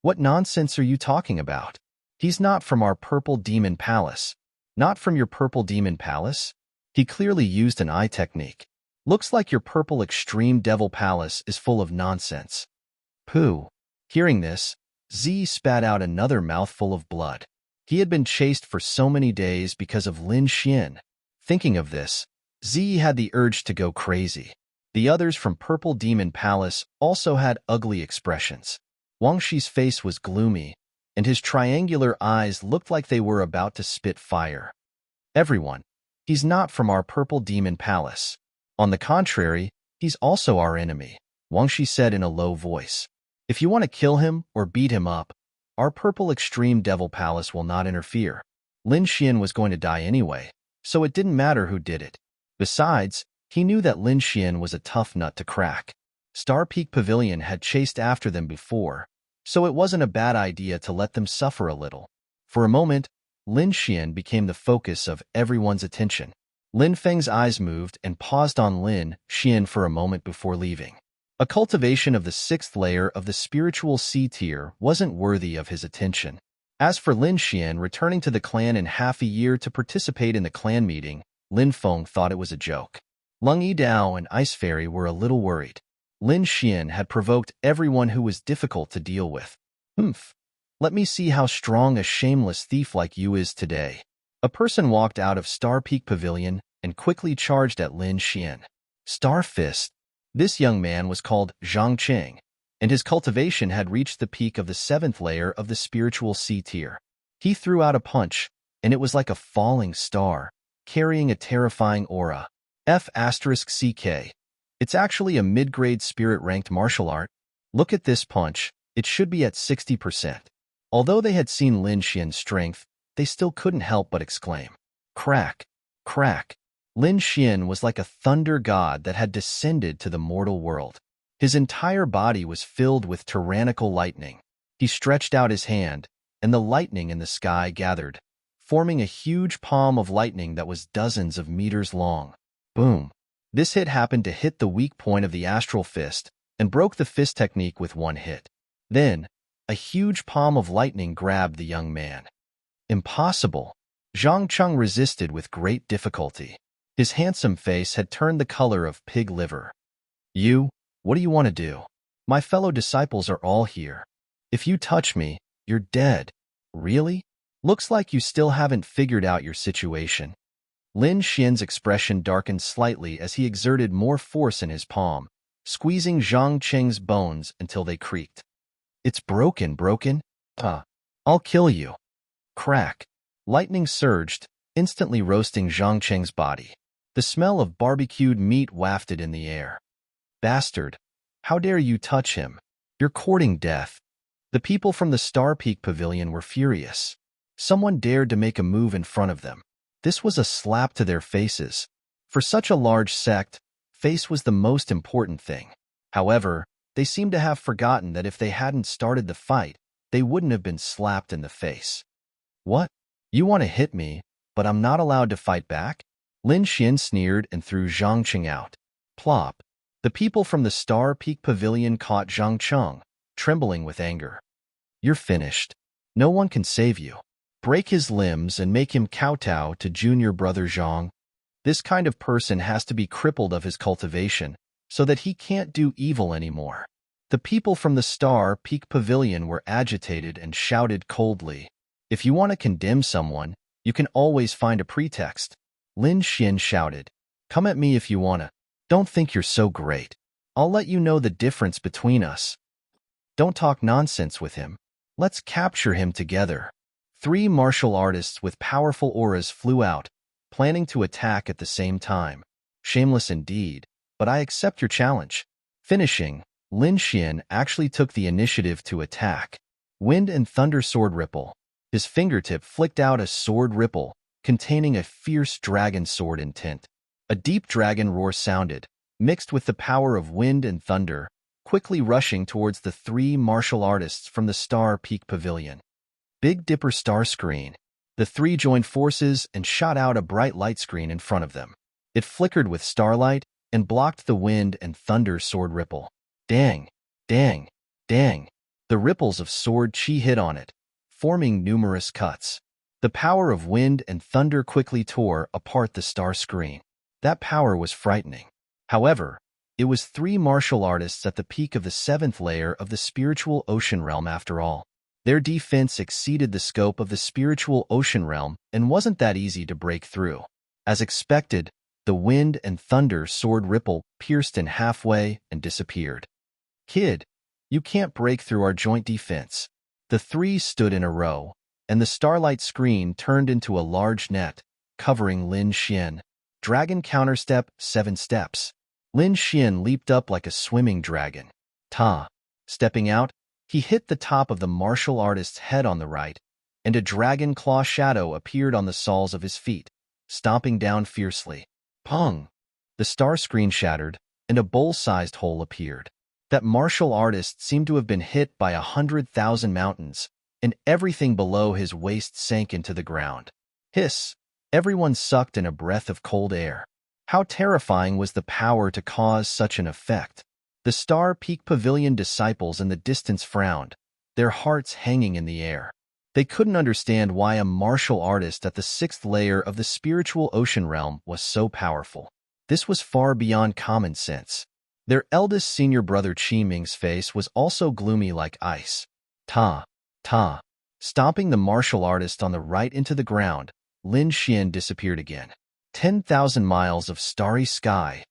What nonsense are you talking about? He's not from our Purple Demon Palace. Not from your Purple Demon Palace? He clearly used an eye technique. Looks like your Purple Extreme Devil Palace is full of nonsense. Pooh. Hearing this, Z spat out another mouthful of blood. He had been chased for so many days because of Lin Xian. Thinking of this, Z had the urge to go crazy. The others from Purple Demon Palace also had ugly expressions. Wang Shi's face was gloomy, and his triangular eyes looked like they were about to spit fire. Everyone, he's not from our Purple Demon Palace. On the contrary, he's also our enemy, Wang Shi said in a low voice. If you want to kill him or beat him up, our Purple Extreme Devil Palace will not interfere. Lin Xian was going to die anyway, so it didn't matter who did it. Besides, he knew that Lin Xian was a tough nut to crack. Star Peak Pavilion had chased after them before, so it wasn't a bad idea to let them suffer a little. For a moment, Lin Xian became the focus of everyone's attention. Lin Feng's eyes moved and paused on Lin Xian for a moment before leaving. A cultivation of the 6th layer of the spiritual C tier wasn't worthy of his attention. As for Lin Xian returning to the clan in half a year to participate in the clan meeting, Lin Feng thought it was a joke. Lung Yidao and Ice Fairy were a little worried. Lin Xian had provoked everyone who was difficult to deal with. Let me see how strong a shameless thief like you is today. A person walked out of Star Peak Pavilion and quickly charged at Lin Xian. Star Fist. This young man was called Zhang Qing, and his cultivation had reached the peak of the 7th layer of the spiritual C tier. He threw out a punch, and it was like a falling star, carrying a terrifying aura. F*CK. It's actually a mid-grade spirit-ranked martial art. Look at this punch. It should be at 60%. Although they had seen Lin Xian's strength, they still couldn't help but exclaim. Crack! Crack! Lin Xian was like a thunder god that had descended to the mortal world. His entire body was filled with tyrannical lightning. He stretched out his hand, and the lightning in the sky gathered, forming a huge palm of lightning that was dozens of meters long. Boom! This hit happened to hit the weak point of the astral fist and broke the fist technique with one hit. Then, a huge palm of lightning grabbed the young man. Impossible! Zhang Cheng resisted with great difficulty. His handsome face had turned the color of pig liver. You, what do you want to do? My fellow disciples are all here. If you touch me, you're dead. Really? Looks like you still haven't figured out your situation. Lin Xian's expression darkened slightly as he exerted more force in his palm, squeezing Zhang Cheng's bones until they creaked. It's broken. I'll kill you. Crack. Lightning surged, instantly roasting Zhang Cheng's body. The smell of barbecued meat wafted in the air. Bastard! How dare you touch him? You're courting death. The people from the Star Peak Pavilion were furious. Someone dared to make a move in front of them. This was a slap to their faces. For such a large sect, face was the most important thing. However, they seemed to have forgotten that if they hadn't started the fight, they wouldn't have been slapped in the face. What? You want to hit me, but I'm not allowed to fight back? Lin Xian sneered and threw Zhang Cheng out. Plop. The people from the Star Peak Pavilion caught Zhang Cheng, trembling with anger. You're finished. No one can save you. Break his limbs and make him kowtow to junior brother Zhang. This kind of person has to be crippled of his cultivation, so that he can't do evil anymore. The people from the Star Peak Pavilion were agitated and shouted coldly. If you want to condemn someone, you can always find a pretext. Lin Xian shouted. Come at me if you wanna. Don't think you're so great. I'll let you know the difference between us. Don't talk nonsense with him. Let's capture him together. 3 martial artists with powerful auras flew out, planning to attack at the same time. Shameless indeed, but I accept your challenge. Finishing, Lin Xian actually took the initiative to attack. Wind and Thunder Sword Ripple. His fingertip flicked out a sword ripple, containing a fierce dragon sword intent. A deep dragon roar sounded, mixed with the power of wind and thunder, quickly rushing towards the 3 martial artists from the Star Peak Pavilion. Big Dipper Star Screen. The 3 joined forces and shot out a bright light screen in front of them. It flickered with starlight and blocked the wind and thunder sword ripple. Dang! Dang! Dang! The ripples of sword chi hit on it, forming numerous cuts. The power of wind and thunder quickly tore apart the star screen. That power was frightening. However, it was 3 martial artists at the peak of the 7th layer of the spiritual ocean realm after all. Their defense exceeded the scope of the spiritual ocean realm and wasn't that easy to break through. As expected, the wind and thunder sword ripple pierced in halfway and disappeared. Kid, you can't break through our joint defense. The 3 stood in a row, and the starlight screen turned into a large net, covering Lin Xian. Dragon counterstep 7 steps. Lin Xian leaped up like a swimming dragon. Ta! Stepping out, he hit the top of the martial artist's head on the right, and a dragon claw shadow appeared on the soles of his feet, stomping down fiercely. Pong! The star screen shattered, and a bowl-sized hole appeared. That martial artist seemed to have been hit by 100,000 mountains, and everything below his waist sank into the ground. Hiss! Everyone sucked in a breath of cold air. How terrifying was the power to cause such an effect? The Star Peak Pavilion disciples in the distance frowned, their hearts hanging in the air. They couldn't understand why a martial artist at the 6th layer of the spiritual ocean realm was so powerful. This was far beyond common sense. Their eldest senior brother Qi Ming's face was also gloomy like ice. Ta! Ta! Stomping the martial artist on the right into the ground, Lin Xian disappeared again. 10,000 miles of starry sky.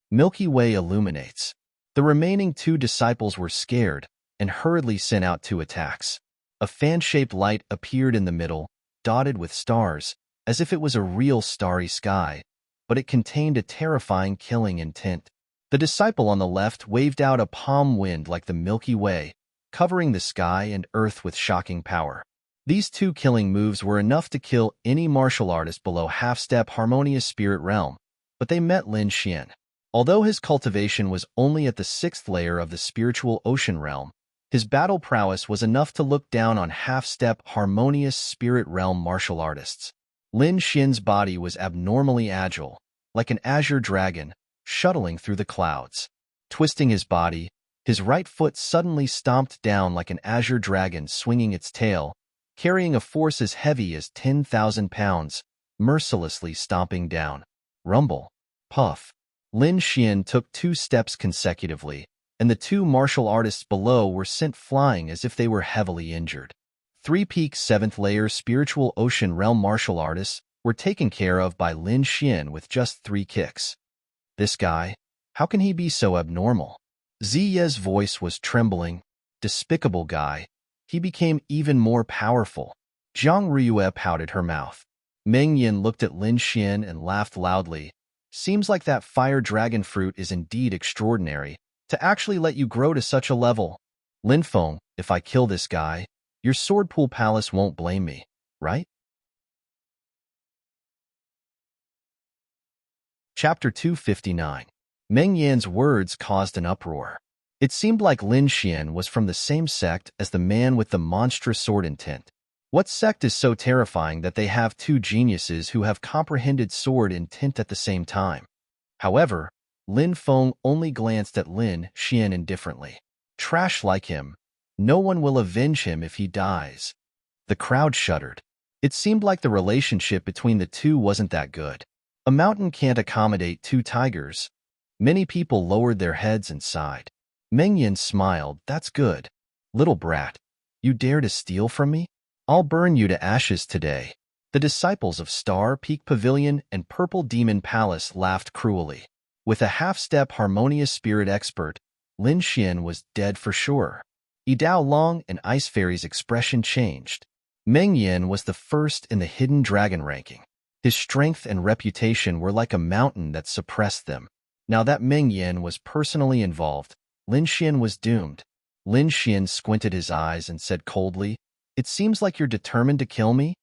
Milky Way illuminates. The remaining 2 disciples were scared and hurriedly sent out 2 attacks. A fan-shaped light appeared in the middle, dotted with stars, as if it was a real starry sky, but it contained a terrifying killing intent. The disciple on the left waved out a palm wind like the Milky Way, covering the sky and earth with shocking power. These two killing moves were enough to kill any martial artist below half-step harmonious spirit realm, but they met Lin Xian. Although his cultivation was only at the 6th layer of the spiritual ocean realm, his battle prowess was enough to look down on half-step harmonious spirit realm martial artists. Lin Xian's body was abnormally agile, like an azure dragon, shuttling through the clouds. Twisting his body, his right foot suddenly stomped down like an azure dragon swinging its tail, carrying a force as heavy as 10,000 pounds, mercilessly stomping down. Rumble. Puff. Lin Xian took 2 steps consecutively, and the 2 martial artists below were sent flying as if they were heavily injured. 3 peak 7th layer spiritual ocean realm martial artists were taken care of by Lin Xian with just 3 kicks. This guy, how can he be so abnormal? Ziye's voice was trembling. Despicable guy. He became even more powerful. Zhang Ruyue pouted her mouth. Meng Yin looked at Lin Xian and laughed loudly. Seems like that fire dragon fruit is indeed extraordinary, to actually let you grow to such a level. Lin Feng, if I kill this guy, your sword pool palace won't blame me, right? Chapter 259. Meng Yan's words caused an uproar. It seemed like Lin Xian was from the same sect as the man with the monstrous sword intent. What sect is so terrifying that they have 2 geniuses who have comprehended sword intent at the same time? However, Lin Feng only glanced at Lin Xian indifferently. Trash like him. No one will avenge him if he dies. The crowd shuddered. It seemed like the relationship between the two wasn't that good. A mountain can't accommodate 2 tigers. Many people lowered their heads and sighed. Meng Yin smiled. That's good. Little brat, you dare to steal from me? I'll burn you to ashes today. The disciples of Star Peak Pavilion and Purple Demon Palace laughed cruelly. With a half-step harmonious spirit expert, Lin Xian was dead for sure. Yidao Long and Ice Fairy's expression changed. Meng Yin was the first in the hidden dragon ranking. His strength and reputation were like a mountain that suppressed them. Now that Meng Yin was personally involved, Lin Xian was doomed. Lin Xian squinted his eyes and said coldly, "It seems like you're determined to kill me?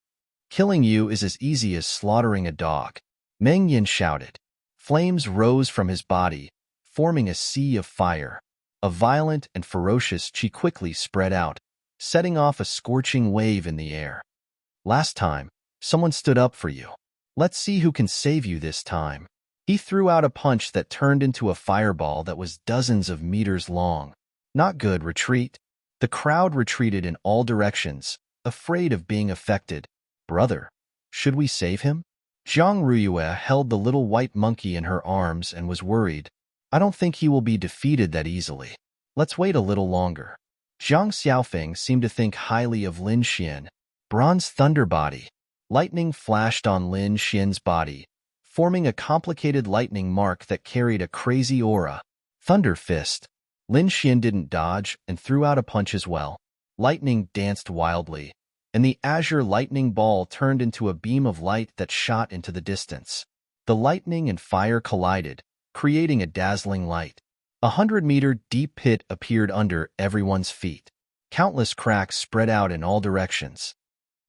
Killing you is as easy as slaughtering a dog." Meng Yin shouted. Flames rose from his body, forming a sea of fire. A violent and ferocious chi quickly spread out, setting off a scorching wave in the air. Last time, someone stood up for you. Let's see who can save you this time. He threw out a punch that turned into a fireball that was dozens of meters long. Not good, retreat. The crowd retreated in all directions, afraid of being affected. Brother, should we save him? Zhang Ruyue held the little white monkey in her arms and was worried. I don't think he will be defeated that easily. Let's wait a little longer. Zhang Xiaofeng seemed to think highly of Lin Xian. Bronze thunder body. Lightning flashed on Lin Xian's body, forming a complicated lightning mark that carried a crazy aura. Thunder fist. Lin Xian didn't dodge and threw out a punch as well. Lightning danced wildly, and the azure lightning ball turned into a beam of light that shot into the distance. The lightning and fire collided, creating a dazzling light. 100-meter deep pit appeared under everyone's feet. Countless cracks spread out in all directions.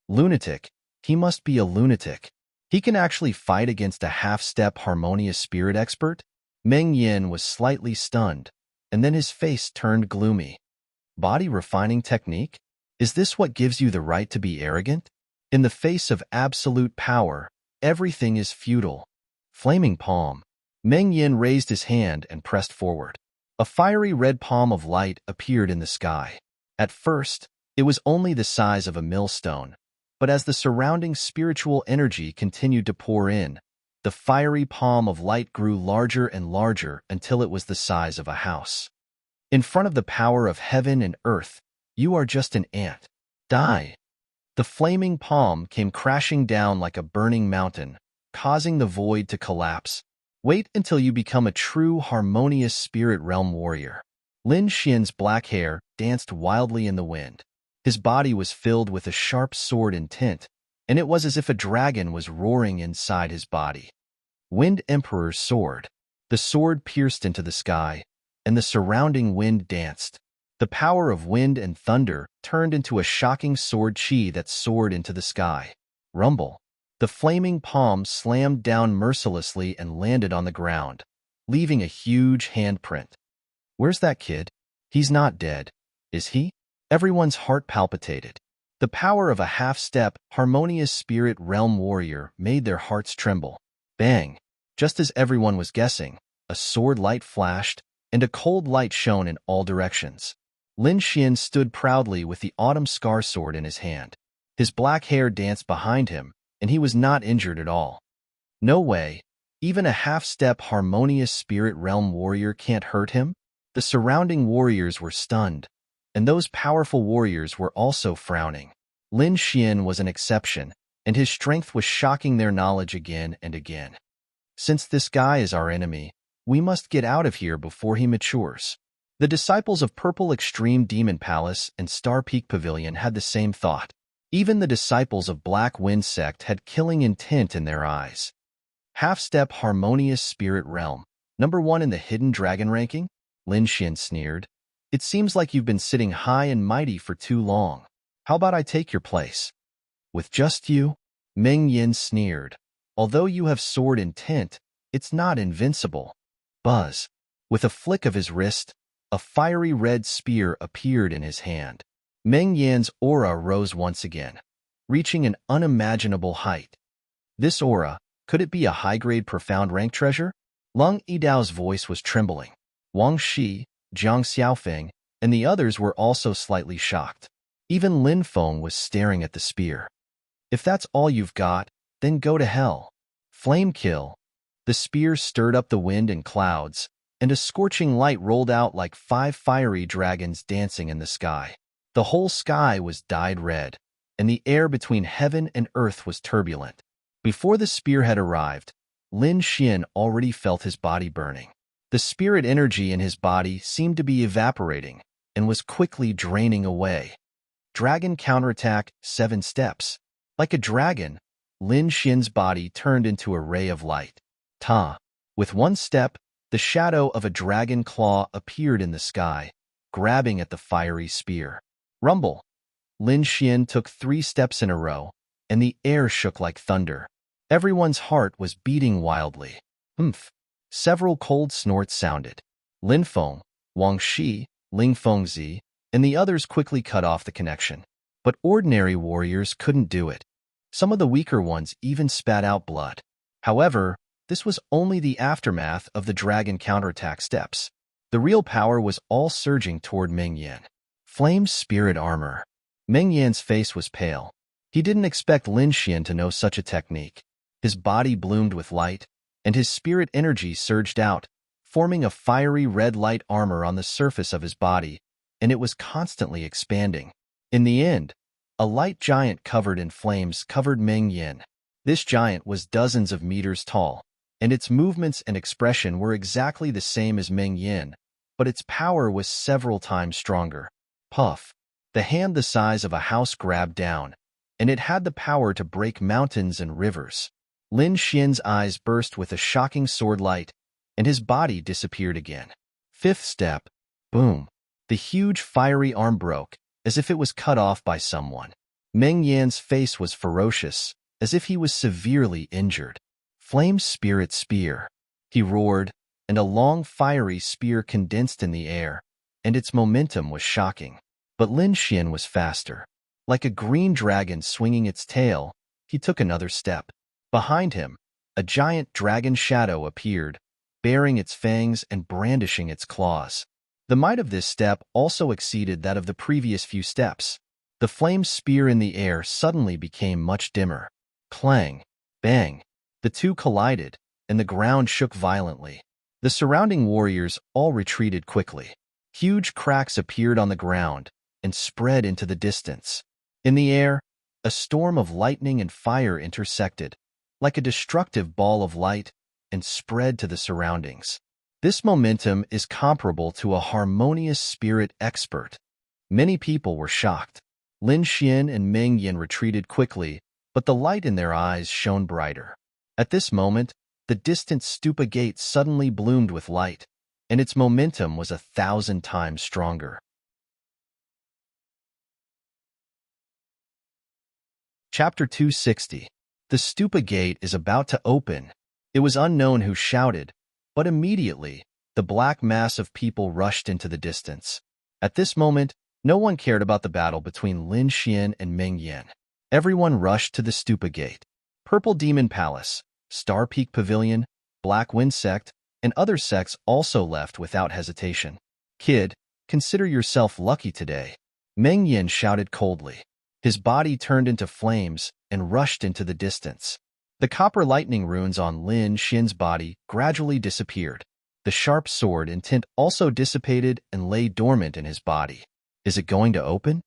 Lunatic. He must be a lunatic. He can actually fight against a half-step harmonious spirit expert? Meng Yin was slightly stunned, and then his face turned gloomy. Body refining technique? Is this what gives you the right to be arrogant? In the face of absolute power, everything is futile. Flaming palm. Meng Yin raised his hand and pressed forward. A fiery red palm of light appeared in the sky. At first, it was only the size of a millstone, but as the surrounding spiritual energy continued to pour in, the fiery palm of light grew larger and larger until it was the size of a house. In front of the power of heaven and earth, you are just an ant. Die. The flaming palm came crashing down like a burning mountain, causing the void to collapse. Wait until you become a true harmonious spirit realm warrior. Lin Xian's black hair danced wildly in the wind. His body was filled with a sharp sword intent, and it was as if a dragon was roaring inside his body. Wind Emperor's sword. The sword pierced into the sky, and the surrounding wind danced. The power of wind and thunder turned into a shocking sword chi that soared into the sky. Rumble. The flaming palm slammed down mercilessly and landed on the ground, leaving a huge handprint. Where's that kid? He's not dead, is he? Everyone's heart palpitated. The power of a half-step, harmonious spirit realm warrior made their hearts tremble. Bang! Just as everyone was guessing, a sword light flashed, and a cold light shone in all directions. Lin Xian stood proudly with the autumn scar sword in his hand. His black hair danced behind him, and he was not injured at all. No way. Even a half-step harmonious spirit realm warrior can't hurt him? The surrounding warriors were stunned, and those powerful warriors were also frowning. Lin Xian was an exception, and his strength was shocking their knowledge again and again. Since this guy is our enemy, we must get out of here before he matures. The disciples of Purple Extreme Demon Palace and Star Peak Pavilion had the same thought. Even the disciples of Black Wind Sect had killing intent in their eyes. Half-step harmonious spirit realm, #1 in the hidden dragon ranking? Lin Xian sneered. It seems like you've been sitting high and mighty for too long. How about I take your place? With just you? Meng Yin sneered. Although you have sword intent, it's not invincible. Buzz. With a flick of his wrist, a fiery red spear appeared in his hand. Meng Yan's aura rose once again, reaching an unimaginable height. This aura, could it be a high-grade profound rank treasure? Lung Yidao's voice was trembling. Wang Shi, Jiang Xiaofeng, and the others were also slightly shocked. Even Lin Feng was staring at the spear. If that's all you've got, then go to hell. Flame kill. The spear stirred up the wind and clouds, and a scorching light rolled out like 5 fiery dragons dancing in the sky. The whole sky was dyed red, and the air between heaven and earth was turbulent. Before the spear had arrived, Lin Xian already felt his body burning. The spirit energy in his body seemed to be evaporating and was quickly draining away. Dragon counterattack, 7 steps. Like a dragon, Lin Xian's body turned into a ray of light. Ta! With 1 step, the shadow of a dragon claw appeared in the sky, grabbing at the fiery spear. Rumble! Lin Xian took 3 steps in a row, and the air shook like thunder. Everyone's heart was beating wildly. Humph! Several cold snorts sounded. Lin Feng, Wang Shi, Ling Fengzi, and the others quickly cut off the connection. But ordinary warriors couldn't do it. Some of the weaker ones even spat out blood. However, this was only the aftermath of the dragon counterattack steps. The real power was all surging toward Meng Yan. Flame spirit armor. Meng Yan's face was pale. He didn't expect Lin Xian to know such a technique. His body bloomed with light, and his spirit energy surged out, forming a fiery red light armor on the surface of his body, and it was constantly expanding. In the end, a light giant covered in flames covered Meng Yan. This giant was dozens of meters tall, and its movements and expression were exactly the same as Meng Yan, but its power was several times stronger. Puff. The hand the size of a house grabbed down, and it had the power to break mountains and rivers. Lin Xian's eyes burst with a shocking sword light, and his body disappeared again. 5th step. Boom. The huge fiery arm broke, as if it was cut off by someone. Meng Yan's face was ferocious, as if he was severely injured. Flame spirit spear. He roared, and a long fiery spear condensed in the air, and its momentum was shocking. But Lin Xian was faster. Like a green dragon swinging its tail, he took another step. Behind him, a giant dragon shadow appeared, baring its fangs and brandishing its claws. The might of this step also exceeded that of the previous few steps. The flame spear in the air suddenly became much dimmer. Clang! Bang! The two collided, and the ground shook violently. The surrounding warriors all retreated quickly. Huge cracks appeared on the ground and spread into the distance. In the air, a storm of lightning and fire intersected, like a destructive ball of light, and spread to the surroundings. This momentum is comparable to a harmonious spirit expert. Many people were shocked. Lin Xian and Meng Yan retreated quickly, but the light in their eyes shone brighter. At this moment, the distant stupa gate suddenly bloomed with light, and its momentum was 1,000 times stronger. Chapter 260. The stupa gate is about to open. It was unknown who shouted, but immediately, the black mass of people rushed into the distance. At this moment, no one cared about the battle between Lin Xian and Meng Yan. Everyone rushed to the stupa gate. Purple Demon Palace, Star Peak Pavilion, Black Wind Sect, and other sects also left without hesitation. Kid, consider yourself lucky today. Meng Yan shouted coldly. His body turned into flames and rushed into the distance. The copper lightning runes on Lin Xian's body gradually disappeared. The sharp sword intent also dissipated and lay dormant in his body. Is it going to open?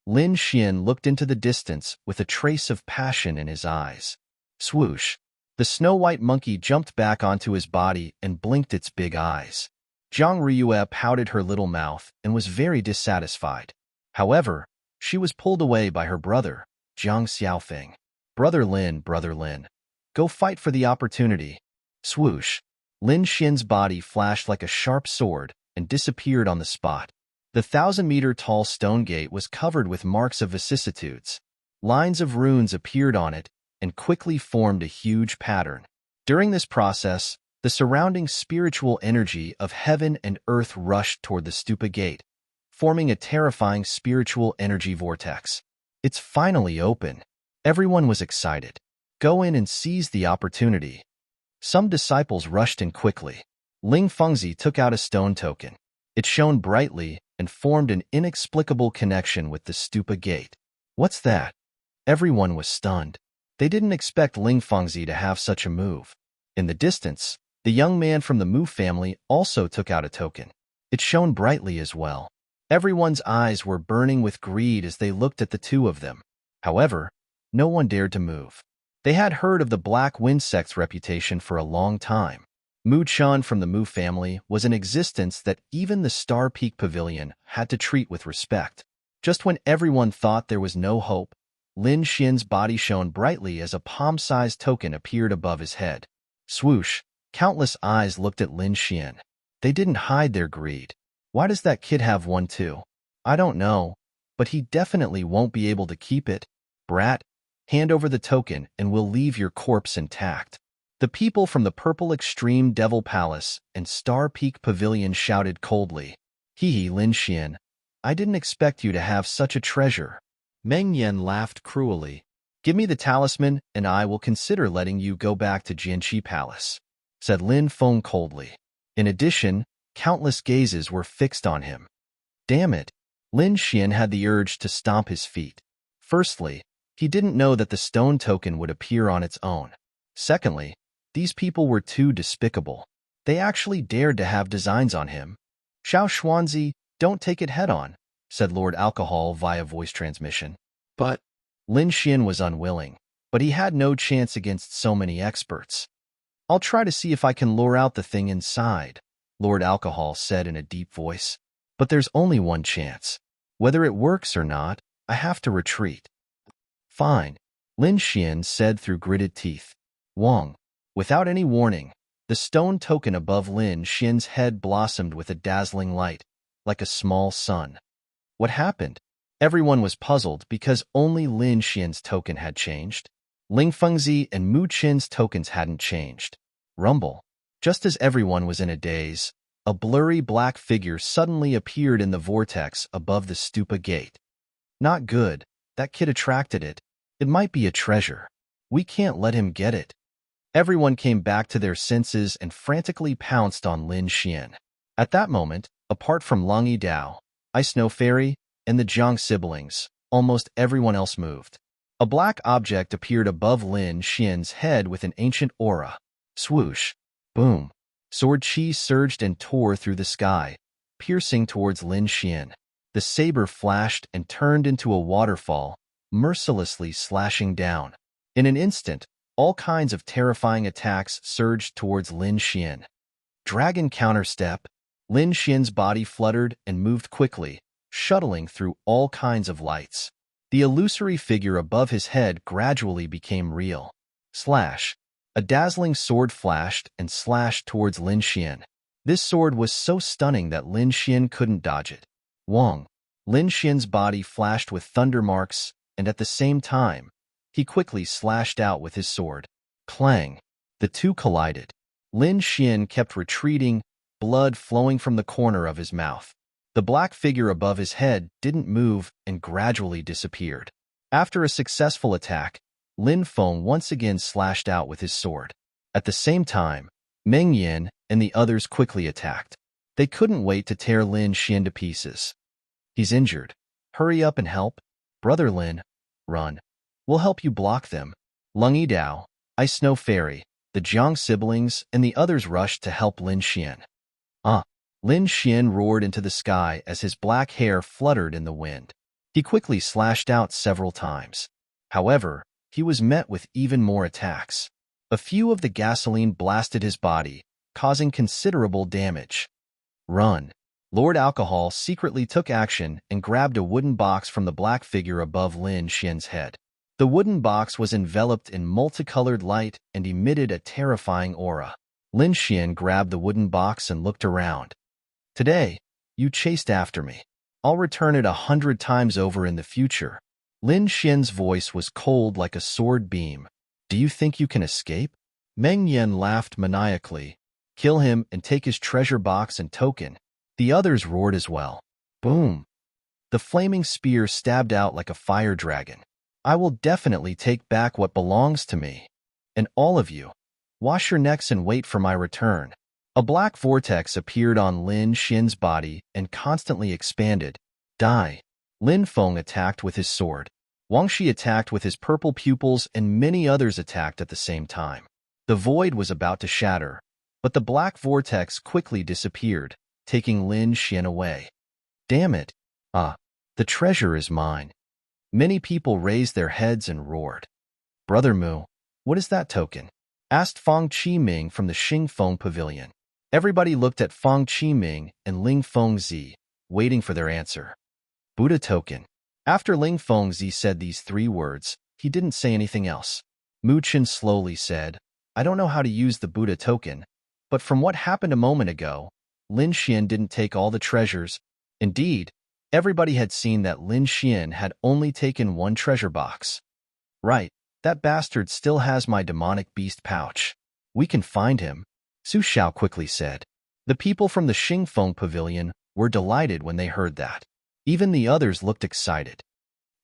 Lin Xian looked into the distance with a trace of passion in his eyes. Swoosh! The snow-white monkey jumped back onto his body and blinked its big eyes. Zhang Riyue pouted her little mouth and was very dissatisfied. However, she was pulled away by her brother, Jiang Xiaofeng. Brother Lin, go fight for the opportunity. Swoosh! Lin Xian's body flashed like a sharp sword and disappeared on the spot. The 1,000-meter-tall stone gate was covered with marks of vicissitudes. Lines of runes appeared on it and quickly formed a huge pattern. During this process, the surrounding spiritual energy of heaven and earth rushed toward the stupa gate, forming a terrifying spiritual energy vortex. It's finally open. Everyone was excited. Go in and seize the opportunity. Some disciples rushed in quickly. Ling Fengzi took out a stone token. It shone brightly and formed an inexplicable connection with the stupa gate. What's that? Everyone was stunned. They didn't expect Ling Fengzi to have such a move. In the distance, the young man from the Mu family also took out a token. It shone brightly as well. Everyone's eyes were burning with greed as they looked at the two of them. However, no one dared to move. They had heard of the Black Wind Sect's reputation for a long time. Mu Chun from the Mu family was an existence that even the Star Peak Pavilion had to treat with respect. Just when everyone thought there was no hope, Lin Xian's body shone brightly as a palm-sized token appeared above his head. Swoosh! Countless eyes looked at Lin Xian. They didn't hide their greed. Why does that kid have one too? I don't know, but he definitely won't be able to keep it. Brat, hand over the token and we'll leave your corpse intact. The people from the Purple Extreme Devil Palace and Star Peak Pavilion shouted coldly. Hee Lin Xian, I didn't expect you to have such a treasure. Meng Yan laughed cruelly. Give me the talisman and I will consider letting you go back to Jianqi Palace, said Lin Feng coldly. In addition, countless gazes were fixed on him. Damn it! Lin Xian had the urge to stomp his feet. Firstly, he didn't know that the stone token would appear on its own. Secondly, these people were too despicable. They actually dared to have designs on him. Xiao Xuanzi, don't take it head-on, said Lord Alcohol via voice transmission. But Lin Xian was unwilling, but he had no chance against so many experts. I'll try to see if I can lure out the thing inside, Lord Alcohol said in a deep voice. But there's only one chance. Whether it works or not, I have to retreat. Fine, Lin Xian said through gritted teeth. Wong. Without any warning, the stone token above Lin Xian's head blossomed with a dazzling light, like a small sun. What happened? Everyone was puzzled because only Lin Xian's token had changed. Ling Fengzi and Mu Qin's tokens hadn't changed. Rumble. Just as everyone was in a daze, a blurry black figure suddenly appeared in the vortex above the stupa gate. Not good. That kid attracted it. It might be a treasure. We can't let him get it. Everyone came back to their senses and frantically pounced on Lin Xian. At that moment, apart from Long Yidao, Ice Snow Fairy, and the Jiang siblings, almost everyone else moved. A black object appeared above Lin Xian's head with an ancient aura. Swoosh! Boom! Sword chi surged and tore through the sky, piercing towards Lin Xian. The saber flashed and turned into a waterfall, mercilessly slashing down. In an instant, all kinds of terrifying attacks surged towards Lin Xian. Dragon counterstep. Lin Xian's body fluttered and moved quickly, shuttling through all kinds of lights. The illusory figure above his head gradually became real. Slash. A dazzling sword flashed and slashed towards Lin Xian. This sword was so stunning that Lin Xian couldn't dodge it. Wong. Lin Xian's body flashed with thunder marks, and at the same time, he quickly slashed out with his sword. Clang! The two collided. Lin Xian kept retreating, blood flowing from the corner of his mouth. The black figure above his head didn't move and gradually disappeared. After a successful attack, Lin Feng once again slashed out with his sword. At the same time, Meng Yin and the others quickly attacked. They couldn't wait to tear Lin Xian to pieces. He's injured. Hurry up and help. Brother Lin, run. We'll help you block them. Lung Yidao, Ice Snow Fairy, the Jiang siblings, and the others rushed to help Lin Xian. Lin Xian roared into the sky as his black hair fluttered in the wind. He quickly slashed out several times. However, he was met with even more attacks. A few of the gasoline blasted his body, causing considerable damage. Run. Lord Alcohol secretly took action and grabbed a wooden box from the black figure above Lin Xian's head. The wooden box was enveloped in multicolored light and emitted a terrifying aura. Lin Xian grabbed the wooden box and looked around. Today, you chased after me. I'll return it 100 times over in the future. Lin Xian's voice was cold like a sword beam. Do you think you can escape? Meng Yin laughed maniacally. Kill him and take his treasure box and token. The others roared as well. Boom! The flaming spear stabbed out like a fire dragon. I will definitely take back what belongs to me. And all of you, wash your necks and wait for my return. A black vortex appeared on Lin Xian's body and constantly expanded. Die. Lin Feng attacked with his sword. Wang Shi attacked with his purple pupils and many others attacked at the same time. The void was about to shatter, but the black vortex quickly disappeared, taking Lin Xian away. Damn it! The treasure is mine. Many people raised their heads and roared. Brother Mu, what is that token? Asked Fang Qiming from the Xingfeng Pavilion. Everybody looked at Fang Qiming and Ling Fengzi, waiting for their answer. Buddha token. After Ling Fengzi said these 3 words, he didn't say anything else. Mu Chen slowly said, I don't know how to use the Buddha token, but from what happened a moment ago, Lin Xian didn't take all the treasures. Indeed, everybody had seen that Lin Xian had only taken 1 treasure box. Right, that bastard still has my demonic beast pouch. We can find him, Su Xiao quickly said. The people from the Xingfeng Pavilion were delighted when they heard that. Even the others looked excited.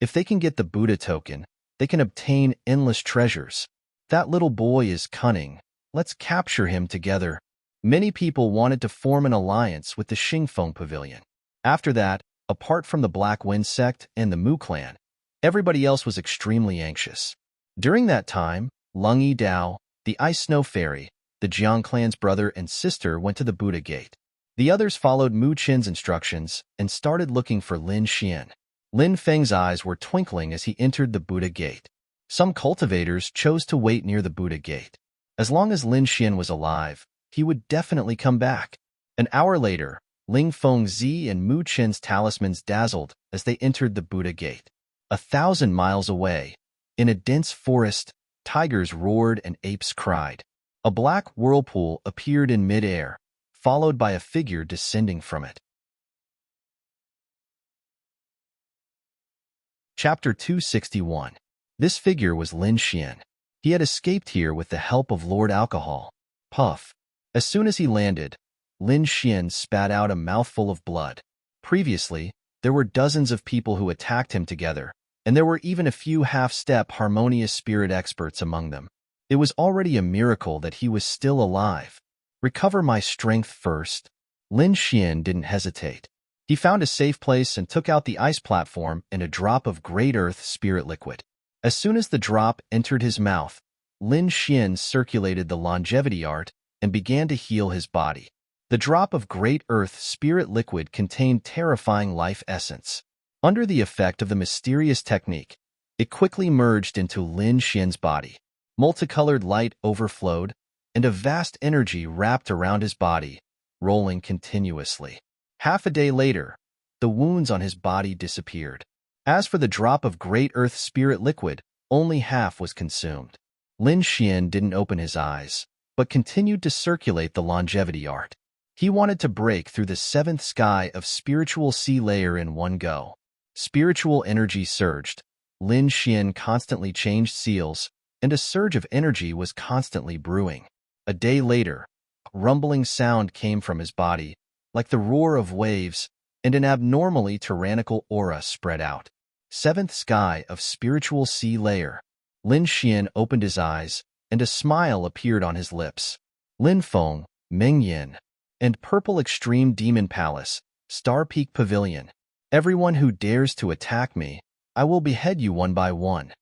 If they can get the Buddha token, they can obtain endless treasures. That little boy is cunning. Let's capture him together. Many people wanted to form an alliance with the Xingfeng Pavilion. After that, apart from the Black Wind sect and the Mu clan, everybody else was extremely anxious. During that time, Lung Yidao, the Ice Snow Fairy, the Jiang clan's brother and sister went to the Buddha Gate. The others followed Mu Chen's instructions and started looking for Lin Xian. Lin Feng's eyes were twinkling as he entered the Buddha Gate. Some cultivators chose to wait near the Buddha Gate. As long as Lin Xian was alive, he would definitely come back. An hour later, Ling Fengzi and Mu Chen's talismans dazzled as they entered the Buddha Gate. 1,000 miles away, in a dense forest, tigers roared and apes cried. A black whirlpool appeared in mid-air, followed by a figure descending from it. Chapter 261. This figure was Lin Xian. He had escaped here with the help of Lord Alcohol. Puff. As soon as he landed, Lin Xian spat out a mouthful of blood. Previously, there were dozens of people who attacked him together, and there were even a few half-step harmonious spirit experts among them. It was already a miracle that he was still alive. Recover my strength first. Lin Xian didn't hesitate. He found a safe place and took out the ice platform and a drop of Great Earth spirit liquid. As soon as the drop entered his mouth, Lin Xian circulated the longevity art and began to heal his body. The drop of Great Earth spirit liquid contained terrifying life essence. Under the effect of the mysterious technique, it quickly merged into Lin Xian's body. Multicolored light overflowed, and a vast energy wrapped around his body, rolling continuously. Half a day later, the wounds on his body disappeared. As for the drop of Great Earth spirit liquid, only half was consumed. Lin Xian didn't open his eyes, but continued to circulate the longevity art. He wanted to break through the seventh sky of spiritual sea layer in one go. Spiritual energy surged. Lin Xian constantly changed seals, and a surge of energy was constantly brewing. A day later, a rumbling sound came from his body, like the roar of waves, and an abnormally tyrannical aura spread out. Seventh sky of spiritual sea layer. Lin Xian opened his eyes, and a smile appeared on his lips. Lin Feng, Meng Yin, and Purple Extreme Demon Palace, Star Peak Pavilion. Everyone who dares to attack me, I will behead you one by one.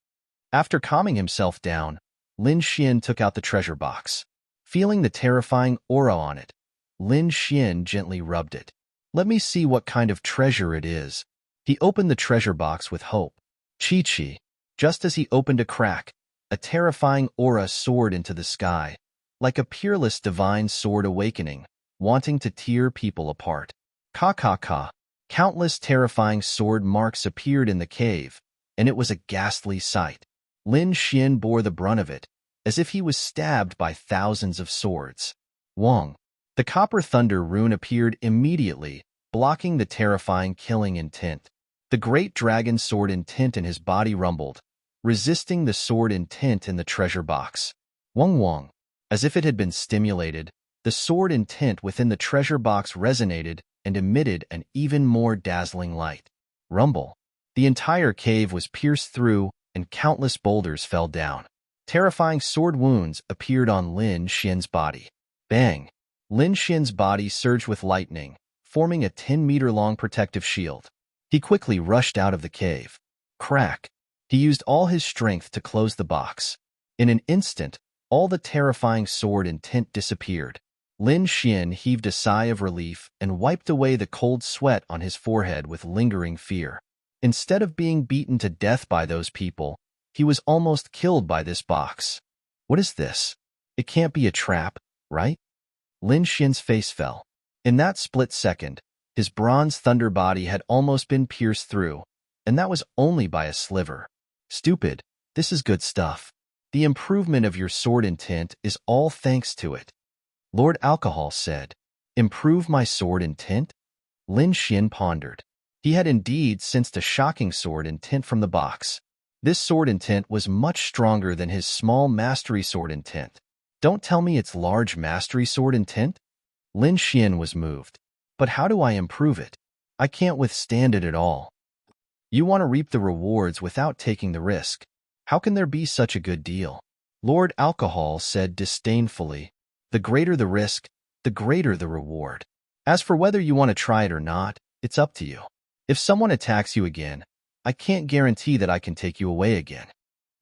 After calming himself down, Lin Xian took out the treasure box. Feeling the terrifying aura on it, Lin Xian gently rubbed it. Let me see what kind of treasure it is. He opened the treasure box with hope. Chi-chi. Just as he opened a crack, a terrifying aura soared into the sky, like a peerless divine sword awakening, wanting to tear people apart. Ka-ka-ka. Countless terrifying sword marks appeared in the cave, and it was a ghastly sight. Lin Xian bore the brunt of it, as if he was stabbed by thousands of swords. Wong. The copper thunder rune appeared immediately, blocking the terrifying killing intent. The great dragon sword intent in his body rumbled, resisting the sword intent in the treasure box. Wong Wong. As if it had been stimulated, the sword intent within the treasure box resonated and emitted an even more dazzling light. Rumble. The entire cave was pierced through, and countless boulders fell down. Terrifying sword wounds appeared on Lin Xian's body. Bang! Lin Xian's body surged with lightning, forming a 10-meter-long protective shield. He quickly rushed out of the cave. Crack! He used all his strength to close the box. In an instant, all the terrifying sword intent disappeared. Lin Xian heaved a sigh of relief and wiped away the cold sweat on his forehead with lingering fear. Instead of being beaten to death by those people, he was almost killed by this box. What is this? It can't be a trap, right? Lin Xian's face fell. In that split second, his bronze thunder body had almost been pierced through, and that was only by a sliver. Stupid, this is good stuff. The improvement of your sword intent is all thanks to it. Lord Alcohol said, Improve my sword intent? Lin Xian pondered. He had indeed sensed a shocking sword intent from the box. This sword intent was much stronger than his small mastery sword intent. Don't tell me it's large mastery sword intent? Lin Xian was moved. But how do I improve it? I can't withstand it at all. You want to reap the rewards without taking the risk. How can there be such a good deal? Lord Alcohol said disdainfully. The greater the risk, the greater the reward. As for whether you want to try it or not, it's up to you. If someone attacks you again, I can't guarantee that I can take you away again.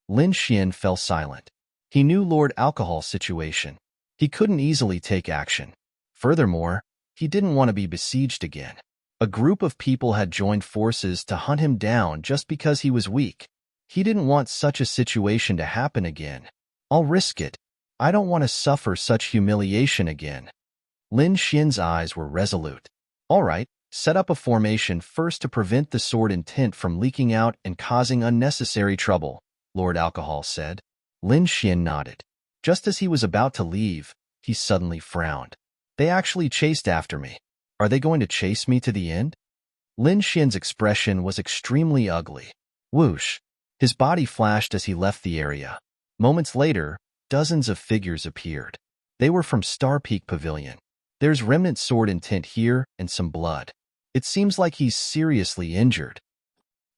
Lin Xian fell silent. He knew Lord Alcohol's situation. He couldn't easily take action. Furthermore, he didn't want to be besieged again. A group of people had joined forces to hunt him down just because he was weak. He didn't want such a situation to happen again. I'll risk it. I don't want to suffer such humiliation again. Lin Xian's eyes were resolute. All right, set up a formation first to prevent the sword intent from leaking out and causing unnecessary trouble, Lord Alcohol said. Lin Xian nodded. Just as he was about to leave, he suddenly frowned. They actually chased after me. Are they going to chase me to the end? Lin Xian's expression was extremely ugly. Whoosh! His body flashed as he left the area. Moments later, dozens of figures appeared. They were from Star Peak Pavilion. There's remnant sword intent here and some blood. It seems like he's seriously injured.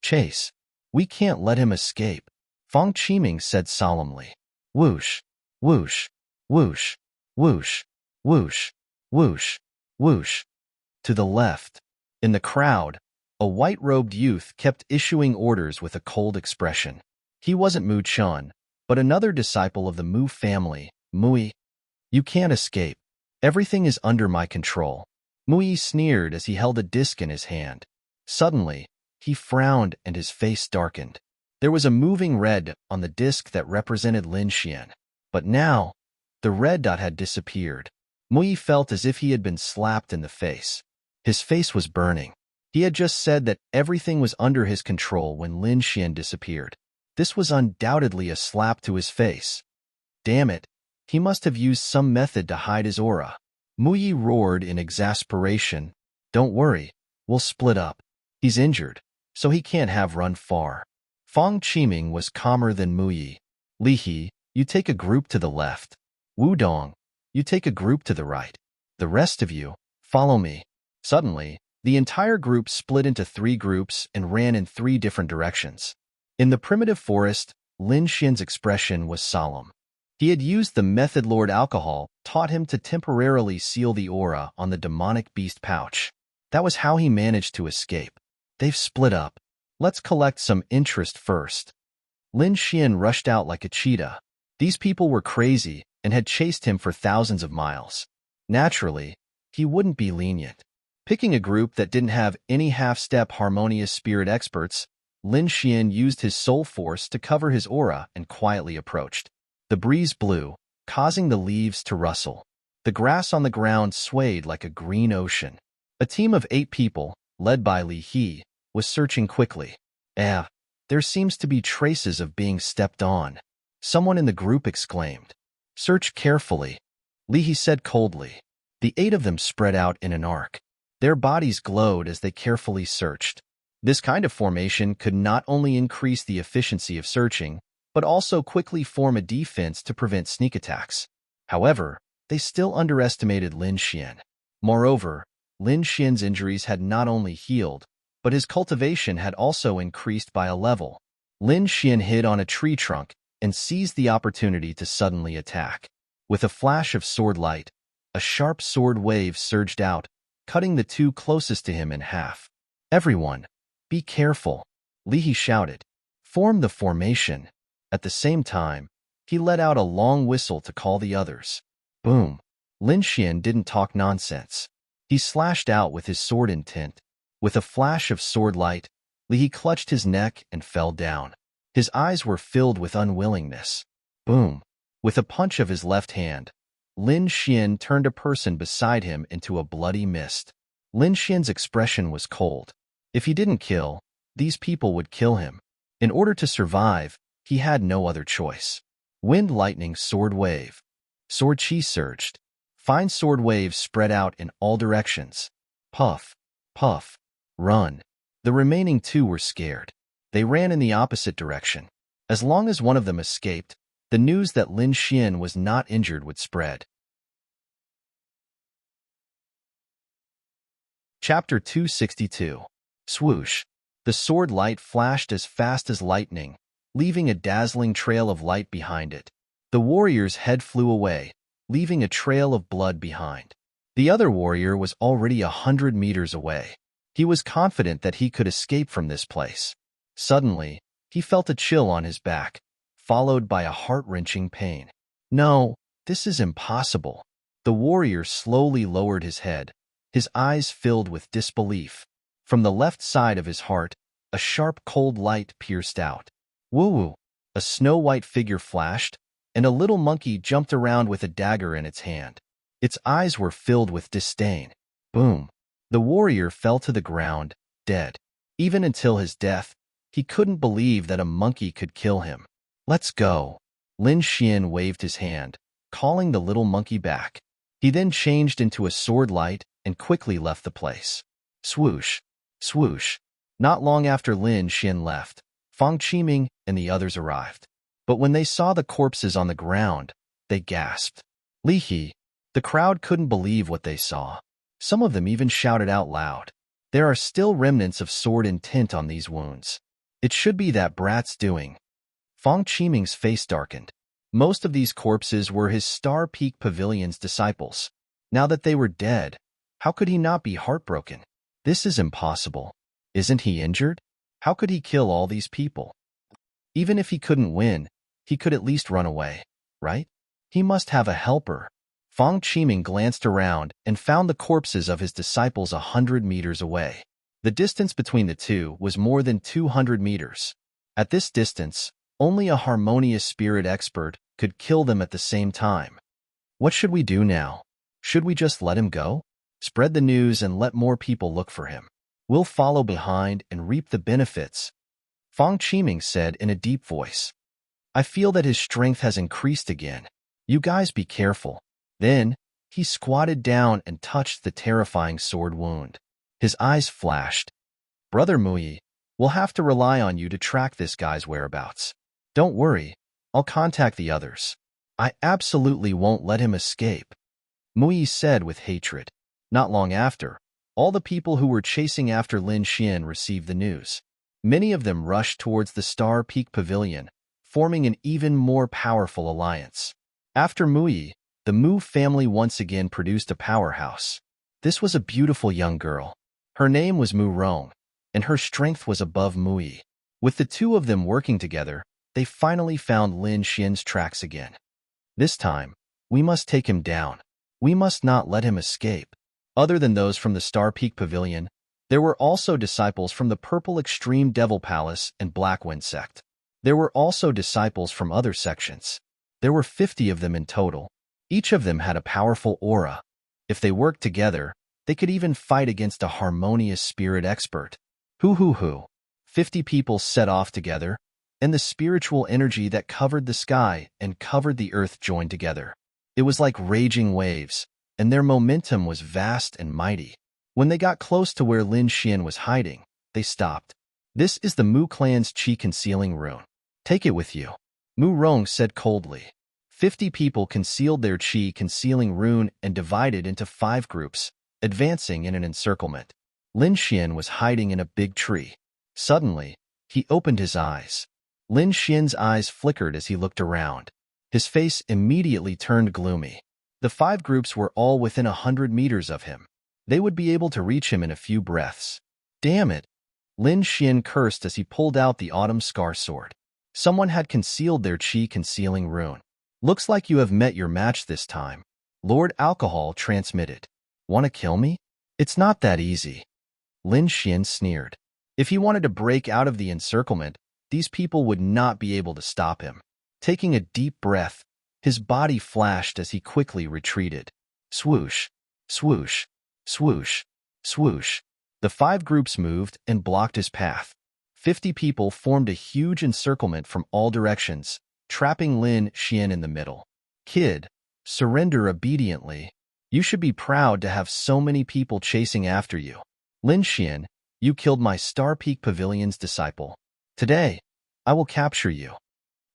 Chase. We can't let him escape, Fang Qiming said solemnly. Whoosh, whoosh, whoosh, whoosh, whoosh, whoosh, whoosh. To the left, in the crowd, a white-robed youth kept issuing orders with a cold expression. He wasn't Mu Chun, but another disciple of the Mu family, Mui. You can't escape. Everything is under my control. Mui sneered as he held a disc in his hand. Suddenly, he frowned and his face darkened. There was a moving red on the disc that represented Lin Xian. But now, the red dot had disappeared. Mui felt as if he had been slapped in the face. His face was burning. He had just said that everything was under his control when Lin Xian disappeared. This was undoubtedly a slap to his face. Damn it, he must have used some method to hide his aura. Muyi roared in exasperation. Don't worry, we'll split up. He's injured, so he can't have run far. Fang Qiming was calmer than Muyi. Li He, you take a group to the left. Wu Dong, you take a group to the right. The rest of you, follow me. Suddenly, the entire group split into 3 groups and ran in 3 different directions. In the primitive forest, Lin Xian's expression was solemn. He had used the method Lord Alcohol taught him to temporarily seal the aura on the demonic beast pouch. That was how he managed to escape. They've split up. Let's collect some interest first. Lin Xian rushed out like a cheetah. These people were crazy and had chased him for thousands of miles. Naturally, he wouldn't be lenient. Picking a group that didn't have any half-step harmonious spirit experts, Lin Xian used his soul force to cover his aura and quietly approached. The breeze blew, causing the leaves to rustle. The grass on the ground swayed like a green ocean. A team of 8 people, led by Li He, was searching quickly. There seems to be traces of being stepped on. Someone in the group exclaimed. Search carefully, Li He said coldly. The 8 of them spread out in an arc. Their bodies glowed as they carefully searched. This kind of formation could not only increase the efficiency of searching, but also quickly form a defense to prevent sneak attacks. However, they still underestimated Lin Xian. Moreover, Lin Xian's injuries had not only healed, but his cultivation had also increased by a level. Lin Xian hid on a tree trunk and seized the opportunity to suddenly attack. With a flash of sword light, a sharp sword wave surged out, cutting the 2 closest to him in half. Everyone, be careful, Li He shouted. Form the formation. At the same time, he let out a long whistle to call the others. Boom. Lin Xian didn't talk nonsense. He slashed out with his sword intent. With a flash of sword light, Li He clutched his neck and fell down. His eyes were filled with unwillingness. Boom. With a punch of his left hand, Lin Xian turned a person beside him into a bloody mist. Lin Xian's expression was cold. If he didn't kill, these people would kill him. In order to survive, he had no other choice. Wind lightning sword wave. Sword chi surged. Fine sword waves spread out in all directions. Puff, puff, run. The remaining 2 were scared. They ran in the opposite direction. As long as one of them escaped, the news that Lin Xian was not injured would spread. Chapter 262. Swoosh. The sword light flashed as fast as lightning, leaving a dazzling trail of light behind it. The warrior's head flew away, leaving a trail of blood behind. The other warrior was already 100 meters away. He was confident that he could escape from this place. Suddenly, he felt a chill on his back, followed by a heart-wrenching pain. No, this is impossible. The warrior slowly lowered his head, his eyes filled with disbelief. From the left side of his heart, a sharp cold light pierced out. Woo-woo! A snow-white figure flashed, and a little monkey jumped around with a dagger in its hand. Its eyes were filled with disdain. Boom! The warrior fell to the ground, dead. Even until his death, he couldn't believe that a monkey could kill him. Let's go. Lin Xian waved his hand, calling the little monkey back. He then changed into a sword light and quickly left the place. Swoosh! Swoosh! Not long after Lin Xian left, Fang Qiming and the others arrived. But when they saw the corpses on the ground, they gasped. Li He, the crowd couldn't believe what they saw. Some of them even shouted out loud. There are still remnants of sword intent on these wounds. It should be that brat's doing. Fang Qiming's face darkened. Most of these corpses were his Star Peak Pavilion's disciples. Now that they were dead, how could he not be heartbroken? This is impossible. Isn't he injured? How could he kill all these people? Even if he couldn't win, he could at least run away, right? He must have a helper. Fang Qiming glanced around and found the corpses of his disciples 100 meters away. The distance between the two was more than 200 meters. At this distance, only a harmonious spirit expert could kill them at the same time. What should we do now? Should we just let him go? Spread the news and let more people look for him. We'll follow behind and reap the benefits. Fang Qiming said in a deep voice. I feel that his strength has increased again. You guys be careful. Then, he squatted down and touched the terrifying sword wound. His eyes flashed. Brother Mui, we'll have to rely on you to track this guy's whereabouts. Don't worry, I'll contact the others. I absolutely won't let him escape, Mui said with hatred. Not long after, all the people who were chasing after Lin Xian received the news. Many of them rushed towards the Star Peak Pavilion, forming an even more powerful alliance. After Mui, the Mu family once again produced a powerhouse. This was a beautiful young girl. Her name was Mu Rong, and her strength was above Mui. With the two of them working together, they finally found Lin Xian's tracks again. This time, we must take him down. We must not let him escape. Other than those from the Star Peak Pavilion, there were also disciples from the Purple Extreme Devil Palace and Blackwind sect. There were also disciples from other sections. There were 50 of them in total. Each of them had a powerful aura. If they worked together, they could even fight against a harmonious spirit expert. Hoo. 50 people set off together, and the spiritual energy that covered the sky and covered the earth joined together. It was like raging waves, and their momentum was vast and mighty. When they got close to where Lin Xian was hiding, they stopped. This is the Mu clan's Qi concealing rune. Take it with you, Mu Rong said coldly. 50 people concealed their Qi concealing rune and divided into 5 groups, advancing in an encirclement. Lin Xian was hiding in a big tree. Suddenly, he opened his eyes. Lin Xian's eyes flickered as he looked around. His face immediately turned gloomy. The 5 groups were all within 100 meters of him. They would be able to reach him in a few breaths. Damn it! Lin Xian cursed as he pulled out the Autumn Scar sword. Someone had concealed their Qi concealing rune. Looks like you have met your match this time. Lord Alcohol transmitted. Want to kill me? It's not that easy. Lin Xian sneered. If he wanted to break out of the encirclement, these people would not be able to stop him. Taking a deep breath, his body flashed as he quickly retreated. Swoosh, swoosh, swoosh, swoosh. The 5 groups moved and blocked his path. 50 people formed a huge encirclement from all directions, trapping Lin Xian in the middle. Kid, surrender obediently. You should be proud to have so many people chasing after you. Lin Xian, you killed my Star Peak Pavilion's disciple. Today, I will capture you.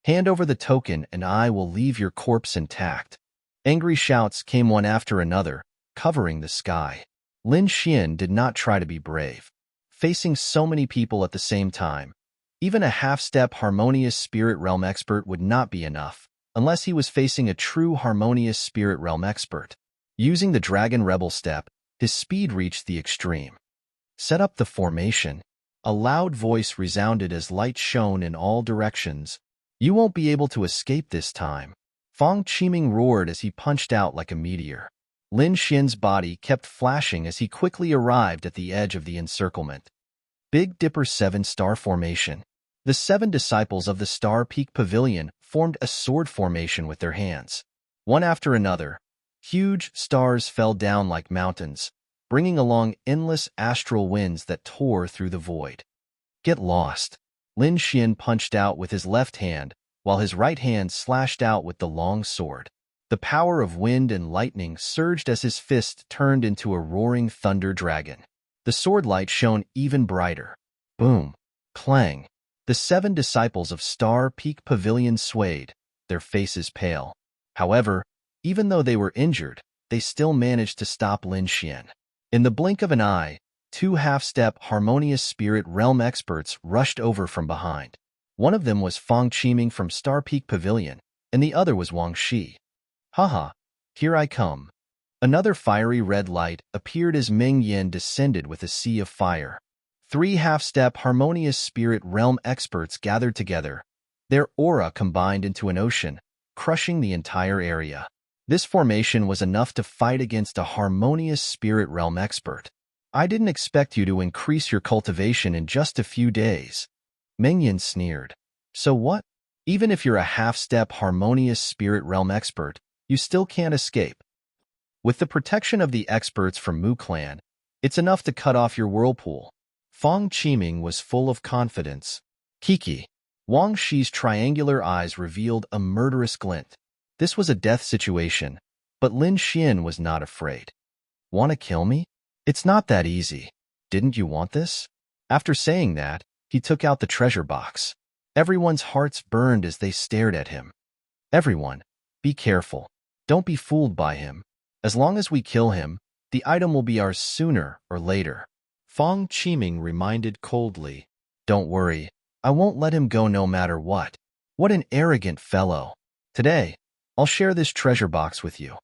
Hand over the token and I will leave your corpse intact. Angry shouts came one after another, covering the sky. Lin Xian did not try to be brave. Facing so many people at the same time, even a half-step harmonious spirit realm expert would not be enough, unless he was facing a true harmonious spirit realm expert. Using the Dragon Rebel step, his speed reached the extreme. Set up the formation. A loud voice resounded as light shone in all directions. You won't be able to escape this time. Fong Qiming roared as he punched out like a meteor. Lin Xian's body kept flashing as he quickly arrived at the edge of the encirclement. Big Dipper 7-star formation. The 7 disciples of the Star Peak Pavilion formed a sword formation with their hands. One after another, huge stars fell down like mountains, bringing along endless astral winds that tore through the void. Get lost. Lin Xian punched out with his left hand, while his right hand slashed out with the long sword. The power of wind and lightning surged as his fist turned into a roaring thunder dragon. The sword light shone even brighter. Boom! Clang! The 7 disciples of Star Peak Pavilion swayed, their faces pale. However, even though they were injured, they still managed to stop Lin Xian. In the blink of an eye, 2 half-step harmonious spirit realm experts rushed over from behind. One of them was Fong Qiming from Star Peak Pavilion, and the other was Wang Shi. Haha, here I come. Another fiery red light appeared as Meng Yin descended with a sea of fire. 3 half-step harmonious spirit realm experts gathered together. Their aura combined into an ocean, crushing the entire area. This formation was enough to fight against a harmonious spirit realm expert. I didn't expect you to increase your cultivation in just a few days. Meng Yin sneered. So what? Even if you're a half-step harmonious spirit realm expert, you still can't escape. With the protection of the experts from Mu Clan, it's enough to cut off your whirlpool. Fong Qiming was full of confidence. Kiki. Wang Shi's triangular eyes revealed a murderous glint. This was a death situation, but Lin Xian was not afraid. Want to kill me? It's not that easy. Didn't you want this? After saying that, he took out the treasure box. Everyone's hearts burned as they stared at him. Everyone, be careful. Don't be fooled by him. As long as we kill him, the item will be ours sooner or later. Fang Qiming reminded coldly. Don't worry, I won't let him go no matter what. What an arrogant fellow. Today, I'll share this treasure box with you.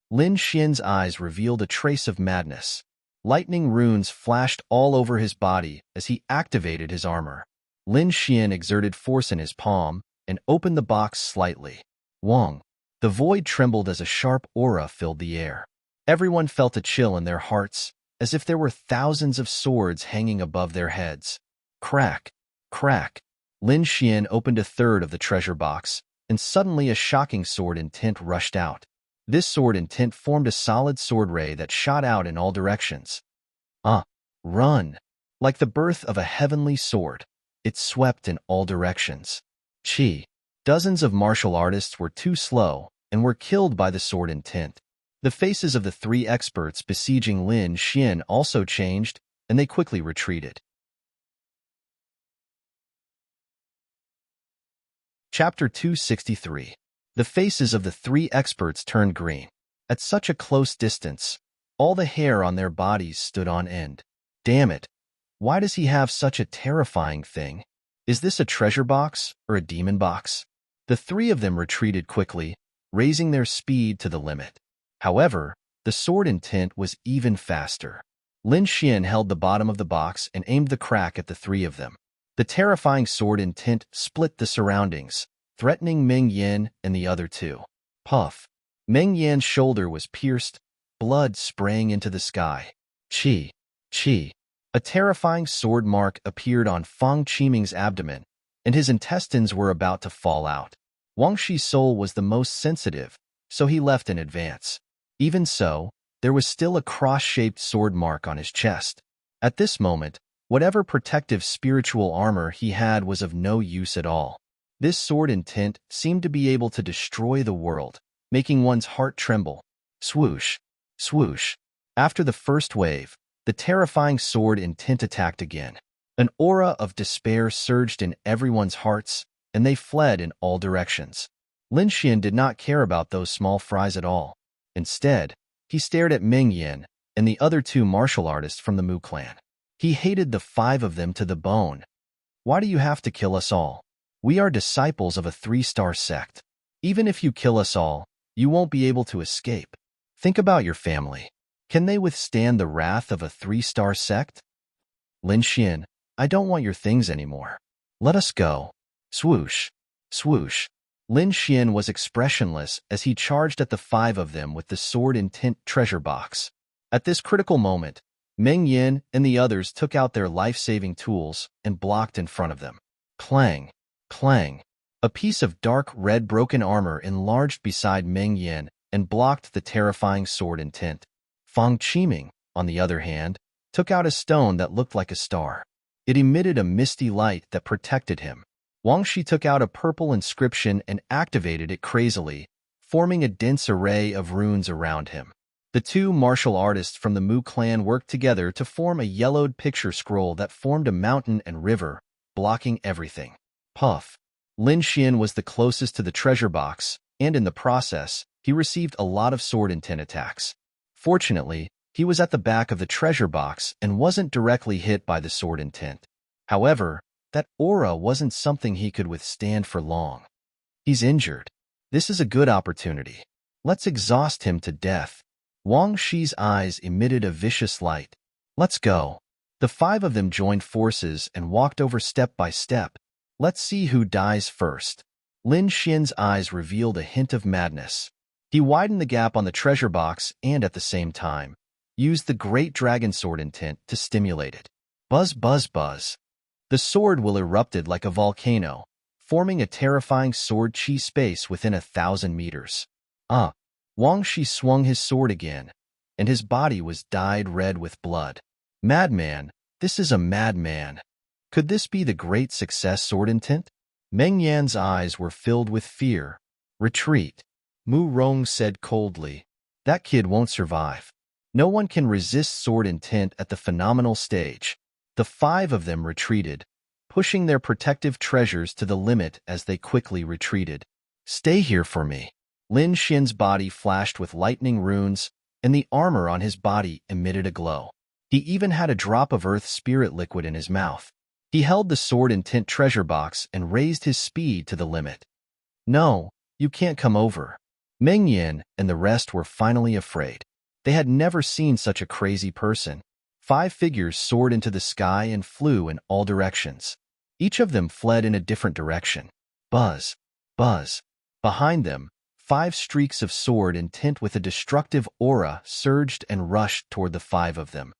Lin Xian's eyes revealed a trace of madness. Lightning runes flashed all over his body as he activated his armor. Lin Xian exerted force in his palm and opened the box slightly. Wong. The void trembled as a sharp aura filled the air. Everyone felt a chill in their hearts, as if there were thousands of swords hanging above their heads. Crack, crack. Lin Xian opened a third of the treasure box, and suddenly a shocking sword in tint rushed out. This sword in tint formed a solid sword ray that shot out in all directions. Run! Like the birth of a heavenly sword, it swept in all directions. Chi. Dozens of martial artists were too slow and were killed by the sword in tint. The faces of the three experts besieging Lin Xian also changed, and they quickly retreated. Chapter 263. The faces of the three experts turned green. At such a close distance, all the hair on their bodies stood on end. Damn it! Why does he have such a terrifying thing? Is this a treasure box or a demon box? The three of them retreated quickly, raising their speed to the limit. However, the sword in tint was even faster. Lin Xian held the bottom of the box and aimed the crack at the three of them. The terrifying sword in tint split the surroundings, threatening Meng Yan and the other two. Puff. Meng Yan's shoulder was pierced, blood spraying into the sky. Chi. Chi. A terrifying sword mark appeared on Fang Qiming's abdomen, and his intestines were about to fall out. Wang Shi's soul was the most sensitive, so he left in advance. Even so, there was still a cross-shaped sword mark on his chest. At this moment, whatever protective spiritual armor he had was of no use at all. This sword in tint seemed to be able to destroy the world, making one's heart tremble. Swoosh, swoosh. After the first wave, the terrifying sword in tint attacked again. An aura of despair surged in everyone's hearts, and they fled in all directions. Lin Xian did not care about those small fries at all. Instead, he stared at Meng Yan and the other two martial artists from the Mu clan. He hated the five of them to the bone. Why do you have to kill us all? We are disciples of a 3-star sect. Even if you kill us all, you won't be able to escape. Think about your family. Can they withstand the wrath of a 3-star sect? Lin Xian, I don't want your things anymore. Let us go. Swoosh, swoosh. Lin Xian was expressionless as he charged at the five of them with the sword in tint treasure box. At this critical moment, Meng Yan and the others took out their life-saving tools and blocked in front of them. Clang, clang. A piece of dark red broken armor enlarged beside Meng Yan and blocked the terrifying sword in tint. Fang Qiming, on the other hand, took out a stone that looked like a star. It emitted a misty light that protected him. Wang Shi took out a purple inscription and activated it crazily, forming a dense array of runes around him. The two martial artists from the Mu clan worked together to form a yellowed picture scroll that formed a mountain and river, blocking everything. Puff. Lin Xian was the closest to the treasure box, and in the process, he received a lot of sword in tint attacks. Fortunately, he was at the back of the treasure box and wasn't directly hit by the sword in tint. However, that aura wasn't something he could withstand for long. He's injured. This is a good opportunity. Let's exhaust him to death. Wang Shi's eyes emitted a vicious light. Let's go. The five of them joined forces and walked over step by step. Let's see who dies first. Lin Xian's eyes revealed a hint of madness. He widened the gap on the treasure box and, at the same time, used the great dragon sword in tint to stimulate it. Buzz, buzz, buzz. The sword will erupted like a volcano, forming a terrifying sword chi space within 1,000 meters. Wang Shi swung his sword again, and his body was dyed red with blood. Madman, this is a madman. Could this be the great success sword in tint? Meng Yan's eyes were filled with fear. Retreat. Mu Rong said coldly. That kid won't survive. No one can resist sword intent at the phenomenal stage. The five of them retreated, pushing their protective treasures to the limit as they quickly retreated. Stay here for me. Lin Xin's body flashed with lightning runes, and the armor on his body emitted a glow. He even had a drop of earth spirit liquid in his mouth. He held the sword intent treasure box and raised his speed to the limit. No, you can't come over. Meng Yin and the rest were finally afraid. They had never seen such a crazy person. 5 figures soared into the sky and flew in all directions. Each of them fled in a different direction. Buzz, buzz. Behind them, 5 streaks of sword intent with a destructive aura surged and rushed toward the 5 of them.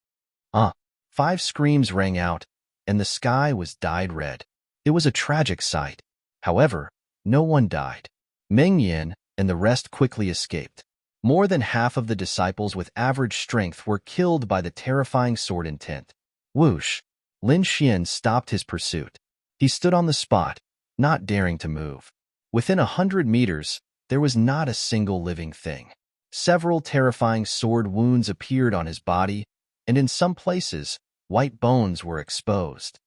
5 screams rang out, and the sky was dyed red. It was a tragic sight. However, no one died. Meng Yin and the rest quickly escaped. More than half of the disciples with average strength were killed by the terrifying sword intent. Whoosh! Lin Xian stopped his pursuit. He stood on the spot, not daring to move. Within 100 meters, there was not a single living thing. Several terrifying sword wounds appeared on his body, and in some places, white bones were exposed.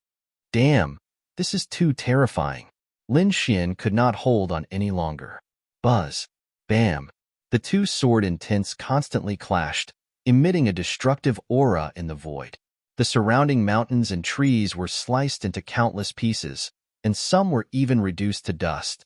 Damn, this is too terrifying. Lin Xian could not hold on any longer. Buzz. Bam. The 2 sword intents constantly clashed, emitting a destructive aura in the void. The surrounding mountains and trees were sliced into countless pieces, and some were even reduced to dust.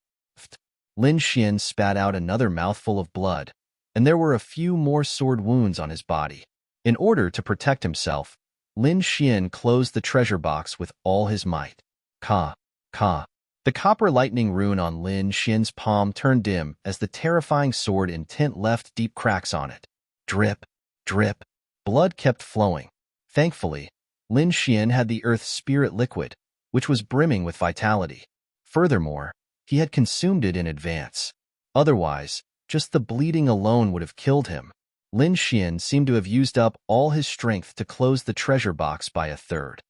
Lin Xian spat out another mouthful of blood, and there were a few more sword wounds on his body. In order to protect himself, Lin Xian closed the treasure box with all his might. Ka, ka. The copper lightning rune on Lin Xian's palm turned dim as the terrifying sword intent left deep cracks on it. Drip, drip. Blood kept flowing. Thankfully, Lin Xian had the earth spirit liquid, which was brimming with vitality. Furthermore, he had consumed it in advance. Otherwise, just the bleeding alone would have killed him. Lin Xian seemed to have used up all his strength to close the treasure box by a third.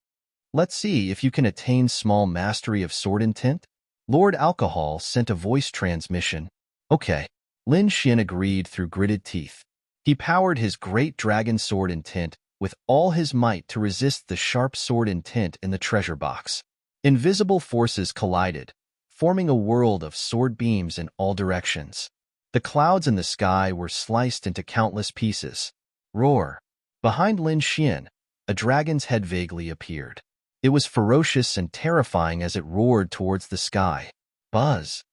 Let's see if you can attain small mastery of sword intent. Lord Alcohol sent a voice transmission. Okay. Lin Xian agreed through gritted teeth. He powered his great dragon sword intent with all his might to resist the sharp sword intent in the treasure box. Invisible forces collided, forming a world of sword beams in all directions. The clouds in the sky were sliced into countless pieces. Roar. Behind Lin Xian, a dragon's head vaguely appeared. It was ferocious and terrifying as it roared towards the sky. Buzz.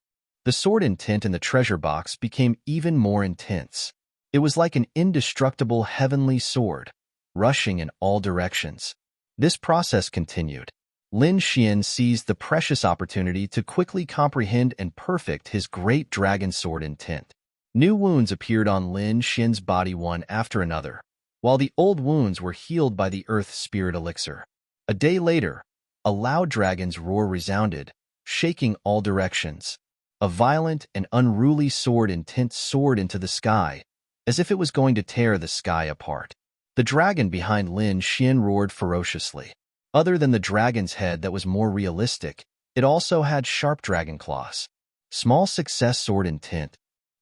The sword intent in the treasure box became even more intense. It was like an indestructible heavenly sword, rushing in all directions. This process continued. Lin Xian seized the precious opportunity to quickly comprehend and perfect his great dragon sword intent. New wounds appeared on Lin Xian's body one after another, while the old wounds were healed by the earth spirit elixir. A day later, a loud dragon's roar resounded, shaking all directions. A violent and unruly sword intent soared into the sky, as if it was going to tear the sky apart. The dragon behind Lin Xian roared ferociously. Other than the dragon's head that was more realistic, it also had sharp dragon claws. Small success sword intent.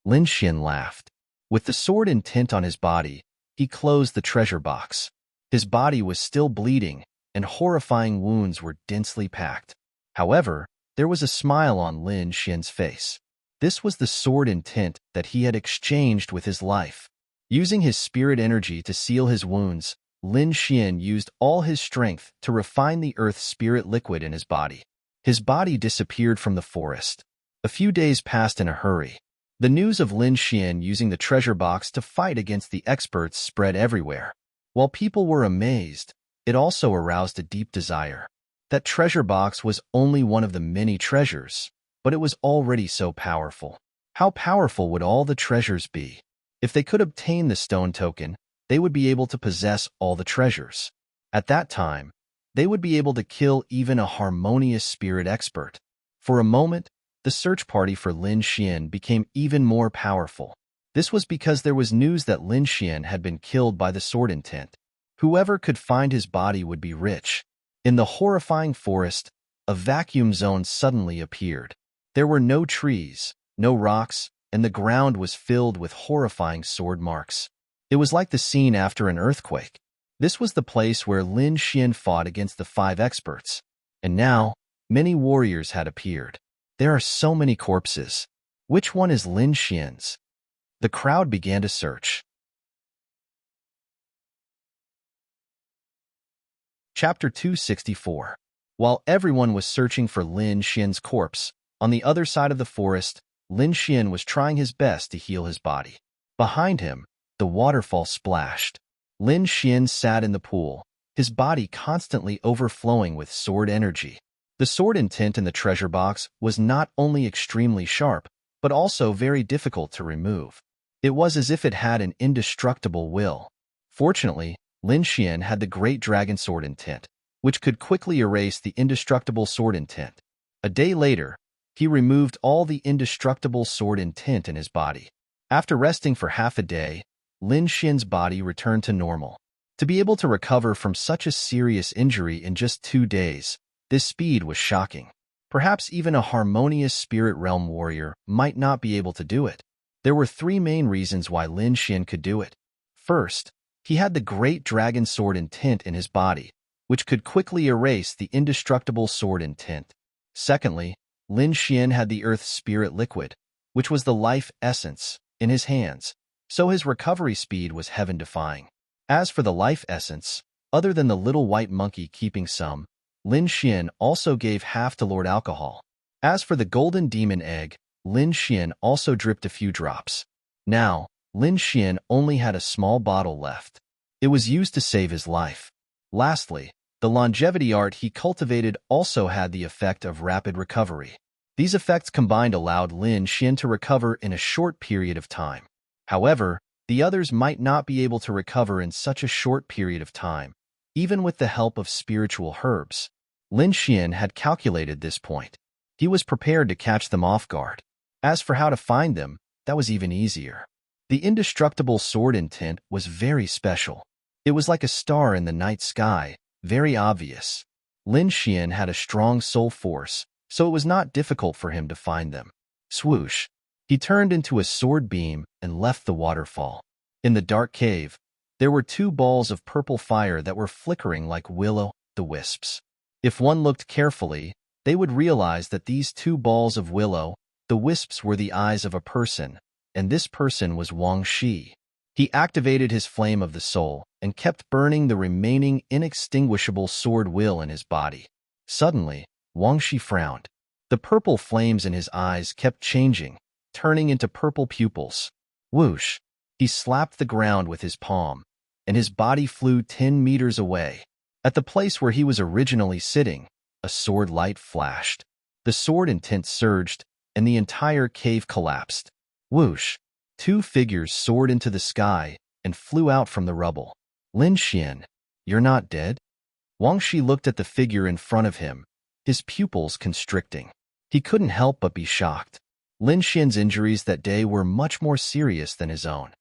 Lin Xian laughed. With the sword intent on his body, he closed the treasure box. His body was still bleeding, and horrifying wounds were densely packed. However, there was a smile on Lin Xian's face. This was the sword intent that he had exchanged with his life. Using his spirit energy to seal his wounds, Lin Xian used all his strength to refine the earth spirit liquid in his body. His body disappeared from the forest. A few days passed in a hurry. The news of Lin Xian using the treasure box to fight against the experts spread everywhere. While people were amazed, it also aroused a deep desire. That treasure box was only one of the many treasures, but it was already so powerful. How powerful would all the treasures be? If they could obtain the stone token, they would be able to possess all the treasures. At that time, they would be able to kill even a harmonious spirit expert. For a moment, the search party for Lin Xian became even more powerful. This was because there was news that Lin Xian had been killed by the sword intent. Whoever could find his body would be rich. In the horrifying forest, a vacuum zone suddenly appeared. There were no trees, no rocks, and the ground was filled with horrifying sword marks. It was like the scene after an earthquake. This was the place where Lin Xian fought against the 5 experts. And now, many warriors had appeared. There are so many corpses. Which one is Lin Xian's? The crowd began to search. Chapter 264. While everyone was searching for Lin Xian's corpse, on the other side of the forest, Lin Xian was trying his best to heal his body. Behind him, the waterfall splashed. Lin Xian sat in the pool, his body constantly overflowing with sword energy. The sword intent in the treasure box was not only extremely sharp, but also very difficult to remove. It was as if it had an indestructible will. Fortunately, Lin Xian had the great dragon sword intent, which could quickly erase the indestructible sword intent. A day later, he removed all the indestructible sword intent in his body. After resting for half a day, Lin Xian's body returned to normal. To be able to recover from such a serious injury in just 2 days, this speed was shocking. Perhaps even a harmonious spirit realm warrior might not be able to do it. There were 3 main reasons why Lin Xian could do it. First, he had the great dragon sword intent in his body, which could quickly erase the indestructible sword intent. Secondly, Lin Xian had the earth spirit liquid, which was the life essence, in his hands, so his recovery speed was heaven-defying. As for the life essence, other than the little white monkey keeping some, Lin Xian also gave half to Lord Alcohol. As for the golden demon egg, Lin Xian also dripped a few drops. Now, Lin Xian only had a small bottle left. It was used to save his life. Lastly, the longevity art he cultivated also had the effect of rapid recovery. These effects combined allowed Lin Xian to recover in a short period of time. However, the others might not be able to recover in such a short period of time, even with the help of spiritual herbs. Lin Xian had calculated this point. He was prepared to catch them off guard. As for how to find them, that was even easier. The indestructible sword intent was very special. It was like a star in the night sky, very obvious. Lin Xian had a strong soul force, so it was not difficult for him to find them. Swoosh! He turned into a sword beam and left the waterfall. In the dark cave, there were 2 balls of purple fire that were flickering like will-o'-the-wisps. If one looked carefully, they would realize that these 2 balls of will-o'-the-wisps were the eyes of a person, and this person was Wang Shi. He activated his flame of the soul and kept burning the remaining inextinguishable sword will in his body. Suddenly, Wang Shi frowned. The purple flames in his eyes kept changing, turning into purple pupils. Whoosh! He slapped the ground with his palm, and his body flew 10 meters away. At the place where he was originally sitting, a sword light flashed. The sword intent surged, and the entire cave collapsed. Whoosh! 2 figures soared into the sky and flew out from the rubble. Lin Xian, you're not dead? Wang Shi looked at the figure in front of him, his pupils constricting. He couldn't help but be shocked. Lin Xian's injuries that day were much more serious than his own.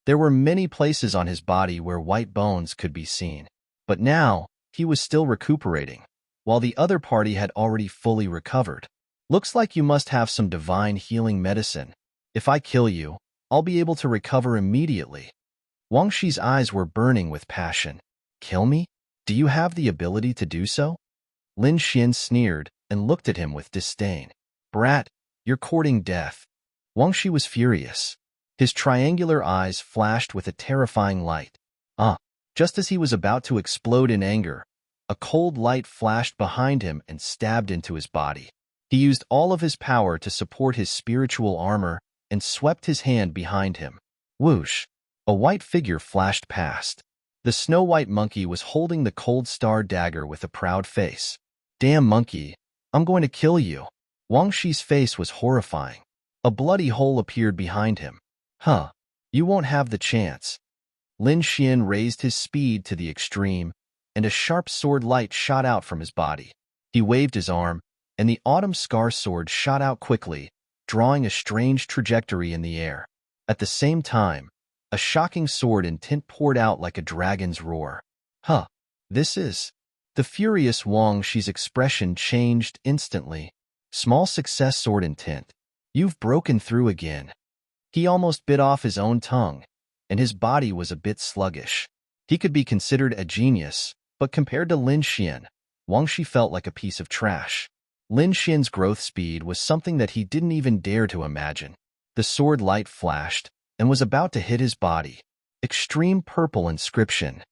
There were many places on his body where white bones could be seen. But now, he was still recuperating, while the other party had already fully recovered. Looks like you must have some divine healing medicine. If I kill you, I'll be able to recover immediately. Wang Shi's eyes were burning with passion. Kill me? Do you have the ability to do so? Lin Xian sneered and looked at him with disdain. Brat, you're courting death. Wang Shi was furious. His triangular eyes flashed with a terrifying light. Just as he was about to explode in anger, a cold light flashed behind him and stabbed into his body. He used all of his power to support his spiritual armor and swept his hand behind him. Whoosh! A white figure flashed past. The snow-white monkey was holding the cold star dagger with a proud face. Damn monkey, I'm going to kill you. Wang Shi's face was horrifying. A bloody hole appeared behind him. You won't have the chance. Lin Xian raised his speed to the extreme, and a sharp sword light shot out from his body. He waved his arm, and the autumn scar sword shot out quickly, drawing a strange trajectory in the air. At the same time, a shocking sword intent poured out like a dragon's roar. This is... The furious Wang Shi's expression changed instantly. Small success sword intent. You've broken through again. He almost bit off his own tongue, and his body was a bit sluggish. He could be considered a genius, but compared to Lin Xian, Wang Shi felt like a piece of trash. Lin Xian's growth speed was something that he didn't even dare to imagine. The sword light flashed and was about to hit his body. Extreme purple inscription.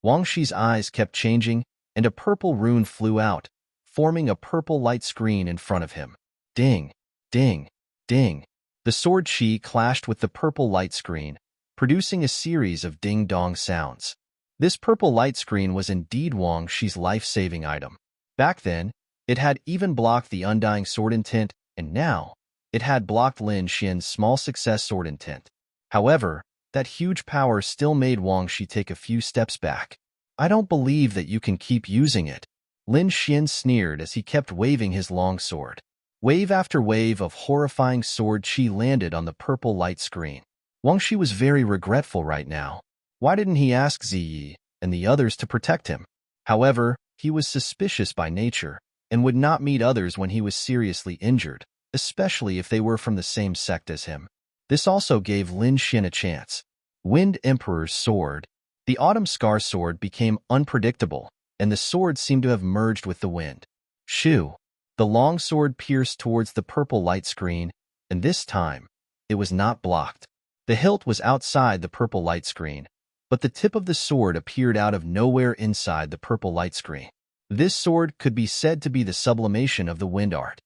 Wang Shi's eyes kept changing, and a purple rune flew out, forming a purple light screen in front of him. Ding, ding, ding. The sword chi clashed with the purple light screen, producing a series of ding-dong sounds. This purple light screen was indeed Wang Shi's life-saving item. Back then, it had even blocked the undying sword intent, and now, it had blocked Lin Xian's small success sword intent. However, that huge power still made Wang Shi take a few steps back. I don't believe that you can keep using it. Lin Xian sneered as he kept waving his long sword. Wave after wave of horrifying sword chi landed on the purple light screen. Wang Shi was very regretful right now. Why didn't he ask Ziyi and the others to protect him? However, he was suspicious by nature and would not meet others when he was seriously injured, especially if they were from the same sect as him. This also gave Lin Xian a chance. Wind Emperor's sword. The Autumn Scar sword became unpredictable, and the sword seemed to have merged with the wind. Shoo! The long sword pierced towards the purple light screen, and this time, it was not blocked. The hilt was outside the purple light screen, but the tip of the sword appeared out of nowhere inside the purple light screen. This sword could be said to be the sublimation of the wind art.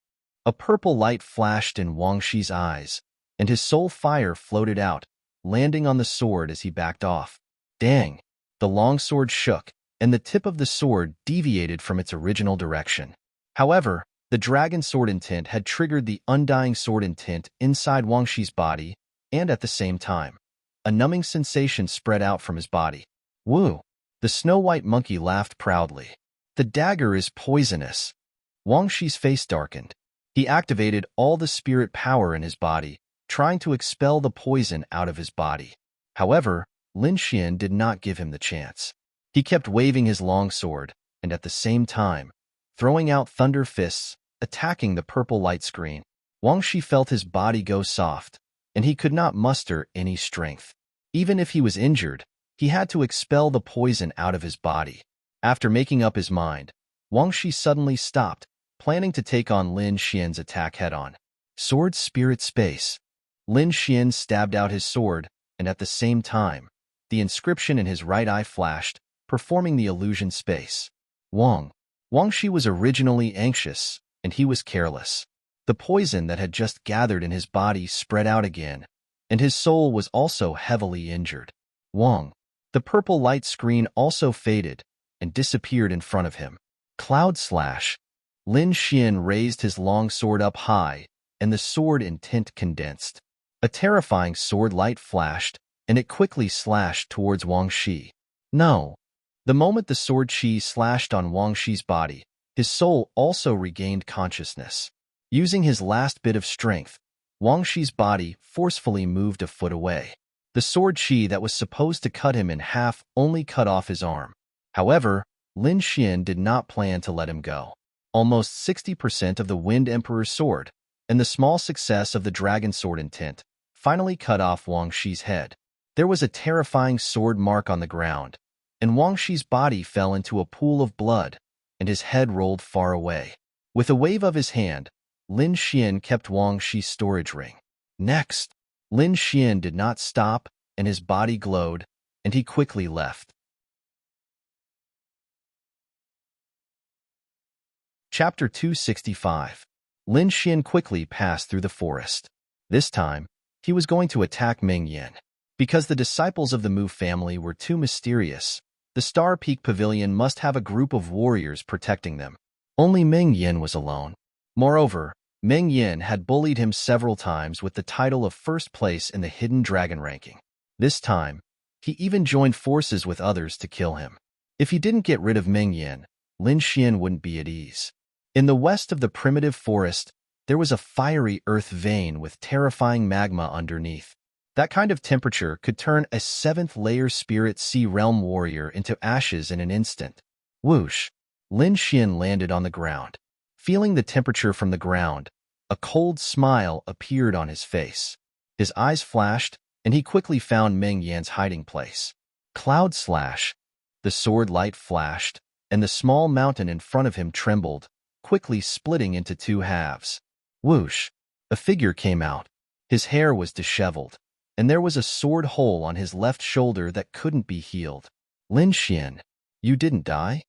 A purple light flashed in Wang Shi's eyes, and his soul fire floated out, landing on the sword as he backed off. Dang! The long sword shook, and the tip of the sword deviated from its original direction. However, the dragon sword intent had triggered the undying sword intent inside Wang Shi's body, and at the same time, a numbing sensation spread out from his body. Woo! The snow-white monkey laughed proudly. The dagger is poisonous. Wang Shi's face darkened. He activated all the spirit power in his body, trying to expel the poison out of his body. However, Lin Xian did not give him the chance. He kept waving his long sword, and at the same time, throwing out thunder fists, attacking the purple light screen. Wang Shi felt his body go soft, and he could not muster any strength. Even if he was injured, he had to expel the poison out of his body. After making up his mind, Wang Shi suddenly stopped, planning to take on Lin Xian's attack head-on. Sword Spirit Space. Lin Xian stabbed out his sword, and at the same time, the inscription in his right eye flashed, performing the illusion space. Wang Shi was originally anxious, and he was careless. The poison that had just gathered in his body spread out again, and his soul was also heavily injured. The purple light screen also faded and disappeared in front of him. Cloud Slash. Lin Xian raised his long sword up high, and the sword intent condensed. A terrifying sword light flashed, and it quickly slashed towards Wang Shi. No! The moment the sword chi slashed on Wang Shi's body, his soul also regained consciousness. Using his last bit of strength, Wang Shi's body forcefully moved a foot away. The sword chi that was supposed to cut him in half only cut off his arm. However, Lin Xian did not plan to let him go. Almost 60% of the Wind Emperor's sword, and the small success of the Dragon Sword intent, finally cut off Wang Shi's head. There was a terrifying sword mark on the ground, and Wang Shi's body fell into a pool of blood, and his head rolled far away. With a wave of his hand, Lin Xian kept Wang Shi's storage ring. Next, Lin Xian did not stop, and his body glowed, and he quickly left. Chapter 265. Lin Xian quickly passed through the forest. This time, he was going to attack Ming Yin. Because the disciples of the Mu family were too mysterious, the Star Peak Pavilion must have a group of warriors protecting them. Only Ming Yin was alone. Moreover, Ming Yin had bullied him several times with the title of first place in the Hidden Dragon ranking. This time, he even joined forces with others to kill him. If he didn't get rid of Ming Yin, Lin Xian wouldn't be at ease. In the west of the primitive forest, there was a fiery earth vein with terrifying magma underneath. That kind of temperature could turn a 7th-layer spirit sea realm warrior into ashes in an instant. Whoosh! Lin Xian landed on the ground. Feeling the temperature from the ground, a cold smile appeared on his face. His eyes flashed, and he quickly found Meng Yan's hiding place. Cloud slash. The sword light flashed, and the small mountain in front of him trembled, quickly splitting into two halves. Whoosh! A figure came out. His hair was disheveled, and there was a sword hole on his left shoulder that couldn't be healed. Lin Xian, you didn't die?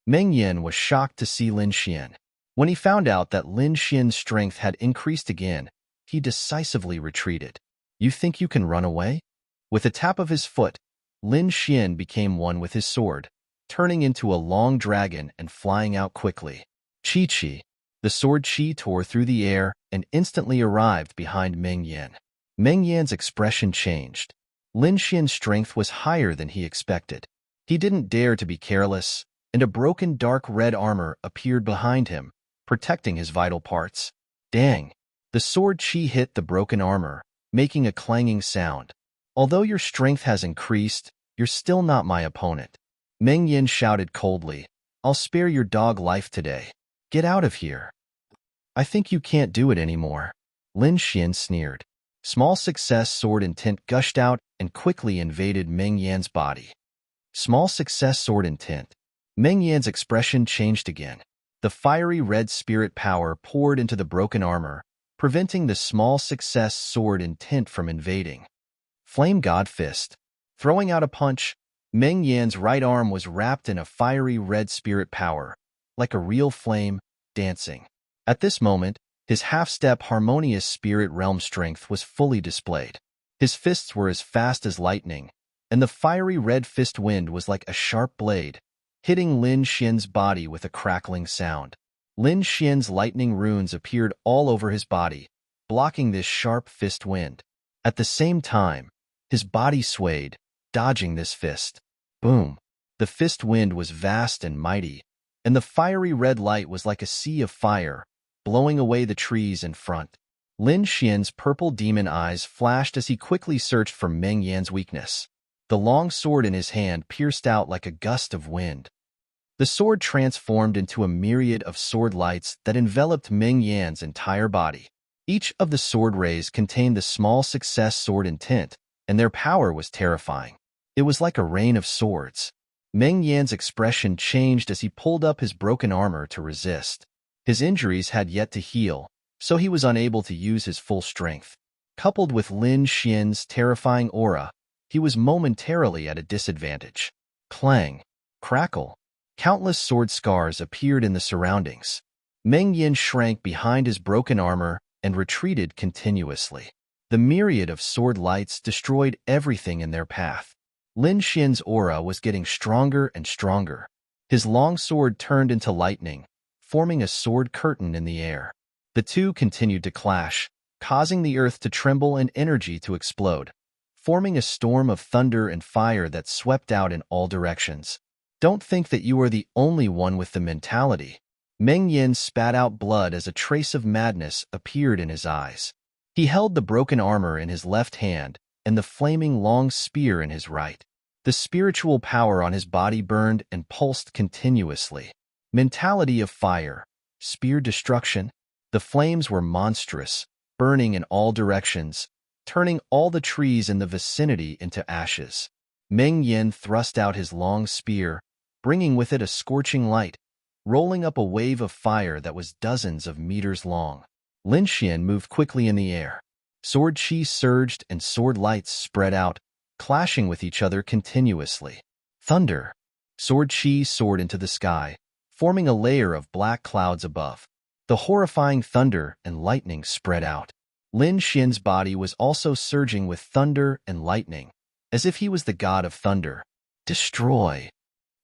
Meng Yan was shocked to see Lin Xian. When he found out that Lin Xian's strength had increased again, he decisively retreated. You think you can run away? With a tap of his foot, Lin Xian became one with his sword, turning into a long dragon and flying out quickly. Chi-chi. The sword chi tore through the air and instantly arrived behind Meng Yan. Meng Yan's expression changed. Lin Xian's strength was higher than he expected. He didn't dare to be careless, and a broken dark red armor appeared behind him, protecting his vital parts. Dang! The sword chi hit the broken armor, making a clanging sound. Although your strength has increased, you're still not my opponent. Meng Yan shouted coldly, I'll spare your dog life today. Get out of here. I think you can't do it anymore. Lin Xian sneered. Small success sword intent gushed out and quickly invaded Meng Yan's body. Small success sword intent. Meng Yan's expression changed again. The fiery red spirit power poured into the broken armor, preventing the small success sword intent from invading. Flame God Fist. Throwing out a punch, Meng Yan's right arm was wrapped in a fiery red spirit power, like a real flame, dancing. At this moment, his half-step harmonious spirit realm strength was fully displayed. His fists were as fast as lightning, and the fiery red fist wind was like a sharp blade, hitting Lin Xian's body with a crackling sound. Lin Xian's lightning runes appeared all over his body, blocking this sharp fist wind. At the same time, his body swayed, dodging this fist. Boom! The fist wind was vast and mighty, and the fiery red light was like a sea of fire, blowing away the trees in front. Lin Xian's purple demon eyes flashed as he quickly searched for Meng Yan's weakness. The long sword in his hand pierced out like a gust of wind. The sword transformed into a myriad of sword lights that enveloped Meng Yan's entire body. Each of the sword rays contained the small success sword intent, and their power was terrifying. It was like a rain of swords. Meng Yan's expression changed as he pulled up his broken armor to resist. His injuries had yet to heal, so he was unable to use his full strength. Coupled with Lin Xian's terrifying aura, he was momentarily at a disadvantage. Clang! Crackle! Countless sword scars appeared in the surroundings. Meng Yan shrank behind his broken armor and retreated continuously. The myriad of sword lights destroyed everything in their path. Lin Xian's aura was getting stronger and stronger. His long sword turned into lightning, forming a sword curtain in the air. The two continued to clash, causing the earth to tremble and energy to explode, forming a storm of thunder and fire that swept out in all directions. Don't think that you are the only one with the mentality. Meng Yan spat out blood as a trace of madness appeared in his eyes. He held the broken armor in his left hand and the flaming long spear in his right. The spiritual power on his body burned and pulsed continuously. Mentality of fire, spear destruction. The flames were monstrous, burning in all directions, turning all the trees in the vicinity into ashes. Meng Yan thrust out his long spear, bringing with it a scorching light, rolling up a wave of fire that was dozens of meters long. Lin Xian moved quickly in the air. Sword chi surged and sword lights spread out, clashing with each other continuously. Thunder! Sword chi soared into the sky, forming a layer of black clouds above. The horrifying thunder and lightning spread out. Lin Xian's body was also surging with thunder and lightning, as if he was the god of thunder. Destroy!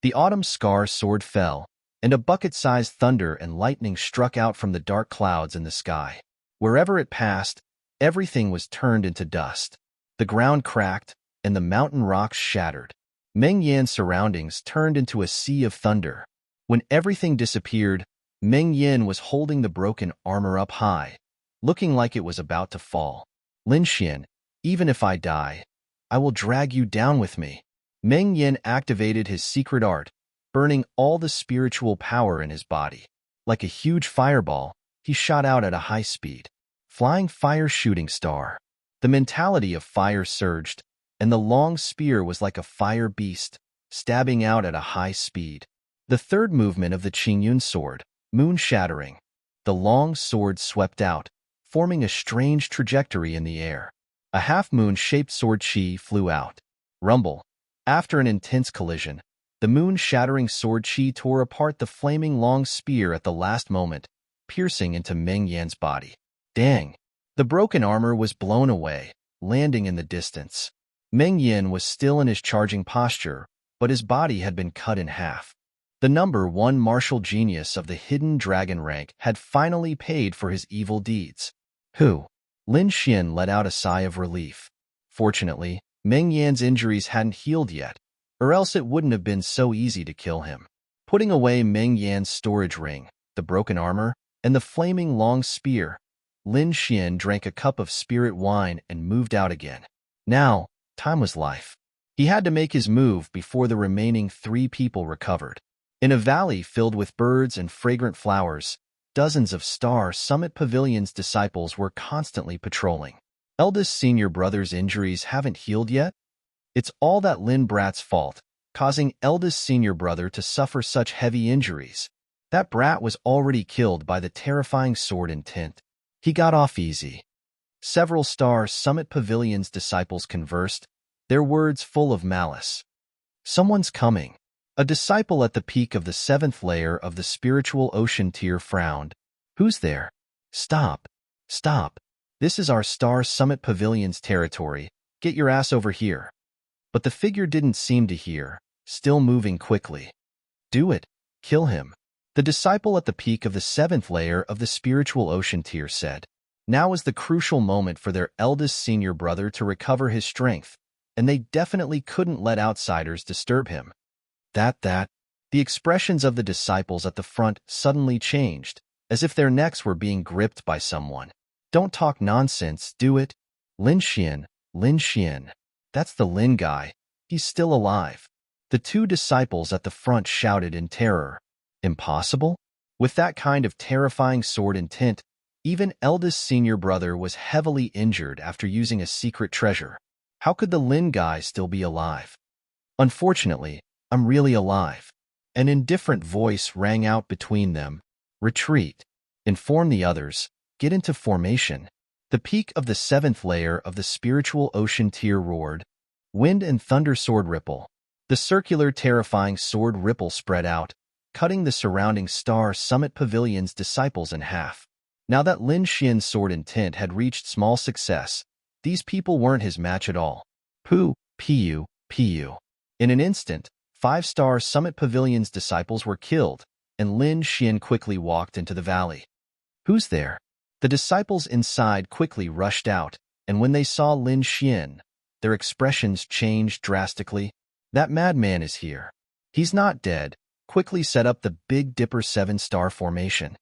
The autumn scar sword fell, and a bucket-sized thunder and lightning struck out from the dark clouds in the sky. Wherever it passed, everything was turned into dust. The ground cracked, and the mountain rocks shattered. Meng Yan's surroundings turned into a sea of thunder. When everything disappeared, Meng Yan was holding the broken armor up high, looking like it was about to fall. Lin Xian, even if I die, I will drag you down with me. Meng Yan activated his secret art, burning all the spiritual power in his body. Like a huge fireball, he shot out at a high speed. Flying fire shooting star. The mentality of fire surged, and the long spear was like a fire beast, stabbing out at a high speed. The third movement of the Qingyun sword, moon shattering. The long sword swept out, forming a strange trajectory in the air. A half-moon-shaped sword qi flew out. Rumble. After an intense collision, the moon-shattering sword qi tore apart the flaming long spear at the last moment, piercing into Meng Yan's body. Dang! The broken armor was blown away, landing in the distance. Meng Yan was still in his charging posture, but his body had been cut in half. The number 1 martial genius of the hidden dragon rank had finally paid for his evil deeds. Who? Lin Xian let out a sigh of relief. Fortunately, Meng Yan's injuries hadn't healed yet, or else it wouldn't have been so easy to kill him. Putting away Meng Yan's storage ring, the broken armor, and the flaming long spear, Lin Xian drank a cup of spirit wine and moved out again. Now, time was life. He had to make his move before the remaining 3 people recovered. In a valley filled with birds and fragrant flowers, dozens of Star Summit Pavilion's disciples were constantly patrolling. Eldest senior brother's injuries haven't healed yet? It's all that Lin Brat's fault, causing eldest senior brother to suffer such heavy injuries. That brat was already killed by the terrifying sword intent. He got off easy. Several Star Summit Pavilion's disciples conversed, their words full of malice. Someone's coming. A disciple at the peak of the 7th layer of the spiritual ocean tier frowned. Who's there? Stop. Stop. This is our Star Summit Pavilion's territory. Get your ass over here. But the figure didn't seem to hear, still moving quickly. Do it. Kill him. The disciple at the peak of the 7th layer of the spiritual ocean tier said. Now was the crucial moment for their eldest senior brother to recover his strength, and they definitely couldn't let outsiders disturb him. The expressions of the disciples at the front suddenly changed, as if their necks were being gripped by someone. Don't talk nonsense, do it. Lin Xian. That's the Lin guy. He's still alive. The 2 disciples at the front shouted in terror. Impossible? With that kind of terrifying sword intent, even eldest senior brother was heavily injured after using a secret treasure. How could the Lin guy still be alive? Unfortunately, I'm really alive. An indifferent voice rang out between them. Retreat. Inform the others. Get into formation. The peak of the 7th layer of the spiritual ocean tier roared. Wind and thunder sword ripple. The circular terrifying sword ripple spread out, cutting the surrounding Star Summit Pavilion's disciples in half. Now that Lin Xian's sword intent had reached small success, these people weren't his match at all. Pu. In an instant, 5 Star Summit Pavilion's disciples were killed, and Lin Xian quickly walked into the valley. Who's there? The disciples inside quickly rushed out, and when they saw Lin Xian, their expressions changed drastically. That madman is here. He's not dead. Quickly set up the Big Dipper 7-star formation.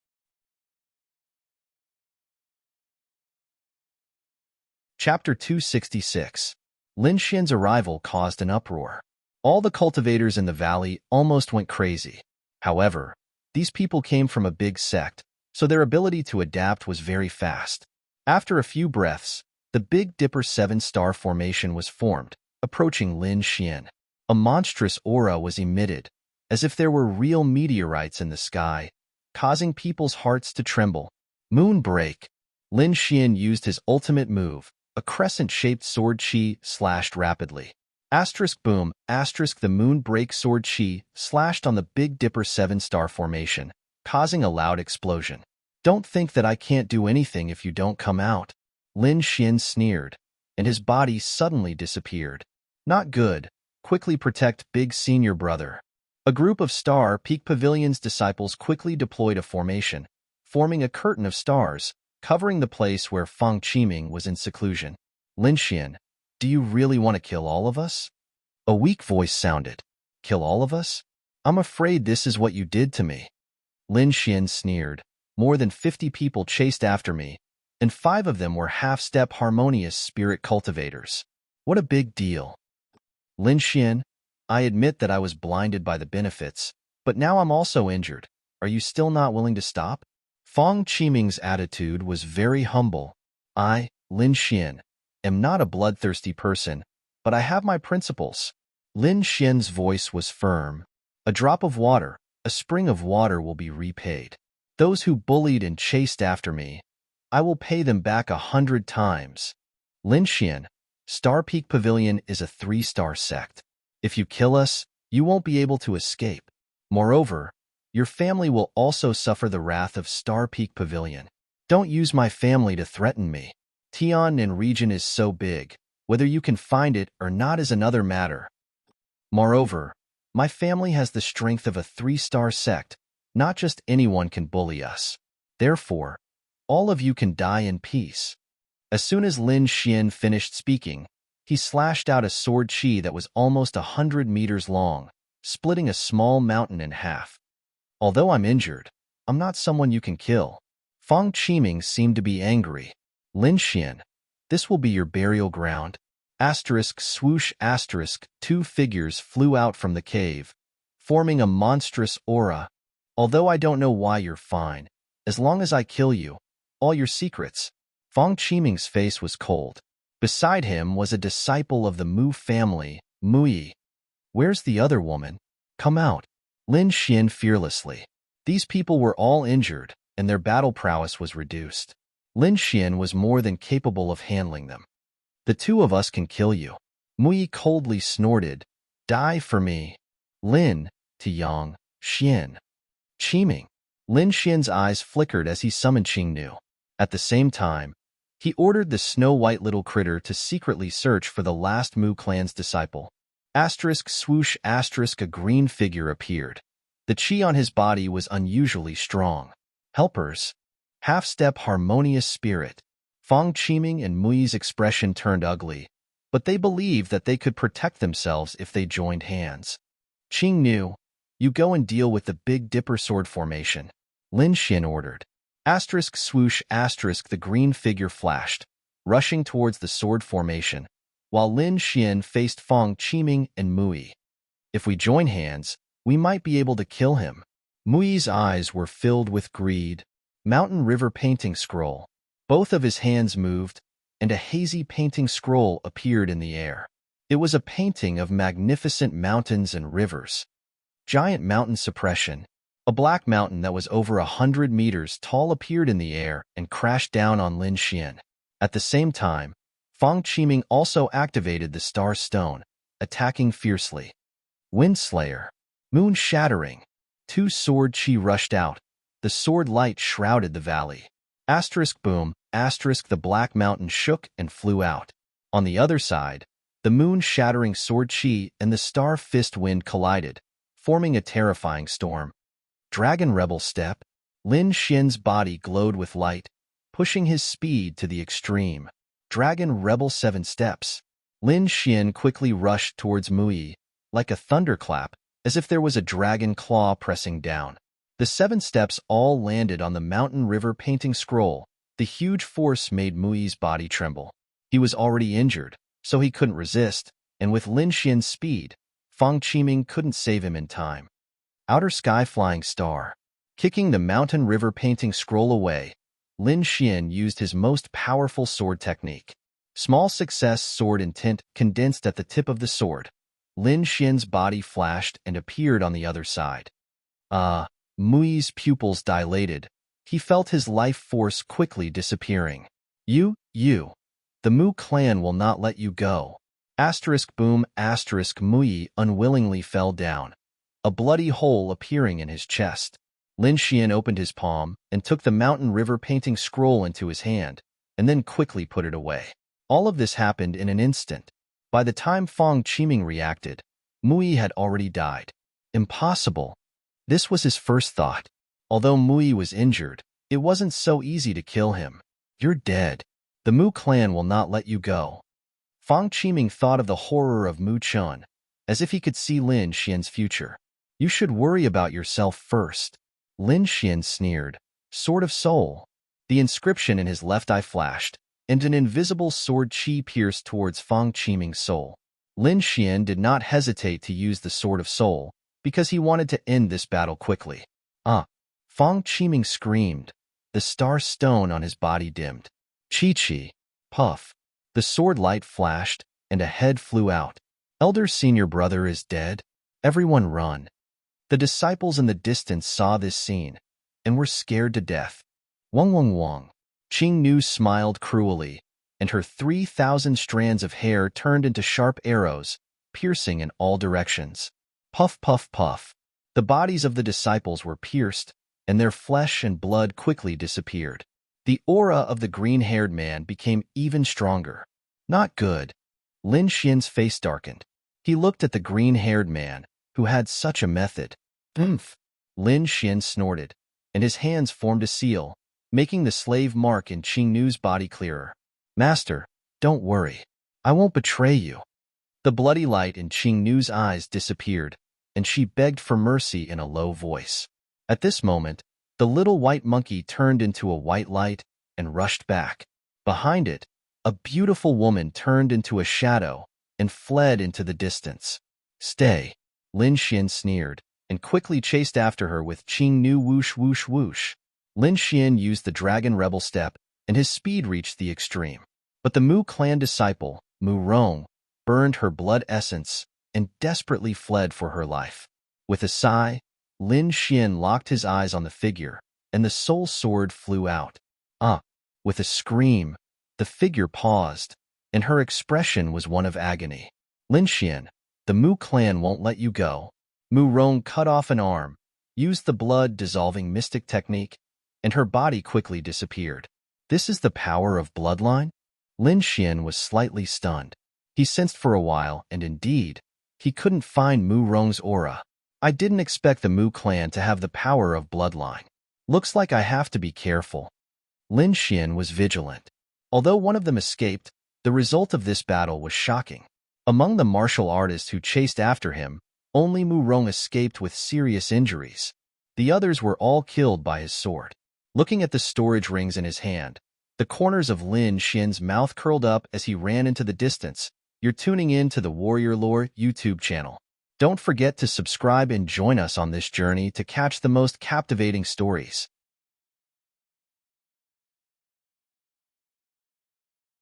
Chapter 266. Lin Xian's arrival caused an uproar. All the cultivators in the valley almost went crazy. However, these people came from a big sect, so their ability to adapt was very fast. After a few breaths, the Big Dipper 7-star formation was formed, approaching Lin Xian. A monstrous aura was emitted, as if there were real meteorites in the sky, causing people's hearts to tremble. Moon Break. Lin Xian used his ultimate move, a crescent-shaped sword qi slashed rapidly. Boom, the Moon Break sword qi slashed on the Big Dipper 7-star formation, causing a loud explosion. Don't think that I can't do anything if you don't come out. Lin Xian sneered, and his body suddenly disappeared. Not good. Quickly protect Big Senior Brother. A group of Star Peak Pavilion's disciples quickly deployed a formation, forming a curtain of stars, covering the place where Fang Qiming was in seclusion. Lin Xian, do you really want to kill all of us? A weak voice sounded. Kill all of us? I'm afraid this is what you did to me. Lin Xian sneered. More than 50 people chased after me, and 5 of them were half-step harmonious spirit cultivators. What a big deal. Lin Xian, I admit that I was blinded by the benefits, but now I'm also injured. Are you still not willing to stop? Fang Qiming's attitude was very humble. Lin Xian, am not a bloodthirsty person, but I have my principles. Lin Xian's voice was firm. A drop of water, a spring of water will be repaid. Those who bullied and chased after me, I will pay them back 100 times. Lin Xian, Star Peak Pavilion is a 3-star sect. If you kill us, you won't be able to escape. Moreover, your family will also suffer the wrath of Star Peak Pavilion. Don't use my family to threaten me. Tiannan region is so big, whether you can find it or not is another matter. Moreover, my family has the strength of a 3-star sect. Not just anyone can bully us. Therefore, all of you can die in peace. As soon as Lin Xian finished speaking, he slashed out a sword chi that was almost 100 meters long, splitting a small mountain in half. Although I'm injured, I'm not someone you can kill. Fang Qiming seemed to be angry. Lin Xian, this will be your burial ground. Asterisk swoosh asterisk 2 figures flew out from the cave, forming a monstrous aura. Although I don't know why you're fine, as long as I kill you, all your secrets. Fang Qiming's face was cold. Beside him was a disciple of the Mu family, Mu Yi. Where's the other woman? Come out. Lin Xian fearlessly. These people were all injured, and their battle prowess was reduced. Lin Xian was more than capable of handling them. The 2 of us can kill you. Mu Yi coldly snorted. Die for me. Lin, Tiyang, Xian. Qiming. Lin Xian's eyes flickered as he summoned Qingnu. At the same time, he ordered the snow-white little critter to secretly search for the last Mu clan's disciple. Asterisk swoosh asterisk a green figure appeared. The chi on his body was unusually strong. Helpers. Half-step harmonious spirit. Fang Qiming and Mu Yi's expression turned ugly, but they believed that they could protect themselves if they joined hands. Qingnu, you go and deal with the Big Dipper sword formation. Lin Xian ordered. Asterisk swoosh asterisk the green figure flashed, rushing towards the sword formation, while Lin Xian faced Fang Qiming and Mu Yi. If we join hands, we might be able to kill him. Mu Yi's eyes were filled with greed. Mountain River painting scroll. Both of his hands moved, and a hazy painting scroll appeared in the air. It was a painting of magnificent mountains and rivers. Giant mountain suppression. A black mountain that was over 100 meters tall appeared in the air and crashed down on Lin Xian. At the same time, Fang Qiming also activated the Star Stone, attacking fiercely. Wind Slayer. Moon Shattering. 2 sword chi rushed out. The sword light shrouded the valley. Asterisk boom, asterisk the black mountain shook and flew out. On the other side, the moon-shattering sword chi and the star fist wind collided, forming a terrifying storm. Dragon Rebel Step. Lin Xian's body glowed with light, pushing his speed to the extreme. Dragon Rebel 7 steps. Lin Xian quickly rushed towards Mu Yi, like a thunderclap, as if there was a dragon claw pressing down. The 7 steps all landed on the Mountain River painting scroll. The huge force made Mu Yi's body tremble. He was already injured, so he couldn't resist, and with Lin Xian's speed, Fang Qiming couldn't save him in time. Outer Sky Flying Star. Kicking the Mountain River painting scroll away, Lin Xian used his most powerful sword technique. Small success sword intent condensed at the tip of the sword. Lin Xian's body flashed and appeared on the other side. Mu Yi's pupils dilated. He felt his life force quickly disappearing. You, the Mu clan will not let you go. Asterisk boom, asterisk Mu Yi unwillingly fell down, a bloody hole appearing in his chest. Lin Xian opened his palm and took the Mountain River painting scroll into his hand, and then quickly put it away. All of this happened in an instant. By the time Fang Qiming reacted, Mu Yi had already died. Impossible. This was his first thought. Although Mu Yi was injured, it wasn't so easy to kill him. You're dead. The Mu clan will not let you go. Fang Qiming thought of the horror of Mu Chun, as if he could see Lin Xian's future. You should worry about yourself first. Lin Xian sneered. Sword of Soul. The inscription in his left eye flashed, and an invisible sword chi pierced towards Fang Qiming's soul. Lin Xian did not hesitate to use the Sword of Soul, because he wanted to end this battle quickly. Fang Qiming screamed. The star stone on his body dimmed. Chi-chi. Puff. The sword light flashed, and a head flew out. Elder senior brother is dead. Everyone run. The disciples in the distance saw this scene, and were scared to death. Wong wong wong. Qing Nu smiled cruelly, and her 3,000 strands of hair turned into sharp arrows, piercing in all directions. Puff, puff, puff. The bodies of the disciples were pierced, and their flesh and blood quickly disappeared. The aura of the green-haired man became even stronger. Not good. Lin Xian's face darkened. He looked at the green-haired man, who had such a method. Oomph! Lin Xian snorted, and his hands formed a seal, making the slave mark in Qing Nu's body clearer. Master, don't worry. I won't betray you. The bloody light in Qing Nu's eyes disappeared, and she begged for mercy in a low voice. At this moment, the little white monkey turned into a white light and rushed back. Behind it, a beautiful woman turned into a shadow and fled into the distance. Stay, Lin Xian sneered, and quickly chased after her with Qing Nu whoosh whoosh whoosh. Lin Xian used the dragon rebel step, and his speed reached the extreme. But the Mu clan disciple, Mu Rong, burned her blood essence and desperately fled for her life. With a sigh, Lin Xian locked his eyes on the figure, and the soul sword flew out. With a scream, the figure paused, and her expression was one of agony. Lin Xian, the Mu clan won't let you go. Mu Rong cut off an arm, used the blood-dissolving mystic technique, and her body quickly disappeared. This is the power of bloodline? Lin Xian was slightly stunned. He sensed for a while, and indeed, he couldn't find Mu Rong's aura. I didn't expect the Mu clan to have the power of bloodline. Looks like I have to be careful. Lin Xian was vigilant. Although one of them escaped, the result of this battle was shocking. Among the martial artists who chased after him, only Mu Rong escaped with serious injuries. The others were all killed by his sword. Looking at the storage rings in his hand, the corners of Lin Xian's mouth curled up as he ran into the distance. You're tuning in to the Warrior Lore YouTube channel. Don't forget to subscribe and join us on this journey to catch the most captivating stories.